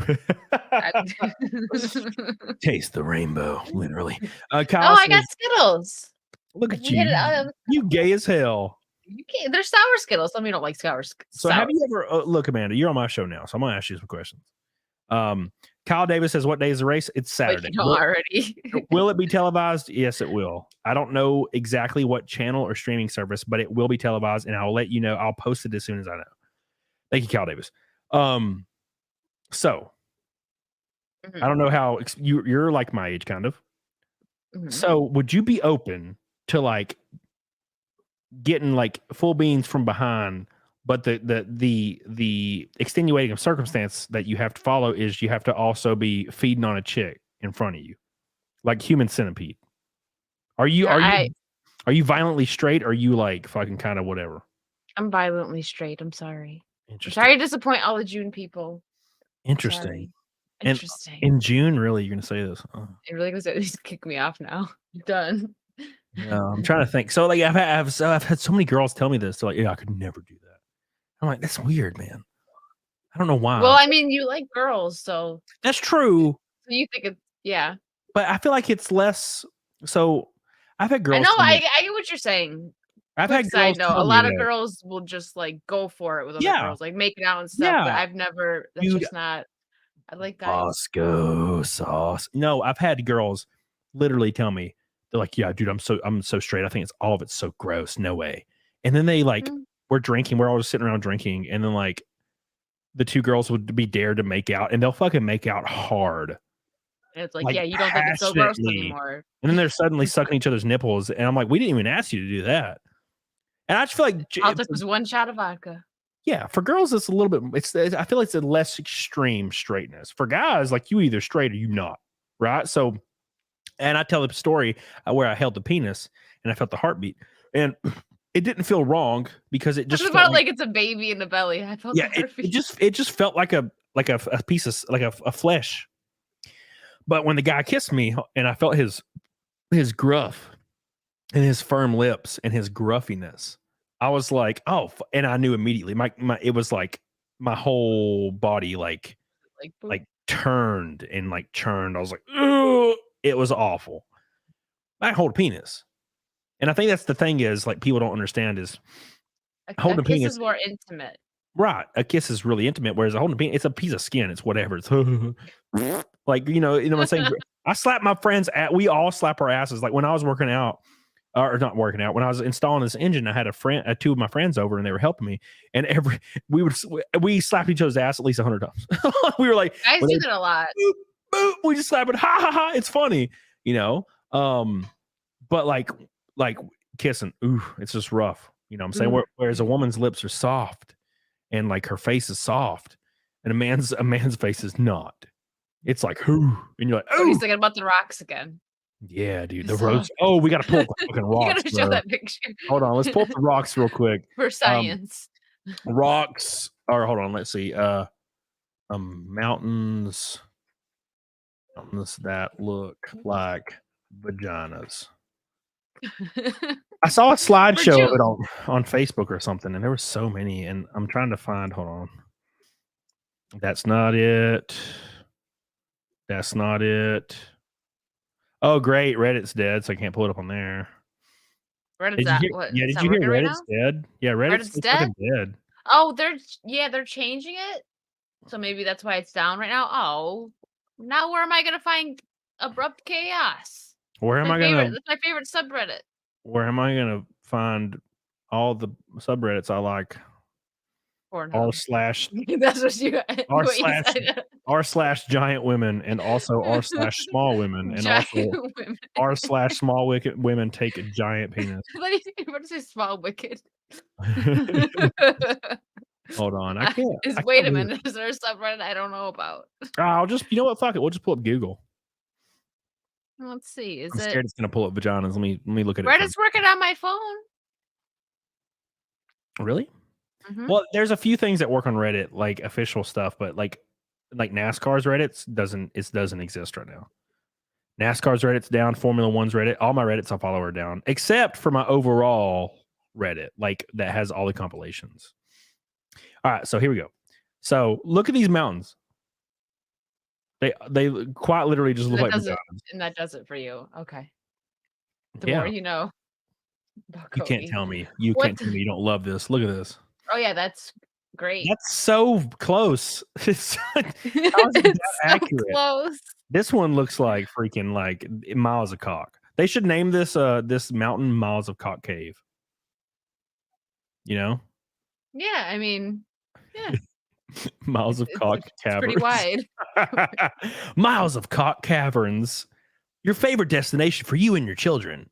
Taste the rainbow, literally. Kyle I got Skittles. Look at you. You gay as hell. They're sour Skittles. Some of you don't like sour. So have you ever look, Amanda? You're on my show now, so I'm gonna ask you some questions. Kyle Davis says, "What day is the race?" It's Saturday. Wait, already. Will it be televised? Yes, it will. I don't know exactly what channel or streaming service, but it will be televised, and I'll let you know. I'll post it as soon as I know. Thank you, Kyle Davis. So I don't know how you're like my age, kind of. So would you be open to like getting like full beans from behind, but the extenuating circumstance that you have to follow is you have to also be feeding on a chick in front of you, like Human Centipede? Are you violently straight? Or are you like fucking kind of whatever? I'm violently straight. I'm sorry. I'm sorry to disappoint all the June people. Interesting. Interesting. In June, really, you're gonna say this? Oh. It really goes. He's kick me off now. I'm done. No, I'm trying to think. So like I've had so many girls tell me this. So like, yeah, I could never do that. I'm like, that's weird, man. I don't know why. Well, I mean, you like girls, so that's true. So you think it's but I feel like it's less. So I've had girls. I know. I get what you're saying. I've had girls. A lot of girls will just like go for it with other girls, like make it out and stuff. But I've never. That's just not. I like guys. Bosco sauce. No, I've had girls literally tell me, they're like, yeah, dude, I'm so straight. I think it's all of it's so gross. No way. And then they like, we're drinking, we're all just sitting around drinking, and then like the two girls would be dared to make out, and they'll fucking make out hard. And it's like, yeah, you don't think it's so gross anymore. And then they're suddenly sucking each other's nipples, and I'm like, we didn't even ask you to do that. And I just feel like all this was one shot of vodka. Yeah, for girls, it's a little bit. I feel like it's a less extreme straightness. For guys, like you either straight or you not, right? So, and I tell the story where I held the penis and I felt the heartbeat, and it didn't feel wrong because it just felt about like it's a baby in the belly. I felt it just felt like a piece of like a flesh. But when the guy kissed me and I felt his gruff and his firm lips and his gruffiness, I was like, oh, and I knew immediately. It was like my whole body like turned and like churned. I was like, ugh, it was awful. I hold a penis, and I think that's the thing is like people don't understand is holding a penis is more intimate. Right, a kiss is really intimate, whereas a holding a penis, it's a piece of skin. It's whatever. It's like you know what I'm saying. I slap my friends we all slap our asses. Like when I was working out. Or not working out. When I was installing this engine, I had two of my friends over, and they were helping me. And we slapped each other's ass at least 100 times. We were like, guys do that a lot. Boop, boop, we just slap it, ha ha ha. It's funny, you know. But like kissing, ooh, it's just rough. You know what I'm saying? Whereas a woman's lips are soft, and like her face is soft, and a man's face is not. It's like, ooh, and you're like, oh, he's thinking about the rocks again. Yeah, dude, the rocks. Oh, we got to pull up the fucking rocks. You got to show that picture. Hold on, let's pull up the rocks real quick for science. Rocks. Or hold on, let's see. Mountains that look like vaginas. I saw a slideshow of it on Facebook or something, and there were so many. And I'm trying to find. Hold on. That's not it. That's not it. Oh, great. Reddit's dead, so I can't pull it up on there. Reddit's dead. Yeah, did you hear Reddit's dead? Yeah, Reddit's dead. Oh, they're changing it. So maybe that's why it's down right now. Oh, now where am I going to find Abrupt Chaos? That's my favorite subreddit. Where am I going to find all the subreddits I like? That's what you r/ giant women, and also r/small women, and also r/small wicked women take a giant penis. I thought you were to say small wicked. Hold on, I can't. Wait a minute, is there a subreddit I don't know about? I'll just, you know what? Fuck it. We'll just pull up Google. Let's see. I'm scared it's gonna pull up vaginas. Let me look at it. Reddit's working on my phone. Really? Mm-hmm. Well, there's a few things that work on Reddit, like official stuff, but like NASCAR's Reddit doesn't exist right now. NASCAR's Reddit's down, Formula One's Reddit, all my Reddits I follow are down, except for my overall Reddit, like that has all the compilations. All right, so here we go. So look at these mountains. They quite literally just look like mountains. And that does it for you. Okay. The more you know. You can't tell me. You can't tell me you don't love this. Look at this. Oh yeah, that's great. That's so close. It's accurate. Close. This one looks like freaking like Miles of Cock. They should name this this mountain Miles of Cock Cave. You know? Yeah, I mean, yeah. Miles of Cock Caverns. Pretty wide. Miles of Cock Caverns. Your favorite destination for you and your children.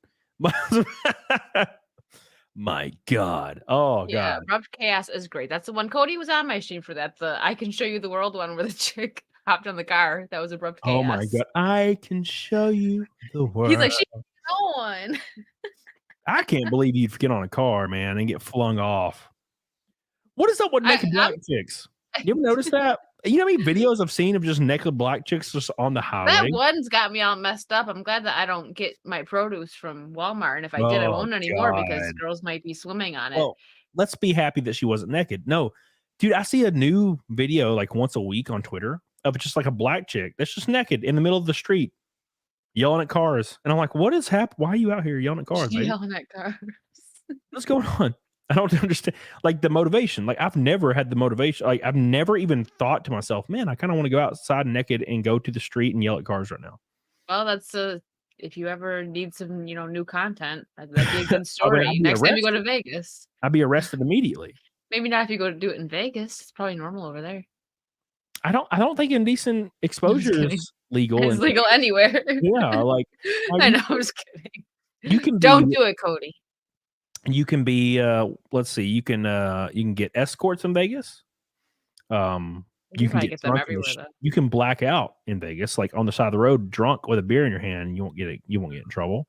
My God. Oh, yeah, God. Abrupt Chaos is great. That's the one. Cody was on my stream for that. The I Can Show You the World one where the chick hopped on the car. That was Abrupt Chaos. Oh, my God. I can show you the world. He's like, she's going. I can't believe you'd get on a car, man, and get flung off. What is up with naked black chicks? You ever notice that? You know how many videos I've seen of just naked black chicks just on the highway? That one's got me all messed up. I'm glad that I don't get my produce from Walmart. And if I did, I won't anymore because girls might be swimming on it. Well, let's be happy that she wasn't naked. No, dude, I see a new video like once a week on Twitter of just like a black chick that's just naked in the middle of the street yelling at cars. And I'm like, what is happening? Why are you out here yelling at cars? Yelling at cars. What's going on? I don't understand like the motivation. Like I've never had the motivation. Like I've never even thought to myself, man, I kind of want to go outside naked and go to the street and yell at cars right now. Well, that's if you ever need some, new content, that'd be a good I mean, story. Next time you go to Vegas. I'd be arrested immediately. Maybe not if you go to do it in Vegas. It's probably normal over there. I don't think indecent exposure is legal. It's legal anywhere. Yeah, like I know. I'm just kidding. You can Don't do it, Cody. You can be let's see, you can get escorts in Vegas. You can get them drunk everywhere. You can black out in Vegas, like on the side of the road, drunk with a beer in your hand. You won't get in trouble.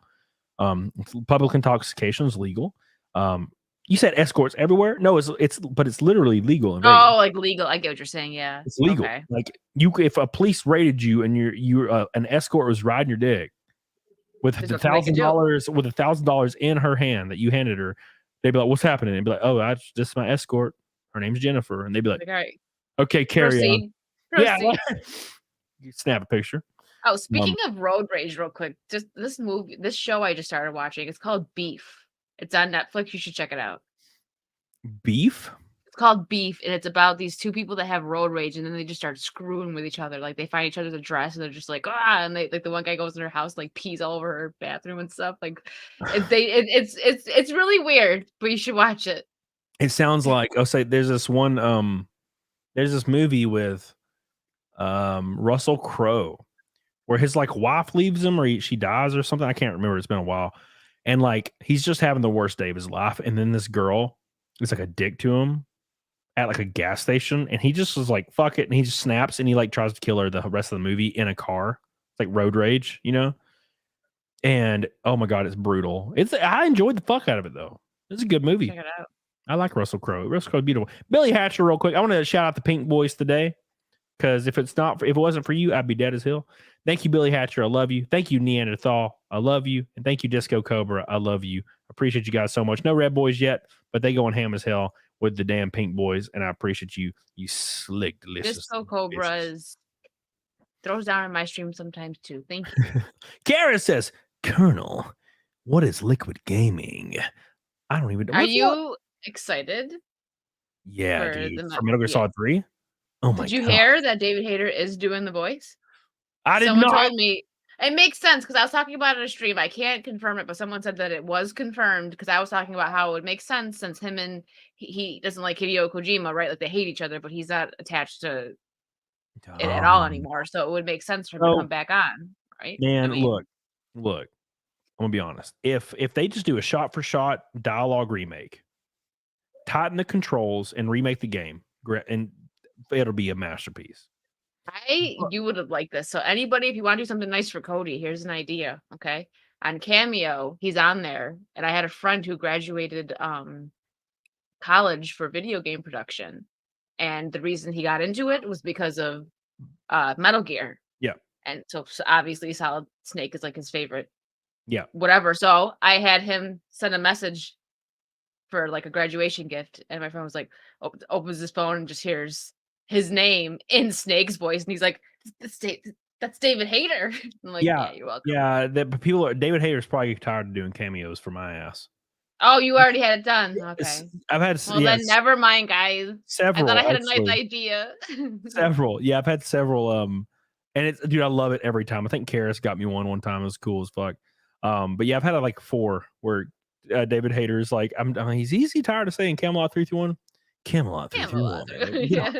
Public intoxication is legal. You said escorts everywhere? No, but it's literally legal in Vegas. Oh, like legal. I get what you're saying. Yeah, it's legal. Okay. Like if a police raided you and you're an escort was riding your dick with $1,000 in her hand that you handed her, they'd be like, "What's happening?" And be like, "Oh, this is my escort. Her name's Jennifer." And they'd be like, all right, "Okay, carry on." Proceed. Yeah, you snap a picture. Oh, speaking of road rage, real quick, just this show I just started watching. It's called Beef. It's on Netflix. You should check it out. Beef? It's called Beef, and it's about these two people that have road rage, and then they just start screwing with each other. Like they find each other's address, and they're just like, and they like the one guy goes in her house, like pees all over her bathroom and stuff. Like it's really weird, but you should watch it. It sounds like there's this movie with Russell Crowe where his like wife leaves him or she dies or something. I can't remember. It's been a while. And like he's just having the worst day of his life. And then this girl is like a dick to him at like a gas station. And he just was like, fuck it. And he just snaps and he like tries to kill her the rest of the movie in a car. It's like road rage, And oh my God, it's brutal. I enjoyed the fuck out of it though. It's a good movie. Check it out. I like Russell Crowe. Russell Crowe's beautiful. Billy Hatcher, real quick. I want to shout out the Pink Boys today. Because if it wasn't for you, I'd be dead as hell. Thank you, Billy Hatcher. I love you. Thank you, Neanderthal. I love you. And thank you, Disco Cobra. I love you. Appreciate you guys so much. No Red Boys yet, but they going ham as hell with the damn Pink Boys. And I appreciate you. You slick, delicious. Disco Cobras throws down in my stream sometimes too. Thank you. Kara says, Colonel, what is Liquid Gaming? I don't even know. Are you excited? Yeah, dude. For Metal Gear Solid 3? Oh my God. Did you hear that David Hayter is doing the voice? Someone told me it makes sense because I was talking about it on a stream. I can't confirm it, but someone said that it was confirmed because I was talking about how it would make sense since him and he doesn't like Hideo Kojima, right? Like they hate each other, but he's not attached to it at all anymore. So it would make sense for him to come back on, right? Man, look, I'm gonna be honest. If they just do a shot for shot dialogue remake, tighten the controls and remake the game, and it'll be a masterpiece. You would have liked this. So anybody, if you want to do something nice for Cody, here's an idea. Okay. On Cameo, he's on there. And I had a friend who graduated college for video game production. And the reason he got into it was because of Metal Gear. Yeah. And so obviously Solid Snake is like his favorite. Yeah. Whatever. So I had him send a message for like a graduation gift. And my friend was like, opens his phone and just hears his name in Snake's voice, and he's like, "That's David Hayter." I'm like, "Yeah, you're welcome." Yeah, David Hayter's probably tired of doing cameos for my ass. Oh, you already had it done. Okay, I've had. Well, then never mind, guys. Several. I thought I had a nice idea. Several. Yeah, I've had several. And it's dude, I love it every time. I think Karis got me one time. It was cool as fuck. But yeah, I've had like 4 where David Hayter's like, he's easy tired of saying Camelot 321. Camelot 321. Yeah.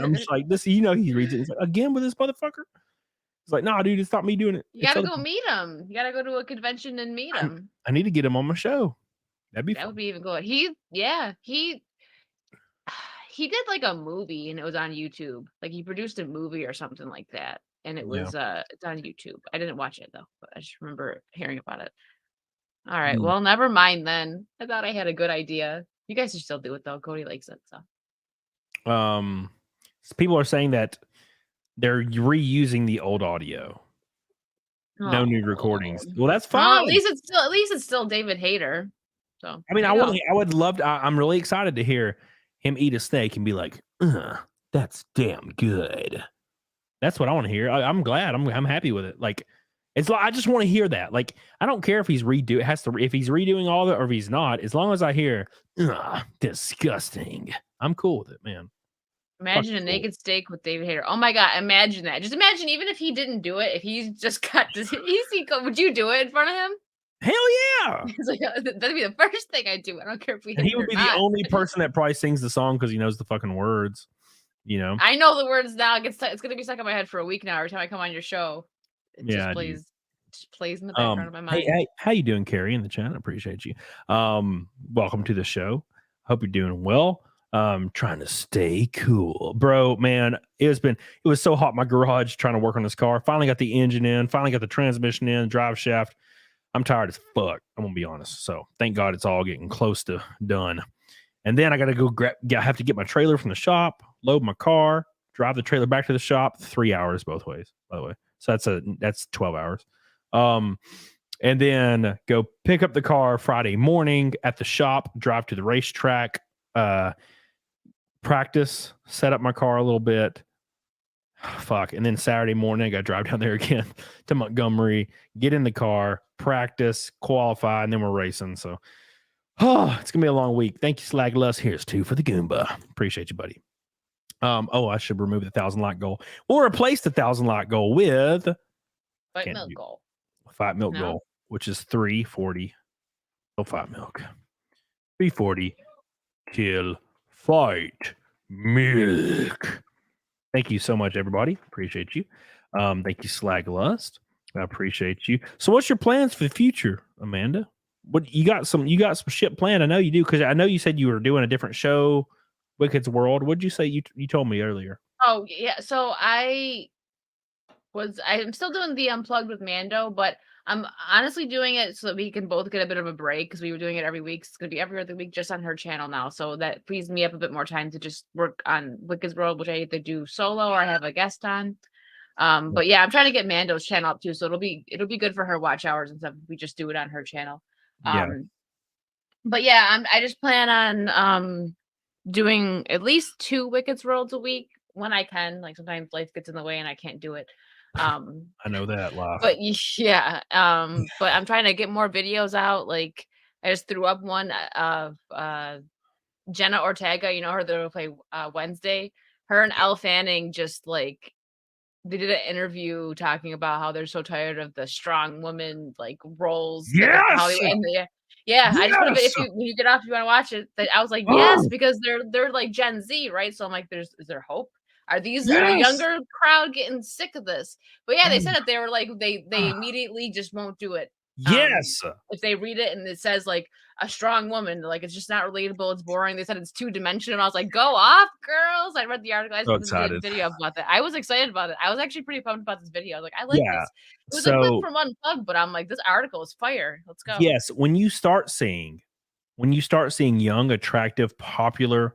I'm just like this. He reads it. He's like, again with this motherfucker. It's like, nah, dude, it's not me doing it. You gotta go meet him. You gotta go to a convention and meet him. I need to get him on my show. That would be even good. He did like a movie and it was on YouTube. Like he produced a movie or something like that. And it was it's on YouTube. I didn't watch it though, but I just remember hearing about it. All right. Well, never mind then. I thought I had a good idea. You guys should still do it though. Cody likes it. So people are saying that they're reusing the old audio. No new recordings. Well, that's fine. Well, at least it's still David Hayter. So I mean, I would love to. I'm really excited to hear him eat a snake and be like, that's damn good. That's what I want to hear. I'm glad. I'm happy with it. Like, It's like I just want to hear that. Like I don't care if he's if he's redoing all of it or if he's not. As long as I hear disgusting, I'm cool with it, man. Imagine a cool. naked steak with David Hayter. Oh my god, imagine that. Just imagine, even if he didn't do it, if he's just got this, would you do it in front of him? Hell yeah! It's like, that'd be the first thing I'd do. I don't care if we hit And he it would or be not. the only person that probably sings the song because he knows the fucking words. You know, I know the words now. It's gonna be stuck in my head for a week now. Every time I come on your show, it just plays in the background of my mind. Hey, how you doing, Carrie, in the chat? I appreciate you. Welcome to the show. Hope you're doing well. Trying to stay cool, bro. Man, it was so hot in my garage trying to work on this car. Finally got the engine in, finally got the transmission in, drive shaft. I'm tired as fuck. I'm gonna be honest. So thank God it's all getting close to done. And then I gotta go I have to get my trailer from the shop, load my car, drive the trailer back to the shop. 3 hours both ways, by the way. So that's 12 hours. And then go pick up the car Friday morning at the shop, drive to the racetrack, practice, set up my car a little bit. Fuck. And then Saturday morning, I got to drive down there again to Montgomery, get in the car, practice, qualify, and then we're racing. So, it's going to be a long week. Thank you, Slagless. Here's 2 for the Goomba. Appreciate you, buddy. I should remove the 1,000 like goal. We'll replace the 1,000 like goal with Fight milk goal. Fight milk goal, which is 340. Oh, fight milk. 340. Kill. Fight milk. Thank you so much, everybody. Appreciate you. Thank you, Slaglust. I appreciate you. So, what's your plans for the future, Amanda? What you got some shit planned? I know you do, because I know you said you were doing a different show, Wicked's World. What'd you say? You told me earlier. Oh yeah, so I'm still doing the Unplugged with Mando, but I'm honestly doing it so that we can both get a bit of a break, because we were doing it every week. It's going to be every other week just on her channel now. So that frees me up a bit more time to just work on Wicked's World, which I either do solo or I have a guest on. But yeah, I'm trying to get Mando's channel up too. So it'll be good for her watch hours and stuff if we just do it on her channel. But yeah, I just plan on doing at least 2 Wicked's Worlds a week when I can. Like sometimes life gets in the way and I can't do it. I know that life. But yeah, but I'm trying to get more videos out. Like I just threw up one of Jenna Ortega, you know her, that will play Wednesday. Her and Elle Fanning just like they did an interview talking about how they're so tired of the strong woman like roles. Yes! Yeah, I just put Yes! when you get off, if you want to watch it. I was like, yes, because they're like Gen Z, right? So I'm like, is there hope? Are the younger crowd getting sick of this? But yeah, they said it. They were like, they immediately just won't do it. Yes. If they read it and it says like a strong woman, like it's just not relatable, it's boring. They said it's 2-dimensional. I was like, go off, girls. I read the article. I just did a video about that. I was excited about it. I was actually pretty pumped about this video. I was like, I like this. It was a clip from Unplugged, but I'm like, this article is fire. Let's go. Yes, when you start seeing young, attractive, popular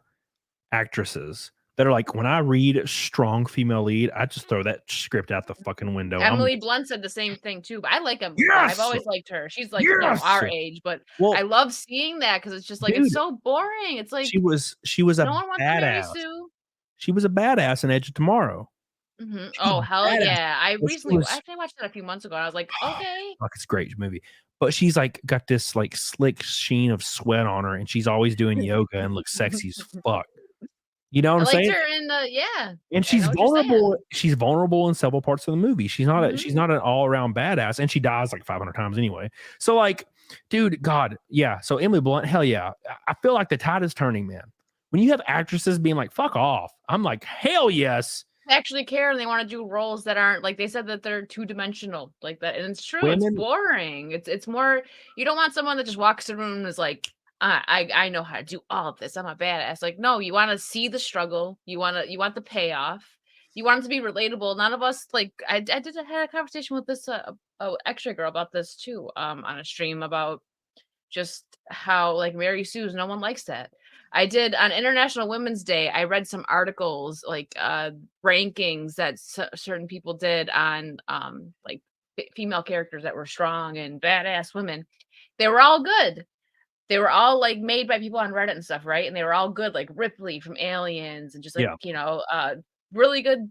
actresses that are like, when I read strong female lead, I just throw that script out the fucking window. Emily Blunt said the same thing too, but I like him. Yes! I've always liked her. She's like our age, but I love seeing that because it's just like, it's so boring. It's like she was a badass. She was a badass in Edge of Tomorrow. Mm-hmm. Oh hell badass. Yeah! I actually watched that a few months ago. And I was like, okay, fuck, it's a great movie. But she's like got this like slick sheen of sweat on her, and she's always doing yoga and looks sexy as fuck. You know what I'm saying? Her in and she's vulnerable. She's vulnerable in several parts of the movie. She's not she's not an all around badass, and she dies like 500 times anyway. So like, dude, God, yeah. So Emily Blunt, hell yeah. I feel like the tide is turning, man. When you have actresses being like, "Fuck off," I'm like, hell yes. They actually care and they want to do roles that aren't like, they said that they're 2-dimensional like that, and it's true. It's boring. It's more, you don't want someone that just walks in the room and is like, I know how to do all of this. I'm a badass. Like, no, you want to see the struggle. You want the payoff. You want it to be relatable. None of us like. I had a conversation with this extra girl about this too, on a stream about just how like Mary Sue's. No one likes that. I did on International Women's Day. I read some articles like rankings that certain people did on like female characters that were strong and badass women. They were all good. They were all like made by people on Reddit and stuff, right? And they were all good, like Ripley from Aliens, and just like really good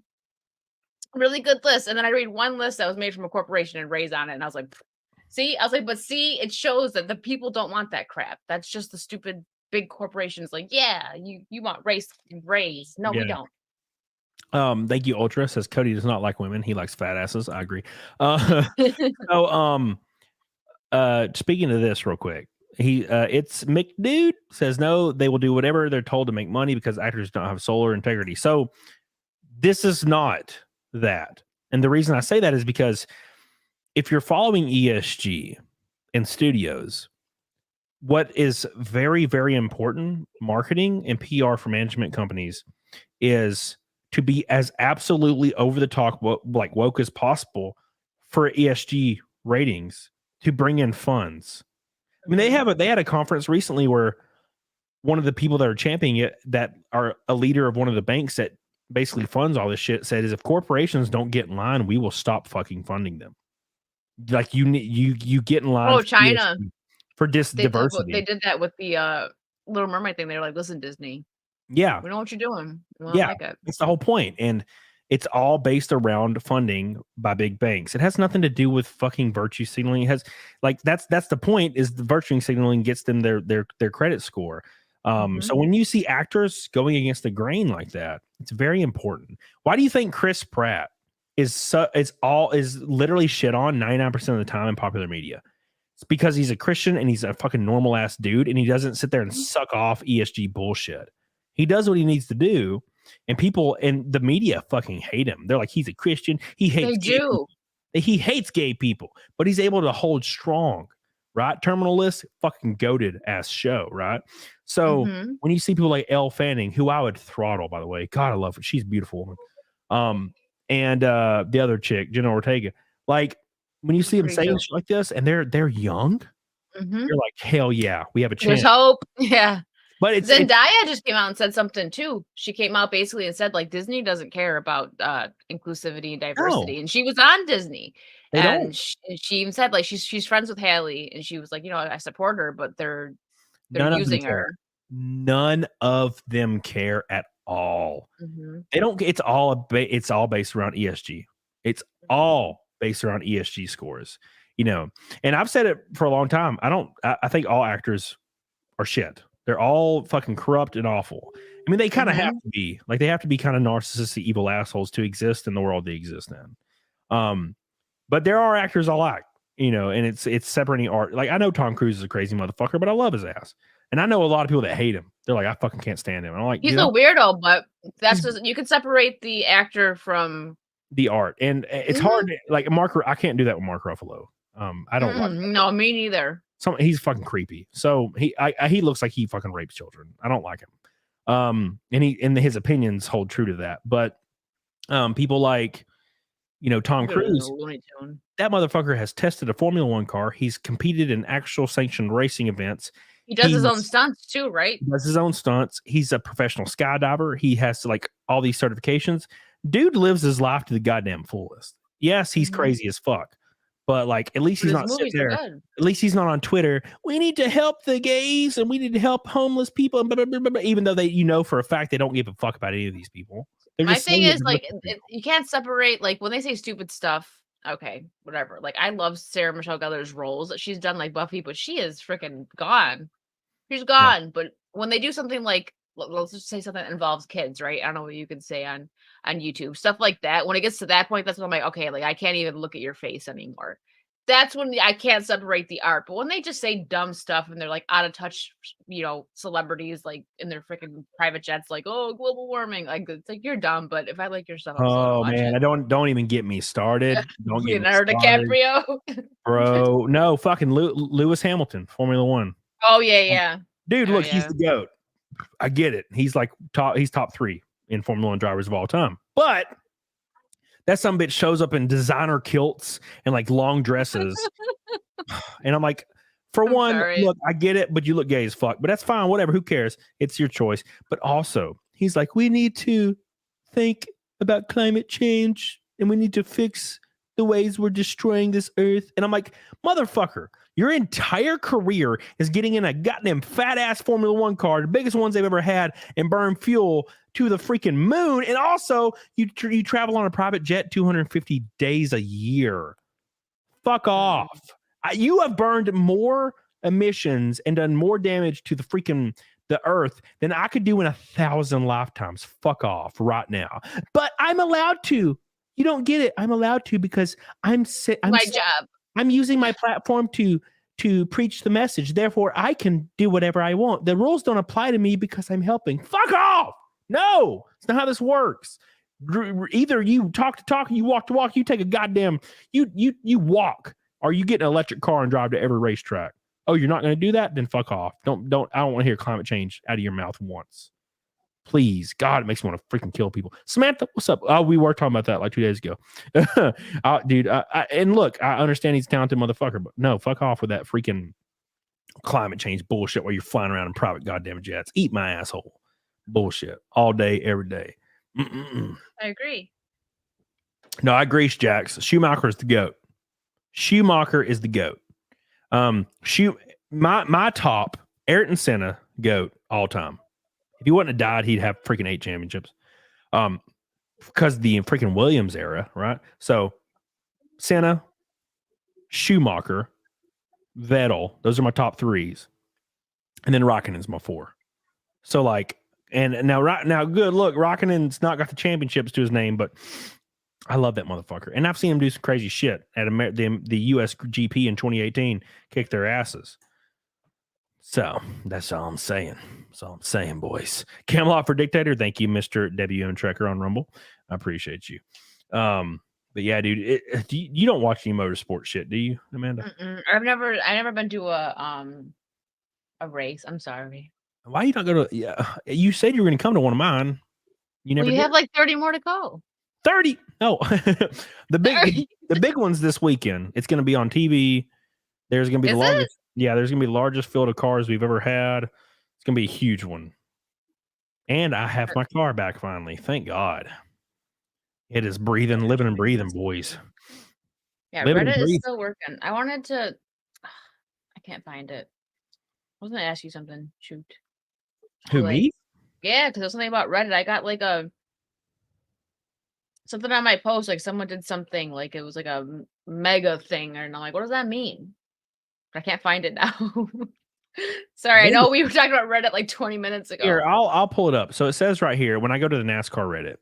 really good list. And then I read one list that was made from a corporation and raise on it. And I was like, see, but see, it shows that the people don't want that crap. That's just the stupid big corporations. Like, yeah, you want raise. No, we don't. Thank you, Ultra. Says Cody does not like women. He likes fat asses. I agree. Speaking of this real quick, it's McDude says no, they will do whatever they're told to make money because actors don't have solar integrity. So this is not that. And the reason I say that is because if you're following ESG in studios, what is very, very important, marketing and PR for management companies, is to be as absolutely over the top, like woke as possible for ESG ratings to bring in funds. I mean, they had a conference recently where one of the people that are championing it, that are a leader of one of the banks that basically funds all this shit, said is if corporations don't get in line, we will stop fucking funding them. Like you get in line. Oh, China for diversity. They did that with the Little Mermaid thing. They were like, listen, Disney. Yeah. We know what you're doing. We don't like it. It's the whole point. And it's all based around funding by big banks. It has nothing to do with fucking virtue signaling. It has that's the point, is the virtue signaling gets them their credit score. So when you see actors going against the grain like that, it's very important. Why do you think Chris Pratt is literally shit on 99% of the time in popular media? It's because he's a Christian and he's a fucking normal ass dude, and he doesn't sit there and suck off ESG bullshit. He does what he needs to do, and people in the media fucking hate him. They're like, he's a Christian. He hates he hates gay people, but he's able to hold strong, right? Terminal List, fucking goated ass show, right? So when you see people like Elle Fanning, who I would throttle, by the way, God, I love her. She's a beautiful woman. And the other chick, Jenna Ortega, like when you see them saying shit like this and they're young, you're like, hell yeah, we have a chance. There's hope. Yeah. But Zendaya just came out and said something too. She came out basically and said like Disney doesn't care about inclusivity and diversity, and she was on Disney, and she even said like she's friends with Haley, and she was like, I support her, but they're using her. None of them care at all. They don't. It's all based around ESG. It's all based around ESG scores. And I've said it for a long time. I think all actors are shit. They're all fucking corrupt and awful. I mean, they kind of have to be. Like, they have to be kind of narcissistic, evil assholes to exist in the world they exist in. But there are actors I like, and it's separating art. Like, I know Tom Cruise is a crazy motherfucker, but I love his ass. And I know a lot of people that hate him. They're like, I fucking can't stand him. And I'm like, he's a weirdo, but that's just, you can separate the actor from the art. And it's hard. Like, I can't do that with Mark Ruffalo. I don't like that. No, me neither. He's fucking creepy. So he looks like he fucking rapes children. I don't like him. And his opinions hold true to that. But people like, Tom Cruise, that motherfucker has tested a Formula One car. He's competed in actual sanctioned racing events. He does his own stunts too, right? He does his own stunts. He's a professional skydiver. He has all these certifications. Dude lives his life to the goddamn fullest. Yes, he's crazy as fuck. But at least he's not sitting there. At least he's not on Twitter. We need to help the gays and we need to help homeless people. And blah, blah, blah, blah, even though they, for a fact, they don't give a fuck about any of these people. My thing is you can't separate, when they say stupid stuff. Okay, whatever. I love Sarah Michelle Gellar's roles. She's done Buffy, but she is freaking gone. She's gone. Yeah. But when they do something let's just say something that involves kids, right? I don't know what you could say on YouTube, stuff like that. When it gets to that point, that's when I'm like, okay, I can't even look at your face anymore. That's when I can't separate the art. But when they just say dumb stuff and they're out of touch, celebrities in their freaking private jets, oh, global warming, it's you're dumb. But if I like your stuff, oh man, I don't even get me started. Don't get Leonardo DiCaprio, bro. No, fucking Lewis Hamilton, Formula One. Oh yeah. Dude, look, he's the GOAT. I get it. He's top 3 in Formula One drivers of all time. But that some bitch shows up in designer kilts and long dresses. And I'm like, look, I get it, but you look gay as fuck. But that's fine, whatever, who cares? It's your choice. But also, he's like, we need to think about climate change and we need to fix the ways we're destroying this earth. And I'm like, motherfucker, your entire career is getting in a goddamn fat ass Formula One car, the biggest ones they've ever had, and burn fuel to the freaking moon. And also, you travel on a private jet 250 days a year. Fuck off. You have burned more emissions and done more damage to the earth than I could do in 1,000 lifetimes. Fuck off right now. But I'm allowed to. You don't get it. I'm allowed to because I'm job. I'm using my platform to preach the message. Therefore, I can do whatever I want. The rules don't apply to me because I'm helping. Fuck off. No, it's not how this works. Either you talk to talk, you walk to walk, you take a goddamn, you walk, or you get an electric car and drive to every racetrack. Oh, you're not going to do that? Then fuck off. I don't want to hear climate change out of your mouth once. Please, God, it makes me want to freaking kill people. Samantha, what's up? Oh, we were talking about that like 2 days ago. Dude, and look, I understand he's a talented motherfucker, but no, fuck off with that freaking climate change bullshit where you're flying around in private goddamn jets. Eat my asshole. Bullshit. All day, every day. I agree. No, I agree, Jax. Schumacher is the GOAT. Schumacher is the GOAT. My top, Ayrton Senna, GOAT all time. If he wouldn't have died, he'd have freaking 8 championships. Because the freaking Williams era, right? So Senna, Schumacher, Vettel, those are my top 3s. And then Rakkonen's my 4. So like, and now good look, Rakkonen's not got the championships to his name, but I love that motherfucker. And I've seen him do some crazy shit at the US GP in 2018, kick their asses. So that's all I'm saying. That's all I'm saying, boys. Camelot for Dictator. Thank you, Mr. WM Trekker on Rumble. I appreciate you. But yeah, dude, you don't watch any motorsport shit, do you, Amanda? I've never been to a race. I'm sorry. Why you not go to? Yeah, you said you were going to come to one of mine. You never. You did. have like 30 more to go. 30. No, the big ones this weekend. It's going to be on TV. There's going to be the largest. Yeah, there's going to be the largest field of cars we've ever had. It's going to be a huge one. And I have my car back finally. Thank God. It is living and breathing, boys. Yeah, Reddit is still working. I wanted to. I can't find it. I was going to ask you something. Shoot. Who, me? Yeah, because there's something about Reddit. I got like something on my post. Like someone did something. Like it was like a mega thing. And I'm like, what does that mean? I can't find it now. Sorry, Maybe. I know we were talking about Reddit like 20 minutes ago. Here, I'll pull it up. So it says right here, when I go to the NASCAR Reddit,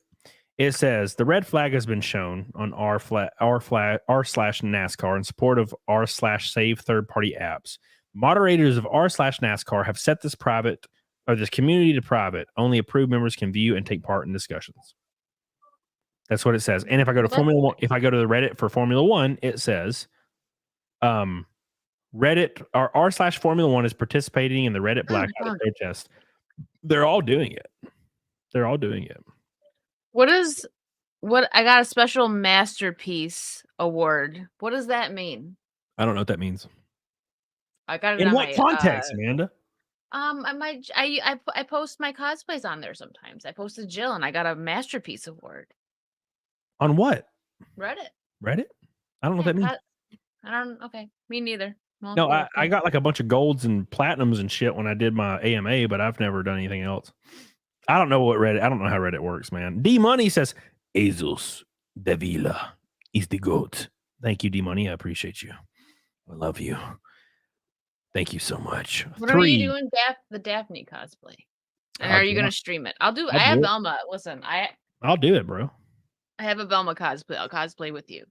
it says the red flag has been shown on r/NASCAR in support of r/save third-party apps. Moderators of r/NASCAR have set this community to private. Only approved members can view and take part in discussions. That's what it says. And if I go to Formula One, if I go to the Reddit for Formula One, it says, Reddit or r/Formula One is participating in the Reddit blackout protest. They're all doing it. They're all doing it. What I got a special masterpiece award. What does that mean? I don't know what that means. I got it in on what my, context, Amanda? I post my cosplays on there sometimes. I posted Jill and I got a masterpiece award. On what? Reddit. I don't know what that means. Okay. Me neither. Well, No, I got like a bunch of golds and platinums and shit when I did my AMA, but I've never done anything else. I don't know how Reddit works, man. D Money says Jesus Davila is the GOAT. Thank you, D Money. I appreciate you. I love you. Thank you so much. What are you doing? The Daphne cosplay. And are you gonna stream it? I have Velma. Listen, I'll do it, bro. I have a Velma cosplay. I'll cosplay with you.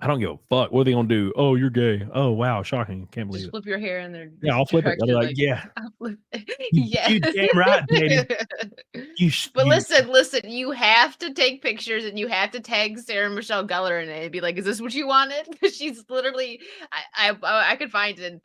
I don't give a fuck. What are they gonna do? Oh, you're gay. Oh, wow, shocking. Can't believe Just it. flip your hair in there. Yeah, I'll flip it. I'll be like, yeah. I'll flip it. Yeah. You damn right, baby. Listen, you have to take pictures and you have to tag Sarah Michelle Gellar in it and be like, is this what you wanted? Because she's literally, I could find it and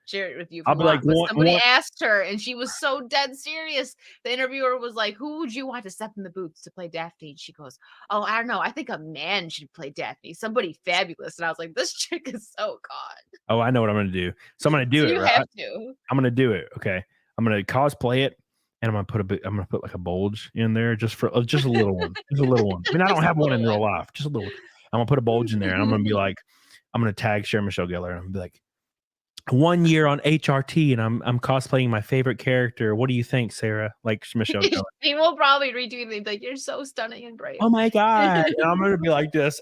share it with you. I'll be like, somebody asked her and she was so dead serious. The interviewer was like, who would you want to step in the boots to play Daphne? And she goes, oh, I don't know. I think a man should play Daphne. Somebody fabulous. And I was like, this chick is so gone. Oh, I know what I'm going to do. So I'm going to do it, you right? have to. I'm going to do it. Okay. I'm going to cosplay it. And I'm gonna put like a bulge in there just a little one. Just a little one. I mean, I don't have one in real life. Just a little one. I'm gonna put a bulge in there, and I'm gonna be like, I'm gonna tag Sarah Michelle Gellar, and I'm gonna be like, 1 year on HRT, and I'm cosplaying my favorite character. What do you think, Sarah? Like Michelle Gellar. He will probably retweet me like, "You're so stunning and brave." Oh my god! And I'm gonna be like this.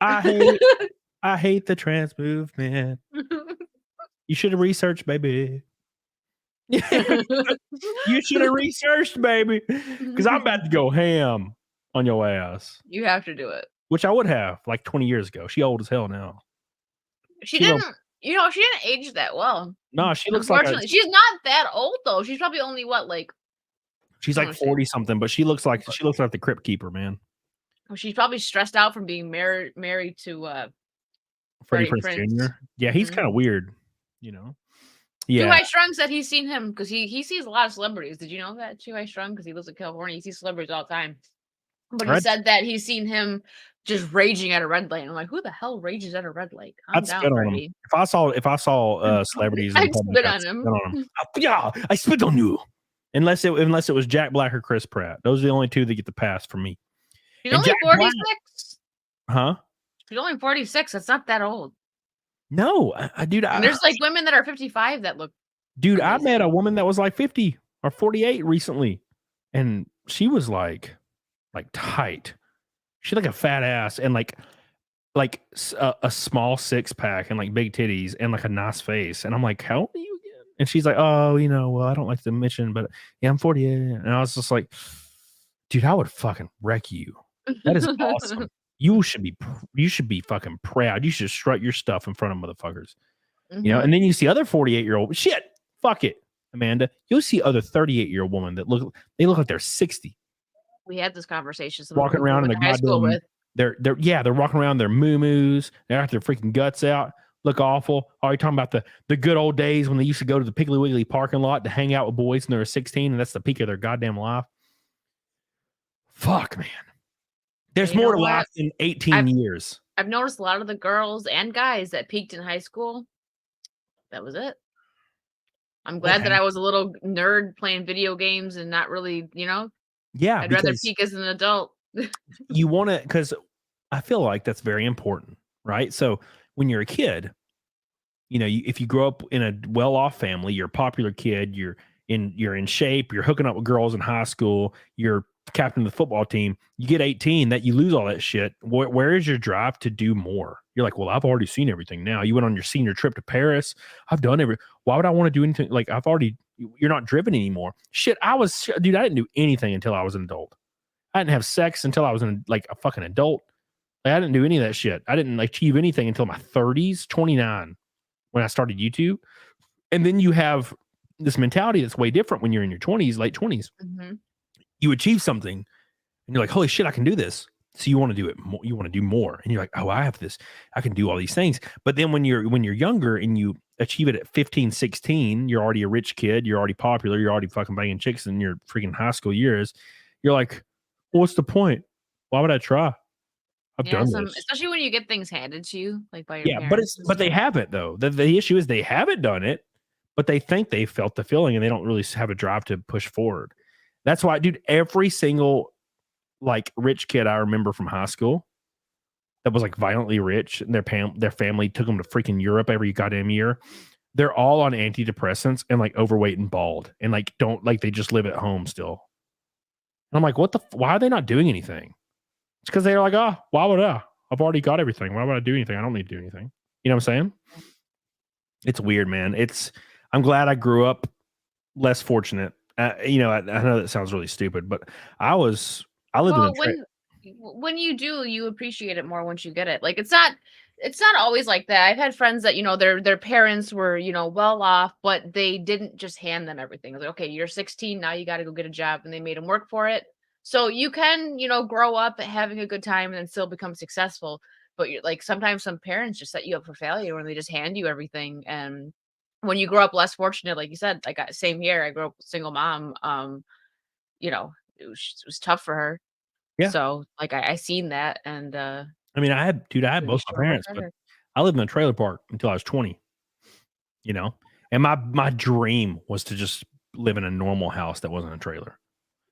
I hate the trans movement. You should have researched, baby. You should have researched, baby, because I'm about to go ham on your ass. You have to do it. Which I would have like 20 years ago. She old as hell now. She didn't, you know, she didn't age that well. No, she looks like Unfortunately, she's not that old though. She's probably only what, like she's like 40 something, but she looks like the Crypt Keeper, man. she's probably stressed out from being married to Freddie Prinze Jr. Yeah, he's kind of weird, you know. Yeah. Two-Eye Strung said he's seen him because he sees a lot of celebrities. Did you know that? Two-Eye Strung, because he lives in California, he sees celebrities all the time. But he said that he's seen him just raging at a red light. I'm like, who the hell rages at a red light? I'd spit on him. If I saw celebrities, I'd spit on him. Yeah, I spit on you. Unless it was Jack Black or Chris Pratt. Those are the only two that get the pass for me. He's only 46. Huh? He's only 46. That's not that old. No, dude. And there's like women that are 55 that look. Dude, amazing. I met a woman that was like 50 or 48 recently, and she was like tight. She had like a fat ass and like a small 6-pack and like big titties and like a nice face. And I'm like, how old are you again? And she's like, oh, you know, well, I don't like to mention, but yeah, I'm 48. And I was just like, dude, I would fucking wreck you. That is awesome. You should be fucking proud. You should strut your stuff in front of motherfuckers. Mm-hmm. You know, and then you see other 48-year-old shit. Fuck it, Amanda. You'll see other 38-year-old women that look like they're 60. We had this conversation. Walking around in the goddamn, they're walking around their moo-moos. They got their freaking guts out. Look awful. Are you talking about the good old days when they used to go to the Piggly Wiggly parking lot to hang out with boys when they were 16, and that's the peak of their goddamn life? Fuck, man. There's more to life than 18 years. I've noticed a lot of the girls and guys that peaked in high school. That was it. I'm glad that I was a little nerd playing video games and not really, you know. Yeah. I'd rather peak as an adult. You want to, because I feel like that's very important, right? So when you're a kid, you know, if you grow up in a well-off family, you're a popular kid, you're in shape, you're hooking up with girls in high school, you're captain of the football team, you get 18, that you lose all that shit. Where is your drive to do more? You're like, well, I've already seen everything now. You went on your senior trip to Paris. I've done why would I want to do anything? Like, you're not driven anymore. Shit, I didn't do anything until I was an adult. I didn't have sex until I was a fucking adult. Like, I didn't do any of that shit. I didn't achieve anything until my 30s, 29, when I started YouTube. And then you have this mentality that's way different when you're in your 20s, late 20s. Mm-hmm. You achieve something and you're like, holy shit, I can do this. So you want to do it more, you want to do more. And you're like, oh, I have this, I can do all these things. But then when you're younger and you achieve it at 15, 16, you're already a rich kid, you're already popular, you're already fucking banging chicks in your freaking high school years. You're like, well, what's the point? Why would I try? I've done this. Especially when you get things handed to you, like by your parents. But they haven't though. The issue is they haven't done it, but they think they felt the feeling and they don't really have a drive to push forward. That's why, dude, every single rich kid I remember from high school that was violently rich and their family took them to freaking Europe every goddamn year. They're all on antidepressants and overweight and bald and they just live at home still. And I'm like, why are they not doing anything? It's because they're like, oh, why would I? I've already got everything. Why would I do anything? I don't need to do anything. You know what I'm saying? It's weird, man. I'm glad I grew up less fortunate. I know that sounds really stupid, but I lived in when you do, you appreciate it more once you get it. It's not always like that. I've had friends that, their parents were, well off, but they didn't just hand them everything. It was like, okay, you're 16, now you got to go get a job, and they made them work for it. So you can, grow up having a good time and then still become successful. But you're sometimes some parents just set you up for failure when they just hand you everything. And when you grow up less fortunate, like you said, same here, I grew up single mom. It was tough for her. Yeah. So I seen that, and I had both my parents, but I lived in a trailer park until I was 20. And my dream was to just live in a normal house that wasn't a trailer.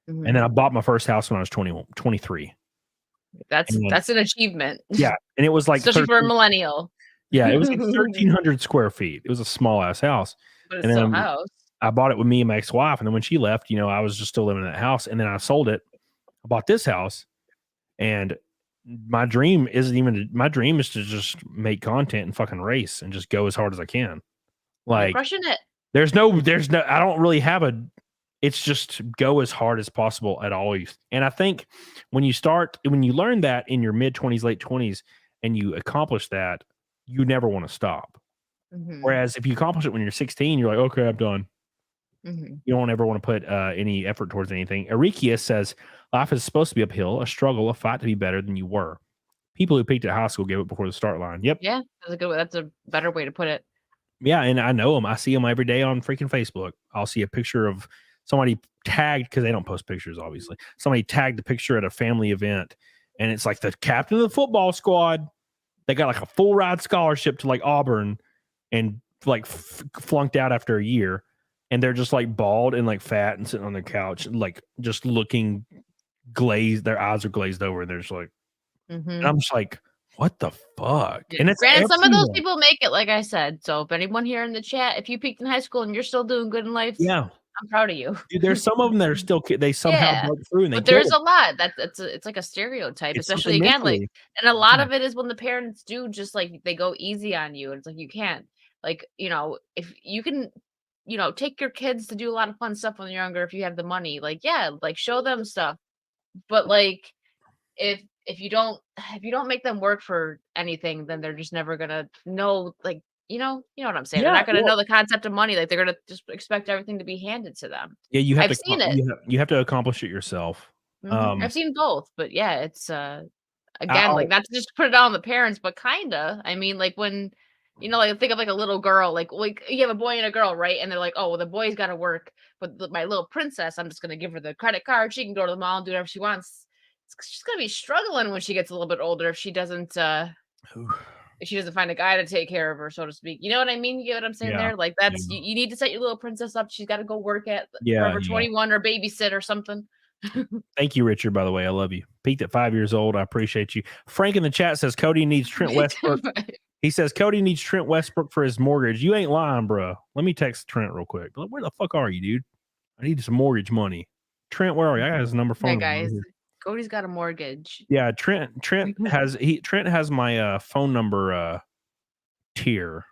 Mm-hmm. And then I bought my first house when I was 23. That's an achievement. Yeah, and it was like especially for a millennial. Yeah, it was like 1,300 square feet. It was a small ass house. But it's And still a then house. I bought it with me and my ex-wife, and then when she left, I was just still living in that house, and then I sold it. I bought this house, and my dream is to just make content and fucking race and just go as hard as I can. You're crushing it. There's no I don't really have it's just go as hard as possible at always. And I think when you learn that in your mid 20s, late 20s, and you accomplish that, you never want to stop. Mm-hmm. Whereas if you accomplish it when you're 16, you're like, okay, I'm done. Mm-hmm. You don't ever want to put any effort towards anything. REKIETA says, life is supposed to be uphill, a struggle, a fight to be better than you were. People who peaked at high school gave it before the start line. Yep. Yeah, that's a better way to put it. Yeah, and I know them. I see them every day on freaking Facebook. I'll see a picture of somebody tagged, because they don't post pictures, obviously. Somebody tagged the picture at a family event, and it's like the captain of the football squad. They got like a full ride scholarship to like Auburn, and like flunked out after a year, and they're just like bald and like fat and sitting on their couch, like just looking glazed. Their eyes are glazed over, and they're just like, and I'm just like, what the fuck? Yeah. And it's granted, some of those people make it, like I said. So if anyone here in the chat, if you peaked in high school and you're still doing good in life, yeah, I'm proud of you. Dude, there's some of them that are still they somehow broke through, and but there's a lot it's like a stereotype, it's especially again mentally. like, and a lot of it is when the parents do just like they go easy on you. It's like you can't, like, if you can, take your kids to do a lot of fun stuff when they're younger, if you have the money, like, yeah, like show them stuff. But like if you don't make them work for anything, then they're just never gonna know, like, you know what I'm saying. They're not gonna know the concept of money. Like they're gonna just expect everything to be handed to them. Yeah, you have I've seen it. You have to accomplish it yourself. I've seen both, but yeah, it's again, like, not to just put it on the parents, but kinda. I mean, like when like think of like a little girl, like you have a boy and a girl, right? And they're like, oh, well, the boy's got to work, but my little princess, I'm just gonna give her the credit card. She can go to the mall and do whatever she wants. She's gonna be struggling when she gets a little bit older if she doesn't find a guy to take care of her, so to speak. You know what I mean? You get what I'm saying there? Like that's you need to set your little princess up. She's got to go work at Forever 21 or babysit or something. Thank you, Richard, by the way. I love you. Peaked at 5 years old. I appreciate you. Frank in the chat says Cody needs Trent Westbrook. He says Cody needs Trent Westbrook for his mortgage. You ain't lying, bro. Let me text Trent real quick. Where the fuck are you, dude? I need some mortgage money. Trent, where are you? I got his number. Phone number. Hey guys, Cody's got a mortgage. Yeah, Trent has my phone number tier.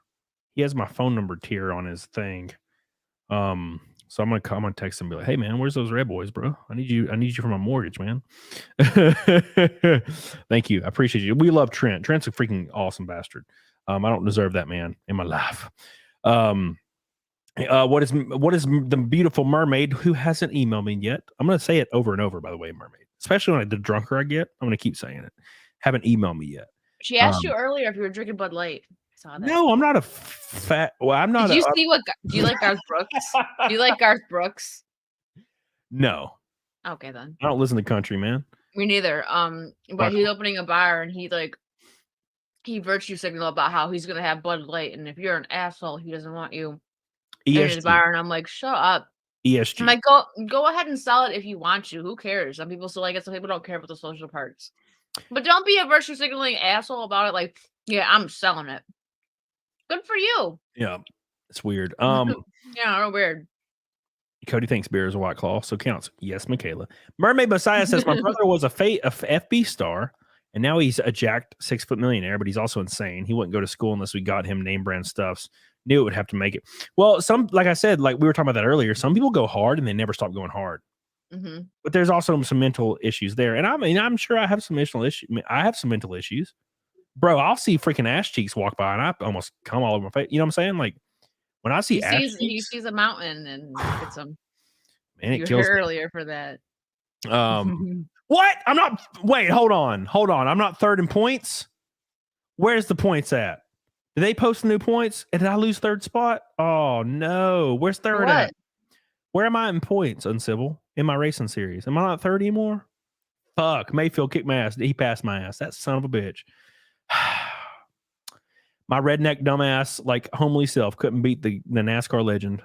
He has my phone number tier on his thing. So I'm gonna text him and be like, hey man, where's those red boys, bro? I need you for my mortgage, man. Thank you. I appreciate you. We love Trent. Trent's a freaking awesome bastard. I don't deserve that man in my life. What is the beautiful mermaid who hasn't emailed me yet? I'm gonna say it over and over, by the way, mermaid. Especially when the drunker I get, I'm gonna keep saying it. Haven't emailed me yet. She asked you earlier if you were drinking Bud Light. Saw that. No, I'm not a fat. Well, I'm not. Did you see what? Do you like Garth Brooks? Do you like Garth Brooks? No. Okay then. I don't listen to country, man. Me neither. But he's opening a bar and he virtue signal about how he's gonna have Bud Light, and if you're an asshole, he doesn't want you in his bar. And I'm like, shut up. ESG. I'm like, go ahead and sell it if you want to. Who cares? Some people still like it. Some people don't care about the social parts. But don't be a virtue signaling asshole about it. Like, yeah, I'm selling it. Good for you. Yeah, it's weird. Yeah, weird. Cody thinks beer is a White Claw, so counts. Yes, Michaela. Mermaid Messiah says my brother was a FB star, and now he's a jacked 6-foot millionaire, but he's also insane. He wouldn't go to school unless we got him name brand stuffs. Knew it would have to make it. Well, like I said, like we were talking about that earlier, some people go hard and they never stop going hard. Mm-hmm. But there's also some mental issues there. And I mean, I'm sure I have some mental issues. I have some mental issues. Bro, I'll see freaking ass cheeks walk by and I almost come all over my face. You know what I'm saying? Like when I see he sees a mountain and gets some. Man, it you kills were here earlier for that. What? I'm not. Wait, hold on. I'm not third in points. Where's the points at? Did they post new points? And did I lose third spot? Oh no. Where's third at? Where am I in points, Uncivil? In my racing series. Am I not third anymore? Fuck. Mayfield kicked my ass. He passed my ass. That son of a bitch. My redneck dumbass, like homely self, couldn't beat the NASCAR legend.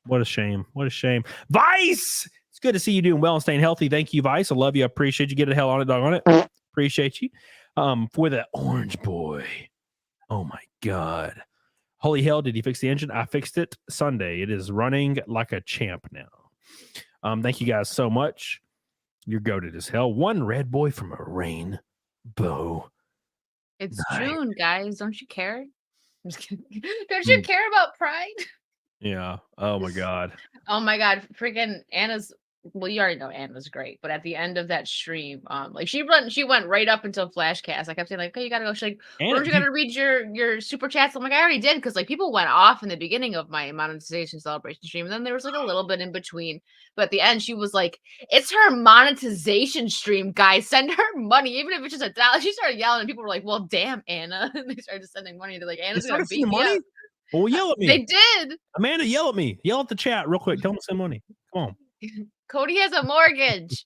What a shame. What a shame. Vice! It's good to see you doing well and staying healthy. Thank you, Vice. I love you. I appreciate you. Get the hell on it, dog on it. Appreciate you. For the orange boy. Oh my God. Holy hell, did he fix the engine? I fixed it Sunday. It is running like a champ now. Thank you guys so much. You're goated as hell. One red boy from a rainbow. It's Nice. June, guys. Don't you care? I'm just kidding. Don't you care about Pride? Yeah. Oh my God. Oh my God. Freaking Anna's. Well, you already know Anna's great, but at the end of that stream, like she went right up until Flashcast. I kept saying, like, okay, you gotta go. She's like, weren't you gonna read your super chats? I'm like, I already did, because like people went off in the beginning of my monetization celebration stream, and then there was like a little bit in between. But at the end, she was like, it's her monetization stream, guys. Send her money, even if it's just $1. She started yelling, and people were like, well, damn, Anna. And they started sending money. They're like, Anna's gonna beat me up. Well, yell at me. They did. Amanda, yell at me. Yell at the chat real quick. Tell them to send money. Come on. Cody has a mortgage.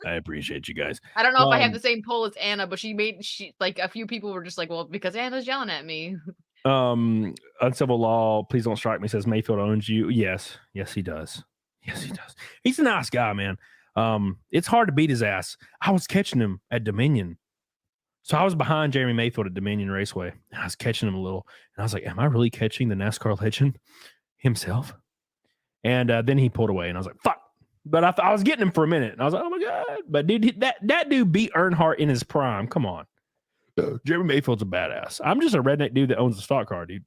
I appreciate you guys. I don't know if I have the same poll as Anna, but she like a few people were just like, well, because Anna's yelling at me. Uncivil Law, please don't strike me, says Mayfield owns you. Yes, he does. Yes, he does. He's a nice guy, man. It's hard to beat his ass. I was catching him at Dominion. So I was behind Jeremy Mayfield at Dominion Raceway. And I was catching him a little. And I was like, am I really catching the NASCAR legend himself? And then he pulled away, and I was like, fuck. But I was getting him for a minute, and I was like, oh my God. But dude, that dude beat Earnhardt in his prime. Come on. Jeremy Mayfield's a badass. I'm just a redneck dude that owns a stock car, dude.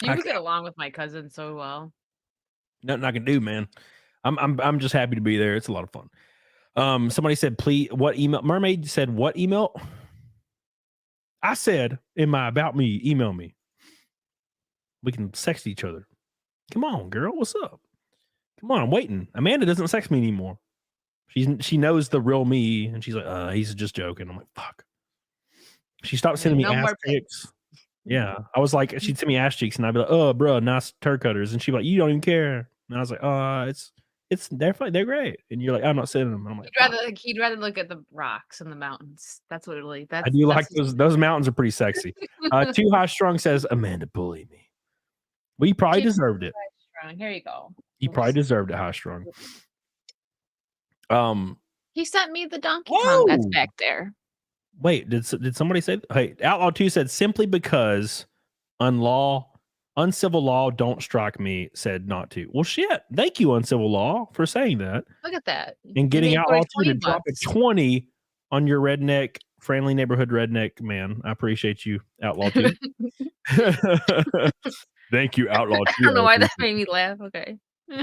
You would get along with my cousin so well. Nothing I can do, man. I'm just happy to be there. It's a lot of fun. Somebody said, please, what email? Mermaid said, what email? I said in my about me, email me. We can sext each other. Come on, girl. What's up? Come on, I'm waiting. Amanda doesn't sext me anymore. She knows the real me, and she's like, he's just joking. I'm like, fuck. She stopped sending me ass cheeks. Yeah. I was like, she'd send me ass cheeks, and I'd be like, oh, bro, nice turd cutters. And she'd be like, you don't even care. And I was like, they're great. And you're like, I'm not sending them. And I'm like, he'd rather look at the rocks and the mountains. That's what it really. I do like those mountains are pretty sexy. Too High Strong says, Amanda bullied me. Well, you probably deserved it. Here you go. You probably deserved it, High Strong. He sent me the donkey Kong that's back there. Wait, did somebody say? Hey, Outlaw 2 said simply because uncivil law don't strike me said not to. Well, shit. Thank you, Uncivil Law, for saying that. Look at that. And getting Outlaw 2 to drop a 20 on your redneck, friendly neighborhood redneck man. I appreciate you, Outlaw 2. Thank you, Outlaw 2. I don't know why that made me laugh. Okay.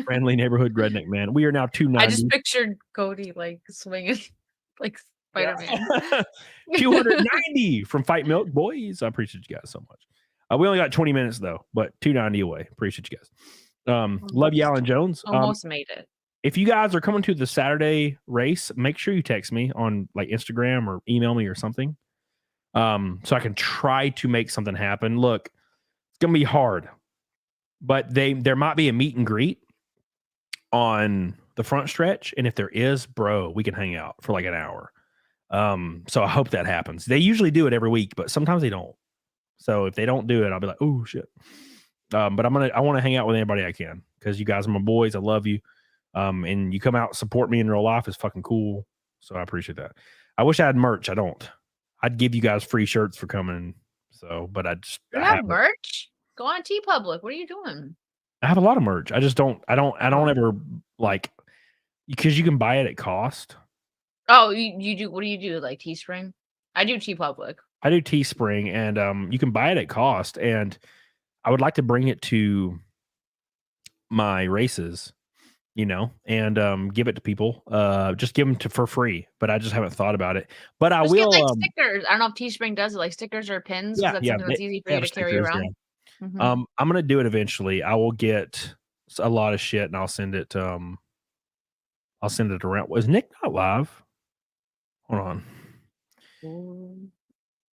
Friendly neighborhood redneck man. We are now 290. I just pictured Cody like swinging like Spider-Man. 290 from Fight Milk Boys. I appreciate you guys so much. We only got 20 minutes though, but 290 away. Appreciate you guys. Love you, Alan Jones. Almost made it. If you guys are coming to the Saturday race, make sure you text me on like Instagram or email me or something, so I can try to make something happen. Look, it's gonna be hard, but there might be a meet and greet on the front stretch, and if there is, bro, we can hang out for like an hour. So I hope that happens. They usually do it every week, but sometimes they don't. So if they don't do it, I'll be like, oh shit. But I want to hang out with anybody I can, because you guys are my boys. I love you. And you come out and support me in real life is fucking cool. So I appreciate that. I wish I had merch. I don't. I'd give you guys free shirts for coming. So, but I have merch. Go on TeePublic. What are you doing? I have a lot of merch. I just don't. I don't ever like, because you can buy it at cost. Oh, you do. What do you do? Like Teespring? I do TeePublic. I do Teespring, and you can buy it at cost. And I would like to bring it to my races, and give it to people. Just give them for free. But I just haven't thought about it. But I will. Get, like, stickers. I don't know if Teespring does it, like stickers or pins. Yeah, that's something that's easy for you to carry around. Yeah. Mm-hmm. I'm gonna do it eventually. I will get a lot of shit, and I'll send it. I'll send it around. Was Nick not live? Hold on.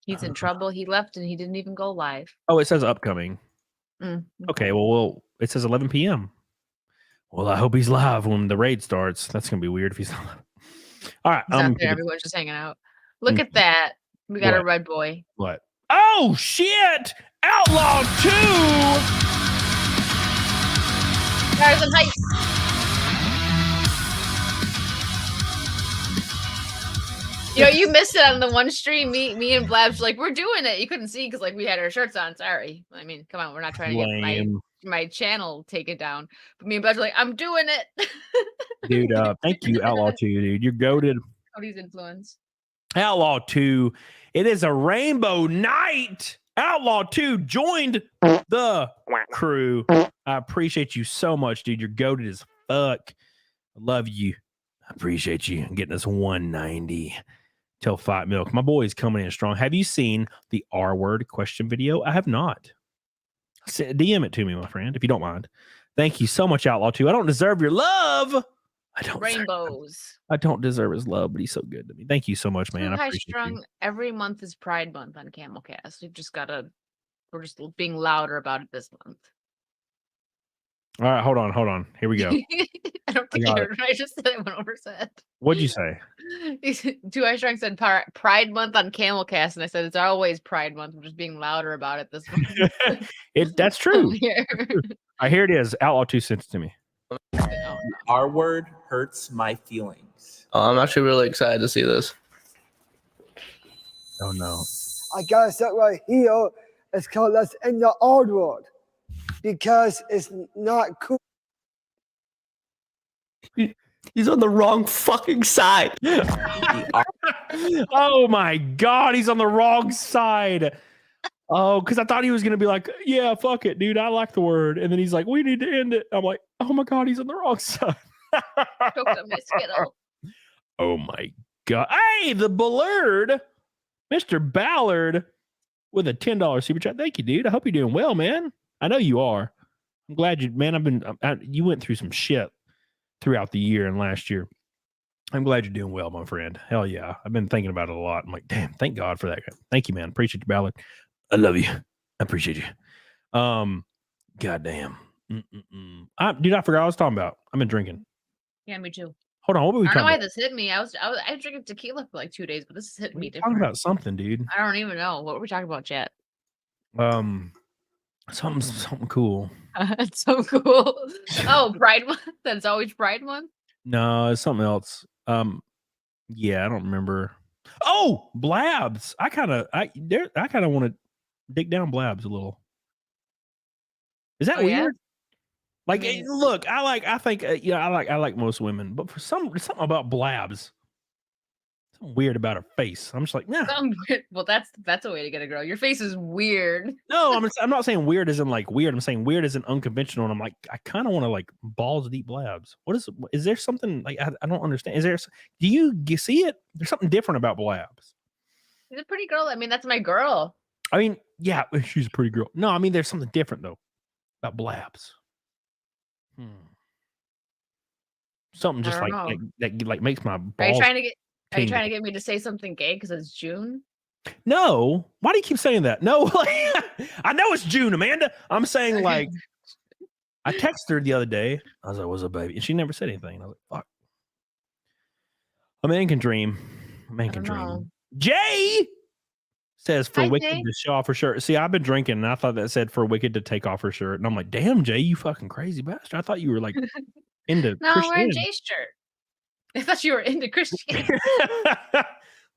He's in trouble. He left and he didn't even go live. Oh, it says upcoming. Okay, well, it says 11 p.m. Well, I hope he's live when the raid starts. That's gonna be weird if he's not live. All right, he's out there. Everyone's just hanging out. Look at that. We got a red boy. What? Oh shit! Outlaw 2. Cars and heights. You know, you missed it on the one stream. Me and Blabs were like, we're doing it. You couldn't see because like we had our shirts on. Sorry. I mean, come on, we're not trying to get my channel taken down. But me and Blabs were like, I'm doing it. Dude, thank you, Outlaw 2, dude. You're goated. Cody's influence. Outlaw 2. It is a rainbow night. Outlaw 2 joined the crew. I appreciate you so much, dude. You're goated as fuck. I love you. I appreciate you getting us 190 till 5 milk. My boy is coming in strong. Have you seen the R word question video? I have not. DM it to me, my friend, if you don't mind. Thank you so much, Outlaw 2. I don't deserve your love. Rainbows. I don't deserve his love, but he's so good to me. Thank you so much, man. High strung. Every month is Pride Month on CAMELCAST. We're just being louder about it this month. All right, hold on. Here we go. I don't think you heard what I just said. I went over said. What'd you say? Too High Strong said Pride Month on CAMELCAST, and I said it's always Pride Month. I'm just being louder about it this month. That's true. Here it is. Outlaw 2 sent it to me. R word hurts my feelings. I'm actually really excited to see this. Oh no. I got stuff right here. It's called Let's End the R Word because it's not cool. He's on the wrong fucking side. Oh my God, he's on the wrong side. Oh, because I thought he was going to be like, yeah, fuck it, dude. I like the word. And then he's like, we need to end it. I'm like, oh my God, he's on the wrong side. Oh my God. Hey, the Ballard, Mr. Ballard with a $10 super chat. Thank you, dude. I hope you're doing well, man. I know you are. I'm glad you, man. You went through some shit throughout the year and last year. I'm glad you're doing well, my friend. Hell yeah. I've been thinking about it a lot. I'm like, damn, thank God for that. Thank you, man. Appreciate you, Ballard. I love you. I appreciate you. Goddamn. Dude, I forgot what I was talking about. I've been drinking. Yeah, me too. Hold on. What were we I talking don't know why about? this hit me. I was drinking tequila for like 2 days, but this is hitting me Talking different. about something, dude. I don't even know. What were we talking about, chat? Something cool. It's so cool. Oh, Pride Month. That's always Pride Month. No, it's something else. Yeah, I don't remember. Oh, Blabs. I kind of want to dig down Blabs a little. Is that weird? Yeah? Like, look, I think I like most women, but for something about Blabs, something weird about her face. I'm just like, nah. Well, that's a way to get a girl. Your face is weird. No, I'm not saying weird as in like weird. I'm saying weird as in unconventional. And I'm like, I kind of want to like balls deep Blabs. Is there something like I don't understand? Do you see it? There's something different about Blabs. She's a pretty girl. I mean, that's my girl. I mean, yeah, she's a pretty girl. No, I mean, there's something different though about Blabs. Something just like makes my balls. Are you trying to get me to say something gay because it's June? No. Why do you keep saying that? No, I know it's June, Amanda. I'm saying like I texted her the other day. I was like, "What's up, baby?" And she never said anything. I was like, "Fuck." A man can dream. A man can dream. Jay says for Wicked to show off her shirt. See, I've been drinking and I thought that said for Wicked to take off her shirt. And I'm like, damn, Jay, you fucking crazy bastard. I thought you were like into No, I'm wearing Jay's shirt. I thought you were into Christianity.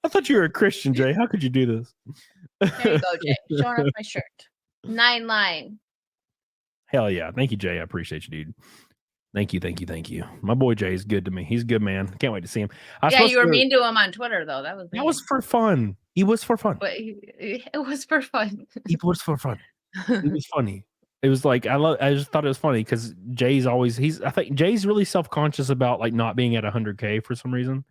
I thought you were a Christian, Jay. How could you do this? There you go, Jay. Showing off my shirt. 9 line. Hell yeah. Thank you, Jay. I appreciate you, dude. Thank you. My boy Jay is good to me. He's a good man. Can't wait to see him. Yeah, you were mean to him on Twitter, though. That was for fun. He was for fun. But it was for fun. He was for fun. It was funny. It was like I just thought it was funny because Jay's always I think Jay's really self-conscious about like not being at 100K for some reason.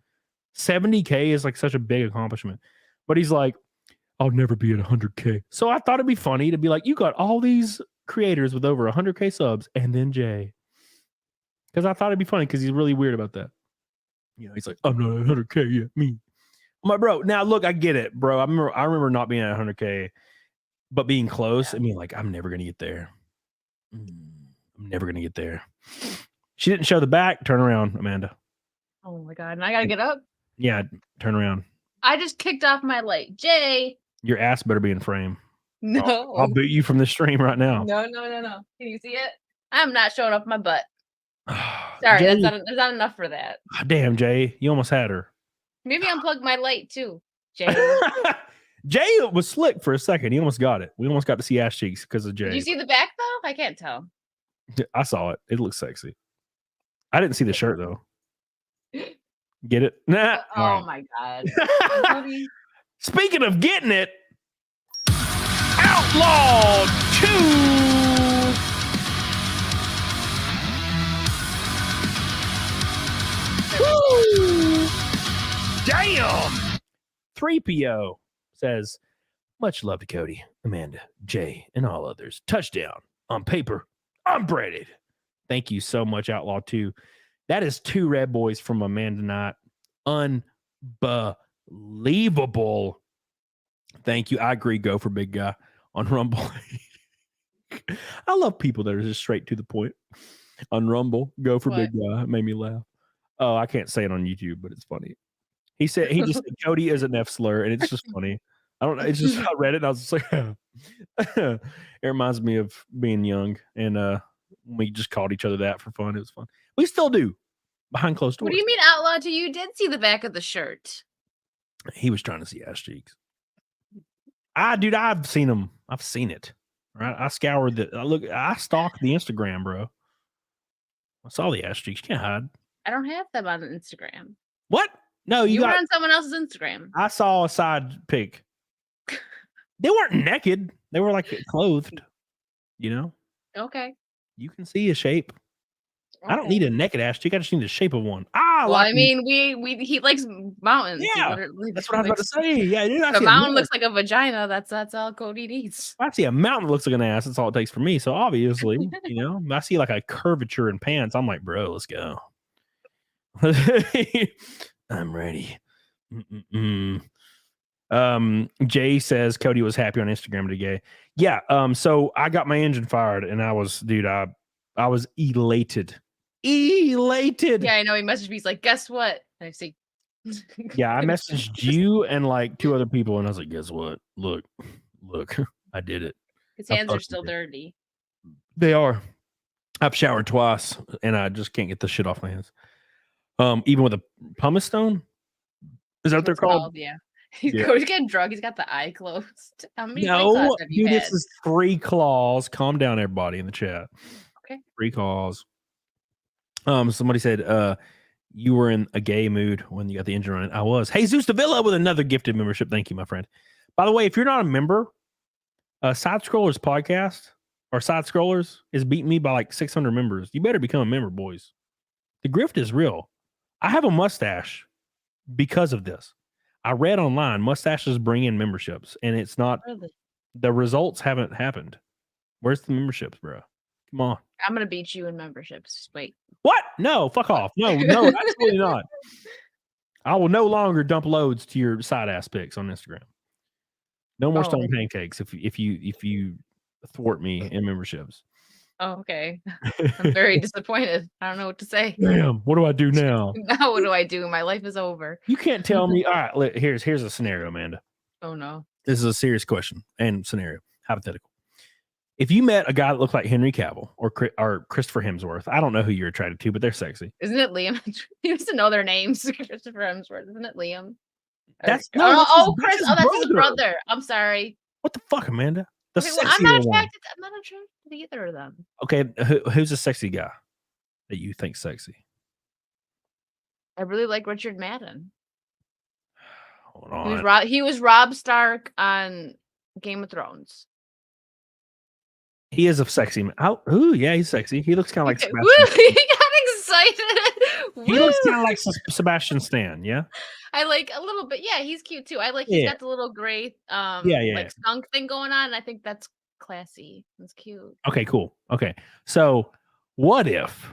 70K is like such a big accomplishment. But he's like, I'll never be at 100K. So I thought it'd be funny to be like, you got all these creators with over 100K subs and then Jay. Because I thought it'd be funny because he's really weird about that. You know, he's like, I'm not at 100K yet, me. I'm like, bro, now look, I get it, bro. I remember not being at 100K, but being close. I mean, like, I'm never going to get there. I'm never going to get there. She didn't show the back. Turn around, Amanda. Oh my God. And I got to get up? Yeah, turn around. I just kicked off my light. Jay. Your ass better be in frame. No. I'll boot you from the stream right now. No. Can you see it? I'm not showing off my butt. Sorry, Jay, there's not enough for that. Damn, Jay, you almost had her. Maybe unplug my light too, Jay. Jay was slick for a second. He almost got it. We almost got to see ass cheeks because of Jay. Did you see the back though? I can't tell. I saw it. It looks sexy. I didn't see the shirt though. Get it? Nah. Oh All right. my god. Speaking of getting it, Outlaw 2. Woo! Damn. 3PO says, much love to Cody, Amanda, Jay, and all others. Touchdown. On paper, I'm breaded. Thank you so much, Outlaw 2. That is 2 red boys from Amanda Knight. Unbelievable. Thank you. I agree. Go for big guy on Rumble. I love people that are just straight to the point on Rumble. Go for big guy. It made me laugh. Oh, I can't say it on YouTube, but it's funny. He just said Cody is an F slur, and it's just funny. I don't know. It's just I read it and I was just like, it reminds me of being young, and we just called each other that for fun. It was fun. We still do behind closed doors. What do you mean, Outlaw? You did see the back of the shirt. He was trying to see ass cheeks. Dude, I've seen them. I've seen it. Right? I scoured the look. I stalked the Instagram, bro. I saw the ass cheeks. You can't hide. I don't have them on Instagram. What? No, you were on someone else's Instagram. I saw a side pic. They weren't naked. They were like clothed. You know. Okay. You can see a shape. Okay. I don't need a naked ass cheek. I just need the shape of one. Well, I mean, he likes mountains. Yeah, that's what I was about to say. Yeah, a mountain looks like a vagina. That's all Cody needs. I see a mountain that looks like an ass. That's all it takes for me. So obviously, you know, I see like a curvature in pants. I'm like, bro, let's go. I'm ready. Jay says Cody was happy on Instagram today. Yeah. So I got my engine fired, and I was elated. Elated. Yeah, I know. He messaged me. He's like, guess what? And I say, yeah, I messaged you and like 2 other people, and I was like, guess what? Look, I did it. His hands are still dirty. They are. I've showered twice, and I just can't get the shit off my hands. Even with a pumice stone. Is that what they're called? Yeah. Cody's getting drunk. He's got the eye closed. How many no, dude, this is 3 claws. Calm down, everybody in the chat. Okay. 3 claws. Somebody said you were in a gay mood when you got the engine running. I was. Hey, Zeus Davila with another gifted membership. Thank you, my friend. By the way, if you're not a member, Side Scrollers podcast or Side Scrollers is beating me by like 600 members. You better become a member, boys. The grift is real. I have a mustache because of this. I read online mustaches bring in memberships, and it's not really. The results haven't happened. Where's the memberships, bro? Come on. I'm gonna beat you in memberships. Just wait. What? No, fuck off. No, absolutely not. I will no longer dump loads to your side ass pics on Instagram. No more stone pancakes if you thwart me in memberships. Oh, okay. I'm very disappointed. I don't know what to say. Damn, what do I do now? Now what do I do? My life is over. You can't tell me. All right, here's a scenario, Amanda. Oh no. This is a serious question and scenario, hypothetical. If you met a guy that looked like Henry Cavill or Christopher Hemsworth, I don't know who you're attracted to, but they're sexy. Isn't it Liam? You used to know their names. Christopher Hemsworth. Isn't it Liam? That's Chris. That's his brother. I'm sorry. What the fuck, Amanda? I'm not attracted to either of them. Okay, who's a sexy guy that you think sexy? I really like Richard Madden. Hold on. He was Robb Stark on Game of Thrones. He is a sexy man. Ooh, yeah, he's sexy. He looks kind of like Sebastian. Woo, he got excited. He looks kind of like Sebastian Stan, yeah? I like a little bit. Yeah, he's cute too. I like he's got the little gray like skunk thing going on. I think that's classy. That's cute. Okay, cool. Okay. So what if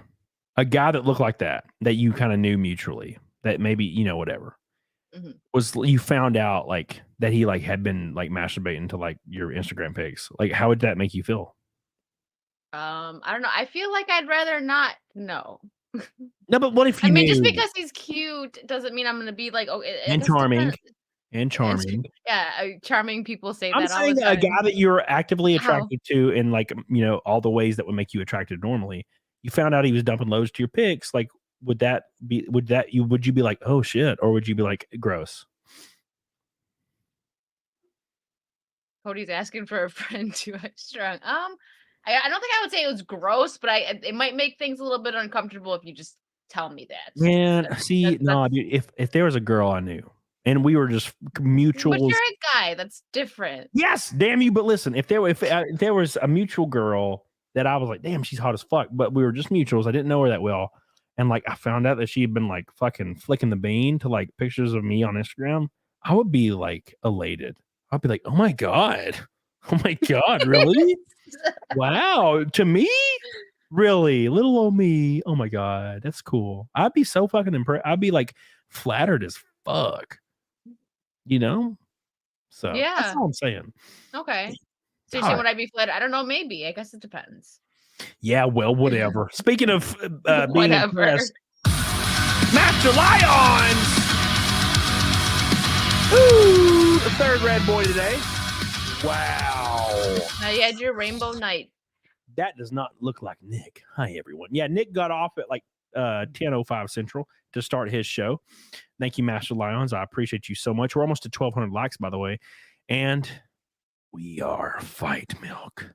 a guy that looked like that you kind of knew mutually, that maybe, whatever, was you found out like that he like had been like masturbating to like your Instagram pics? Like, how would that make you feel? I don't know. I feel like I'd rather not know. No, but what if you? I mean, just because he's cute doesn't mean I'm going to be like, and charming. And charming. Yeah, charming people say I'm that. I'm saying a guy that you're actively attracted to, in like all the ways that would make you attracted normally. You found out he was dumping loads to your pics. Like, would you be like, oh shit, or would you be like, gross? Cody's asking for a friend to act strong. I don't think I would say it was gross, but it might make things a little bit uncomfortable if you just tell me that. Man, no, dude, if there was a girl I knew and we were just mutual, but you're a guy, that's different. Yes, damn you. But listen, if there was a mutual girl that I was like, damn, she's hot as fuck, but we were just mutuals, I didn't know her that well, and like I found out that she had been like fucking flicking the bean to like pictures of me on Instagram, I would be like elated. I'd be like, oh my god, really? Wow, to me, really, little old me. Oh my god, that's cool. I'd be so fucking impressed. I'd be like flattered as fuck, you know. So Yeah, that's all I'm saying. Okay. So you're saying would I be flattered? I don't know. Maybe. I guess it depends. Yeah. Well, whatever. Speaking of being Whatever. impressed, Master Lions. Ooh, the third red boy today. Wow. Now you had your rainbow night. That does not look like Nick. Hi, everyone. Yeah, Nick got off at like 10:05 Central to start his show. Thank you, Master Lions. I appreciate you so much. We're almost to 1,200 likes, by the way. And we are Fight Milk.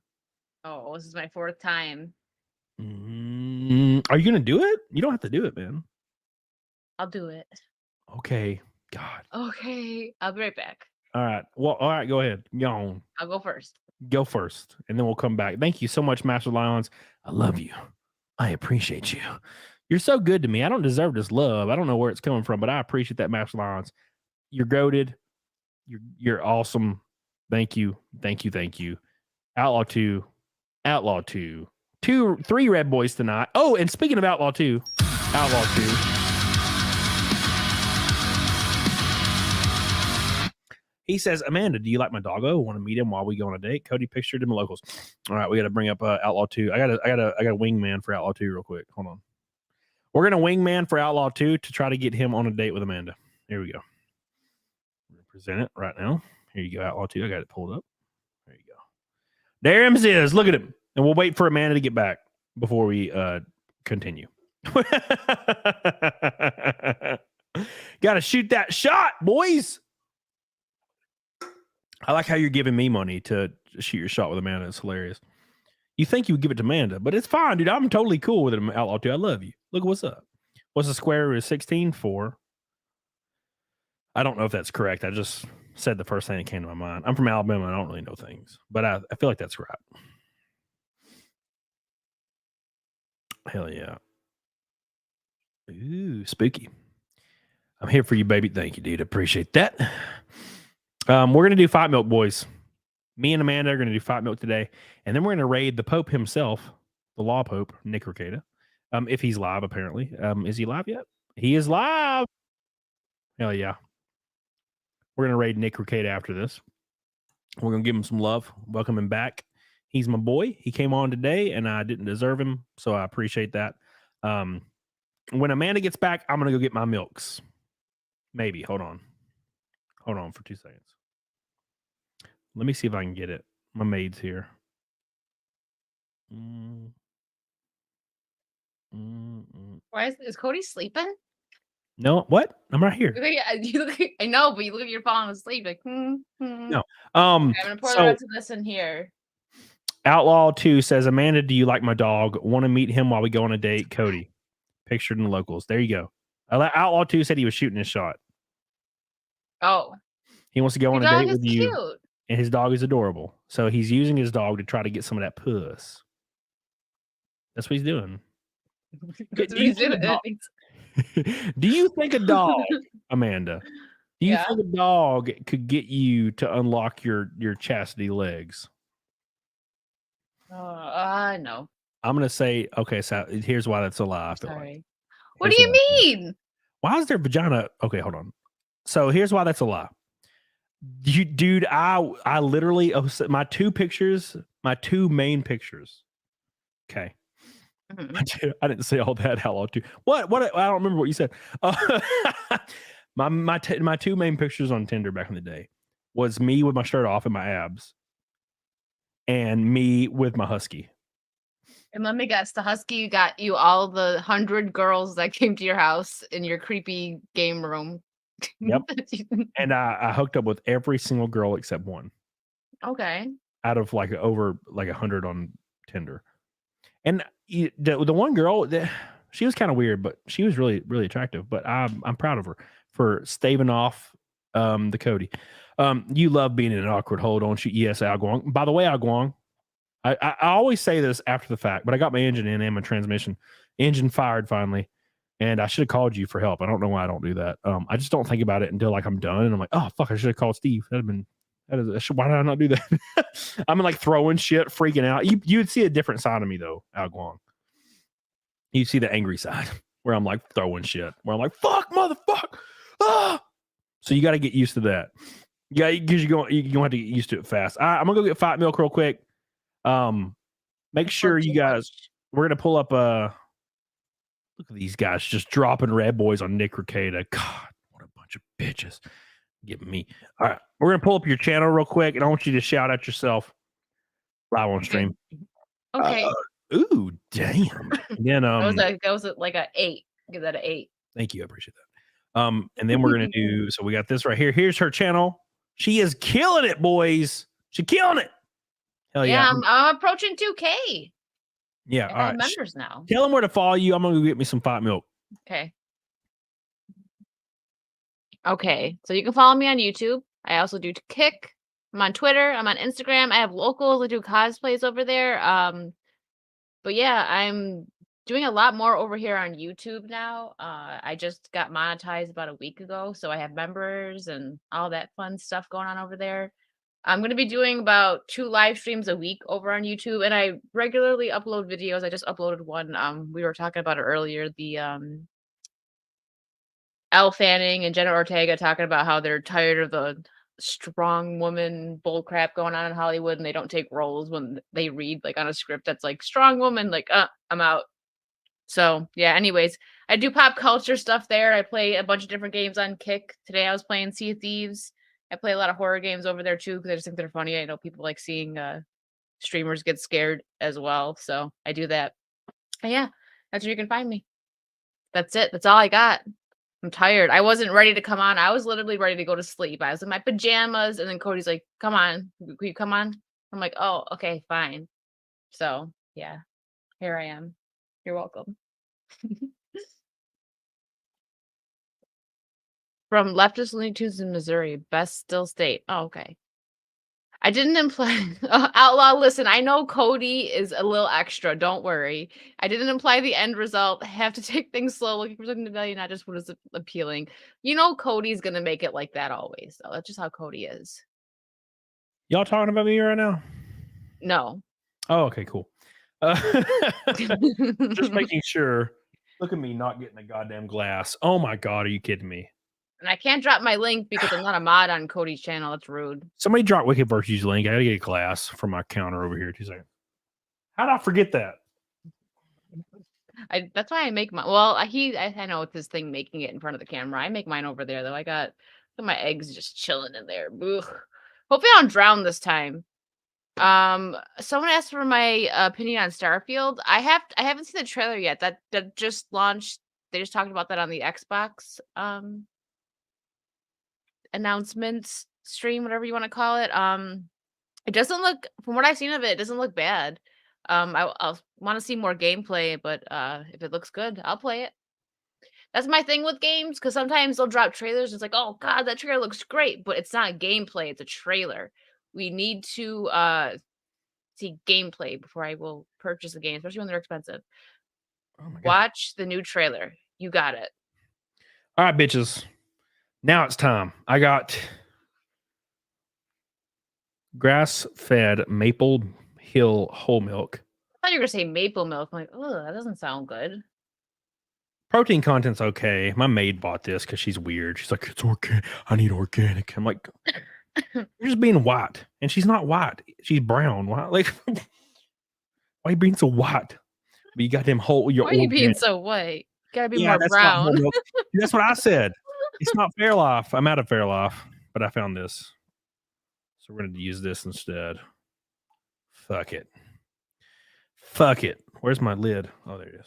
Oh, this is my 4th time. Are you going to do it? You don't have to do it, man. I'll do it. Okay. God. Okay. I'll be right back. All right. Well, all right. Go ahead. Go on. I'll go first. Go first, and then we'll come back. Thank you so much, Master Lions. I love you. I appreciate you. You're so good to me. I don't deserve this love. I don't know where it's coming from, but I appreciate that, Master Lions. You're goated. You're awesome. Thank you. Thank you. Thank you. Outlaw 2. Outlaw 2. 3 red boys tonight. Oh, and speaking of Outlaw 2. Outlaw 2. He says, Amanda, do you like my doggo? Want to meet him while we go on a date? Cody pictured him locals. All right, we got to bring up Outlaw 2. I got a wingman for Outlaw 2 real quick. Hold on. We're going to wingman for Outlaw 2 to try to get him on a date with Amanda. Here we go. Present it right now. Here you go, Outlaw 2. I got it pulled up. There you go. There him is. Look at him. And we'll wait for Amanda to get back before we continue. Got to shoot that shot, boys. I like how you're giving me money to shoot your shot with Amanda. It's hilarious. You think you would give it to Amanda, but it's fine, dude. I'm totally cool with it, Outlaw 2. I love you. Look what's up. What's the square root of 16? 4. I don't know if that's correct. I just said the first thing that came to my mind. I'm from Alabama. I don't really know things, but I feel like that's right. Hell yeah. Ooh, spooky. I'm here for you, baby. Thank you, dude. Appreciate that. We're going to do Fight Milk, boys. Me and Amanda are going to do Fight Milk today. And then we're going to raid the Pope himself, the Law Pope, Nick REKIETA. If he's live, apparently. Is he live yet? He is live. Hell yeah. We're going to raid Nick REKIETA after this. We're going to give him some love. Welcome him back. He's my boy. He came on today, and I didn't deserve him, so I appreciate that. When Amanda gets back, I'm going to go get my milks. Maybe. Hold on for 2 seconds. Let me see if I can get it. My maid's here. Why is Cody sleeping? No, what? I'm right here. I know, but you look at your phone and sleep like. No. I'm gonna pour the rest of this in here. Outlaw 2 says, Amanda, do you like my dog? Want to meet him while we go on a date? Cody, pictured in the locals. There you go. Outlaw 2 said he was shooting his shot. Oh. He wants to go on a date with you. Cute. And his dog is adorable. So he's using his dog to try to get some of that puss. That's what he's doing. That's what he's doing. Do you think a dog, Amanda, do you think a dog could get you to unlock your chastity legs? No. I'm going to say, okay, so here's why that's a lie. Sorry. What do you mean? Why is their vagina? Okay, hold on. So here's why that's a lie. Dude, I literally, my two main pictures. Okay. Mm-hmm. I didn't say all that. Hello, too. What? I don't remember what you said. My two main pictures on Tinder back in the day was me with my shirt off and my abs, and me with my husky. And let me guess, the husky got you all the 100 girls that came to your house in your creepy game room. Yep. And I hooked up with every single girl except one. Okay. Out of like over like 100 on Tinder. And the one girl, she was kind of weird, but she was really, really attractive. But I'm proud of her for staving off the Cody. You love being in an awkward hole, don't you? Yes, Al Guang. By the way, Al Guang, I always say this after the fact, but I got my engine in and my transmission. Engine fired finally. And I should have called you for help. I don't know why I don't do that. I just don't think about it until like I'm done. And I'm like, oh, fuck, I should have called Steve. Why did I not do that? I'm like throwing shit, freaking out. You'd see a different side of me though, Al Guang. You see the angry side where I'm like throwing shit, where I'm like, fuck, motherfucker. Ah! So you got to get used to that. Yeah, because you're going to have to get used to it fast. I'm going to go get Fight Milk real quick. Make sure you guys, we're going to pull up, look at these guys just dropping red boys on Nick REKIETA. God, what a bunch of bitches. Get me. All right, we're going to pull up your channel real quick, and I want you to shout out yourself live on stream. Okay. Ooh, damn. And then, that was like an 8. Give that an 8. Thank you. I appreciate that. And then we're going to do, so we got this right here. Here's her channel. She is killing it, boys. She's killing it. Hell yeah. I'm approaching 2K. Yeah. I All got right. members now. Tell them where to follow you. I'm going to go get me some Fight Milk. Okay. Okay. So you can follow me on YouTube. I also do Kick. I'm on Twitter. I'm on Instagram. I have locals. I do cosplays over there. But yeah, I'm doing a lot more over here on YouTube now. I just got monetized about a week ago, so I have members and all that fun stuff going on over there. I'm going to be doing about 2 live streams a week over on YouTube, and I regularly upload videos. I just uploaded one. We were talking about it earlier. The Elle Fanning and Jenna Ortega talking about how they're tired of the strong woman bullcrap going on in Hollywood, and they don't take roles when they read like on a script that's like strong woman, like I'm out. So yeah, anyways, I do pop culture stuff there. I play a bunch of different games on Kick. Today I was playing Sea of Thieves. I play a lot of horror games over there too, because I just think they're funny. I know people like seeing streamers get scared as well, so I do that. And yeah, that's where you can find me. That's it. That's all I got. I'm tired. I wasn't ready to come on. I was literally ready to go to sleep. I was in my pajamas, and then Cody's like, come on. Will you come on? I'm like, oh, okay, fine. So, yeah, here I am. You're welcome. From leftist Looney Tunes in Missouri, best still state. Oh, okay. I didn't imply Outlaw. Listen, I know Cody is a little extra. Don't worry. I didn't imply the end result. I have to take things slow, looking for something to value, not just what is appealing. You know, Cody's gonna make it like that always. So that's just how Cody is. Y'all talking about me right now? No. Oh, okay, cool. Just making sure. Look at me not getting a goddamn glass. Oh my god, are you kidding me? And I can't drop my link because I'm not a mod on Cody's channel. That's rude. Somebody drop WickedVirtue's link. I gotta get a glass from my counter over here. 2 seconds. How did I forget that? That's why I make my. Well, I know it's his thing making it in front of the camera. I make mine over there though. I got my eggs just chilling in there. Ugh. Hopefully I don't drown this time. Someone asked for my opinion on Starfield. I haven't seen the trailer yet. That just launched. They just talked about that on the Xbox announcements stream, whatever you want to call it. It doesn't look, from what I've seen of it, it doesn't look bad. I'll want to see more gameplay, but if it looks good, I'll play it. That's my thing with games, because sometimes they'll drop trailers. It's like, oh god, that trailer looks great, but it's not gameplay. It's a trailer. We need to see gameplay before I will purchase the game, especially when they're expensive. Oh my god. Watch the new trailer. You got it. All right, bitches. Now it's time. I got grass-fed Maple Hill whole milk. I thought you were going to say maple milk. I'm like, oh, that doesn't sound good. Protein content's okay. My maid bought this because she's weird. She's like, it's organic. I need organic. I'm like, you're just being white. And she's not white. She's brown. Why? Like, why are you being so white? But you got them whole. Why are you being so white? You gotta be more brown. That's what I said. It's not Fairlife. I'm out of Fairlife, but I found this. So we're going to use this instead. Fuck it. Fuck it. Where's my lid? Oh, there it is.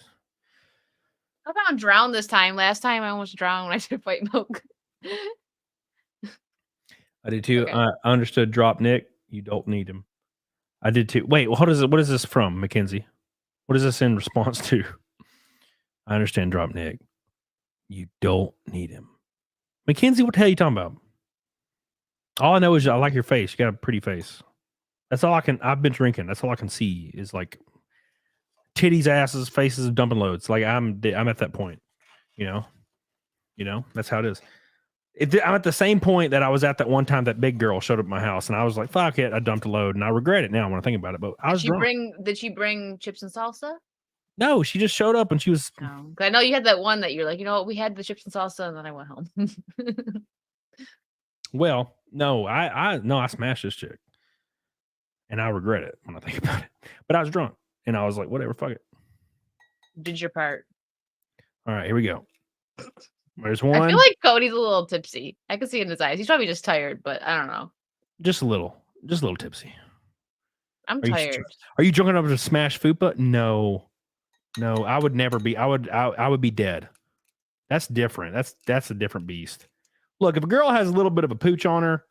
I found drown this time. Last time I almost drowned when I did white milk. I did too. Okay. I understood. Drop Nick. You don't need him. I did too. Wait, what is it? What is this from, Mackenzie? What is this in response to? I understand. Drop Nick. You don't need him. Mackenzie, what the hell are you talking about? All I know is I like your face. You got a pretty face. That's all I can. I've been drinking. That's all I can see is like titties, asses, faces, dumping loads. Like I'm at that point. You know. That's how it is. I'm at the same point that I was at that one time that big girl showed up at my house, and I was like, "Fuck it," I dumped a load, and I regret it now when I think about it. But I was drunk. Did she bring chips and salsa? No, she just showed up, and she was. No, 'cause I know you had that one that you're like, you know what, we had the chips and salsa, and then I went home. Well, no, I smashed this chick, and I regret it when I think about it. But I was drunk, and I was like, "Whatever, fuck it." Did your part. All right, here we go. There's one. I feel like Cody's a little tipsy. I can see in his eyes. He's probably just tired, but I don't know. Just a little tipsy. I'm tired. Are you drunk enough to smash fupa? No, I would never be. I would be dead. That's different. That's a different beast. Look, if a girl has a little bit of a pooch on her,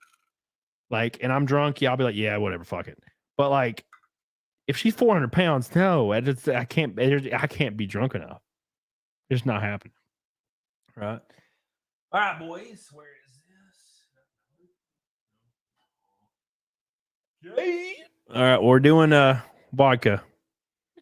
like, and I'm drunk, yeah, I'll be like, yeah, whatever, fuck it. But like, if she's 400 pounds, no, I can't be drunk enough. It's not happening. Right. All right, boys. Where is this? Yay. All right, we're doing vodka.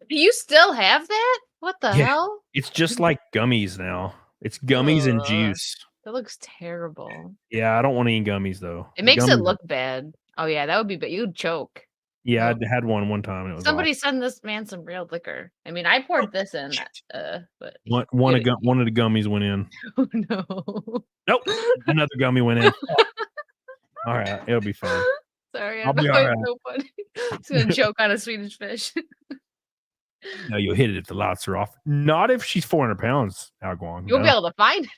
Do you still have that? What the hell? It's just like gummies now. It's gummies and juice. That looks terrible. Yeah, I don't want to eat gummies though. It makes it look bad. Oh yeah, that would be bad. You'd choke. Yeah, I had one time. And it was Somebody send this man some real liquor. I mean, I poured this in, but one of the gummies went in. Oh no! Nope, another gummy went in. All right, it'll be fine. Sorry, I'll be all right. So funny. It's gonna choke on a Swedish fish. No, you'll hit it if the lights are off. Not if she's 400 pounds, Alguan. You'll be able to find it.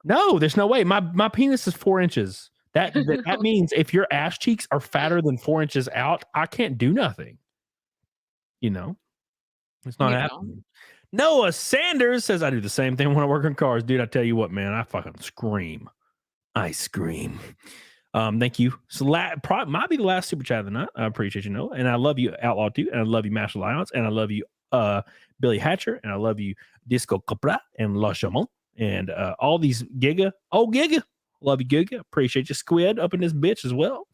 No, there's no way. My penis is 4 inches. That means if your ass cheeks are fatter than 4 inches out, I can't do nothing. You know, it's not happening. Noah Sanders says I do the same thing when I work on cars, dude. I tell you what, man, I fucking scream. I scream. Thank you. So might be the last super chat of the night. I appreciate you, Noah, and I love you, Outlaw 2, and I love you, Mash Alliance, and I love you, Billy Hatcher, and I love you, Disco Copra and La Chamon, and all these Giga. Oh, Giga. Love you, Giga. Appreciate you, Squid, up in this bitch as well.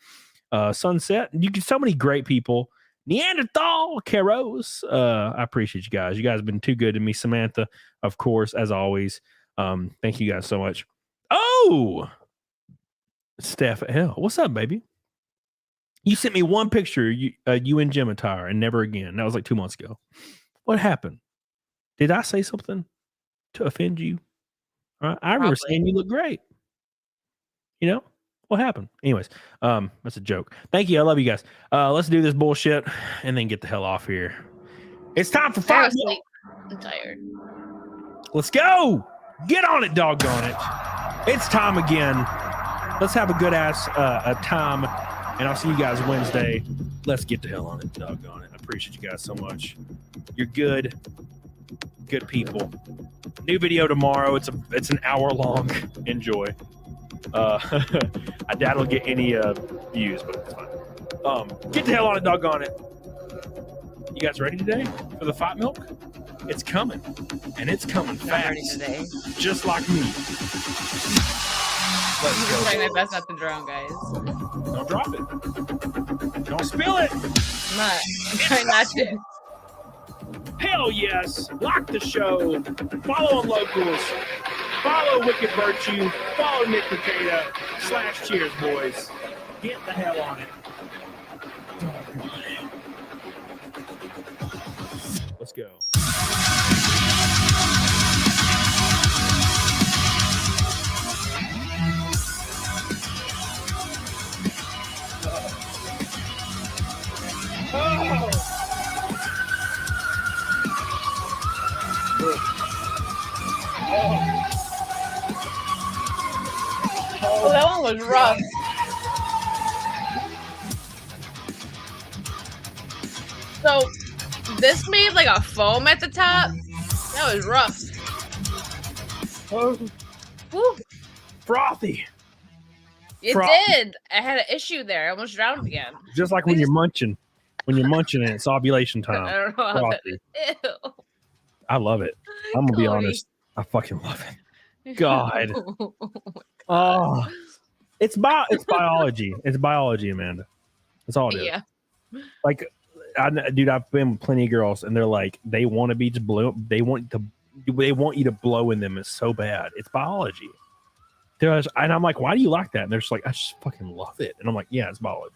Sunset. You get so many great people. Neanderthal, Caros. I appreciate you guys. You guys have been too good to me. Samantha, of course, as always. Thank you guys so much. Oh, Steph L. What's up, baby? You sent me one picture, you and Jim attire, and never again. That was like 2 months ago. What happened? Did I say something to offend you? I remember saying you look great. You know what happened? Anyways, that's a joke. Thank you. I love you guys. Let's do this bullshit and then get the hell off here. It's time for 5 minutes. I'm tired. Let's go. Get on it, doggone it. It's time again. Let's have a good ass time, and I'll see you guys Wednesday. Let's get the hell on it, doggone it. I appreciate you guys so much. You're good people. New video tomorrow. It's an hour long. Enjoy. I doubt it'll get any views, but it's fine. Get the hell on it, doggone it. You guys ready today for the fight milk? It's coming, and it's coming fast. Ready today. Just like me. Let's go. I'm trying my best not to drown, guys. Don't drop it. Don't spill it. I'm trying not to. Hell yes. Like the show. Follow on locals. Follow WickedVirtue. Follow Nick Takeda. / Cheers, boys. Get the hell on it. Let's go. Oh, that one was rough. So, This made like a foam at the top. That was rough. Oh, Woo. frothy. It Frothy. did. I had an issue there. I almost drowned again. Just like when you're munching. When you're munching and it's ovulation time. I don't know how that Frothy. is. Ew. I love it. I'm gonna be Cody. honest. I fucking love it. God. Oh, Oh, it's biology. It's biology, Amanda. That's all it is. yeah. Like, dude, I've been with plenty of girls, and they're like, they want to be just blow. They want you to blow in them. It's so bad. It's biology. And I'm like, why do you like that? And they're just like, I just fucking love it. And I'm like, yeah, it's biology.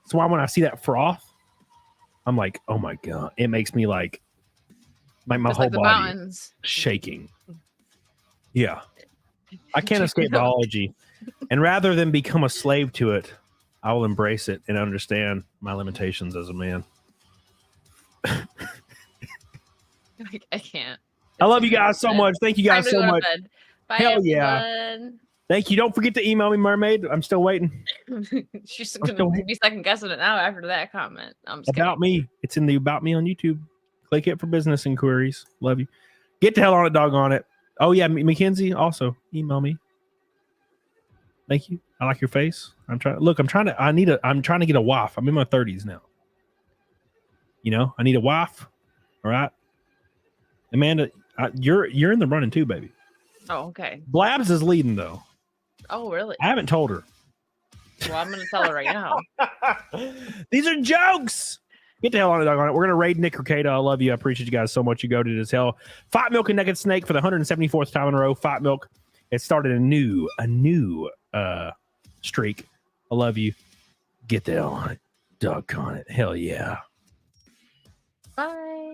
That's why when I see that froth, I'm like, oh my god, it makes me like my Just whole like the body mountains. shaking. Yeah, I can't escape biology, and rather than become a slave to it, I will embrace it and understand my limitations as a man. I can't. I love you guys so much. Thank you guys so much. Bye, Hell yeah. everyone. Thank you. Don't forget to email me, Mermaid. I'm still waiting. She's I'm still gonna be second guessing it now after that comment. I'm just About me. It's in the About Me on YouTube. Click it for business inquiries. Love you. Get the hell on it, dog on it. Oh yeah, Mackenzie, also email me. Thank you. I like your face. I'm trying to get a wife. I'm in my 30s now. You know, I need a wife. All right. Amanda, you're in the running too, baby. Oh, okay. Blabs is leading though. Oh, really? I haven't told her. Well, I'm gonna tell her right now. These are jokes. Get the hell on it, dog on it. We're gonna raid Nick Rekeda. I love you. I appreciate you guys so much. You goated as hell. Fight Milk and Naked Snake for the 174th time in a row. Fight Milk. It started a new streak. I love you. Get the hell on it. Dog on it. Hell yeah. Bye.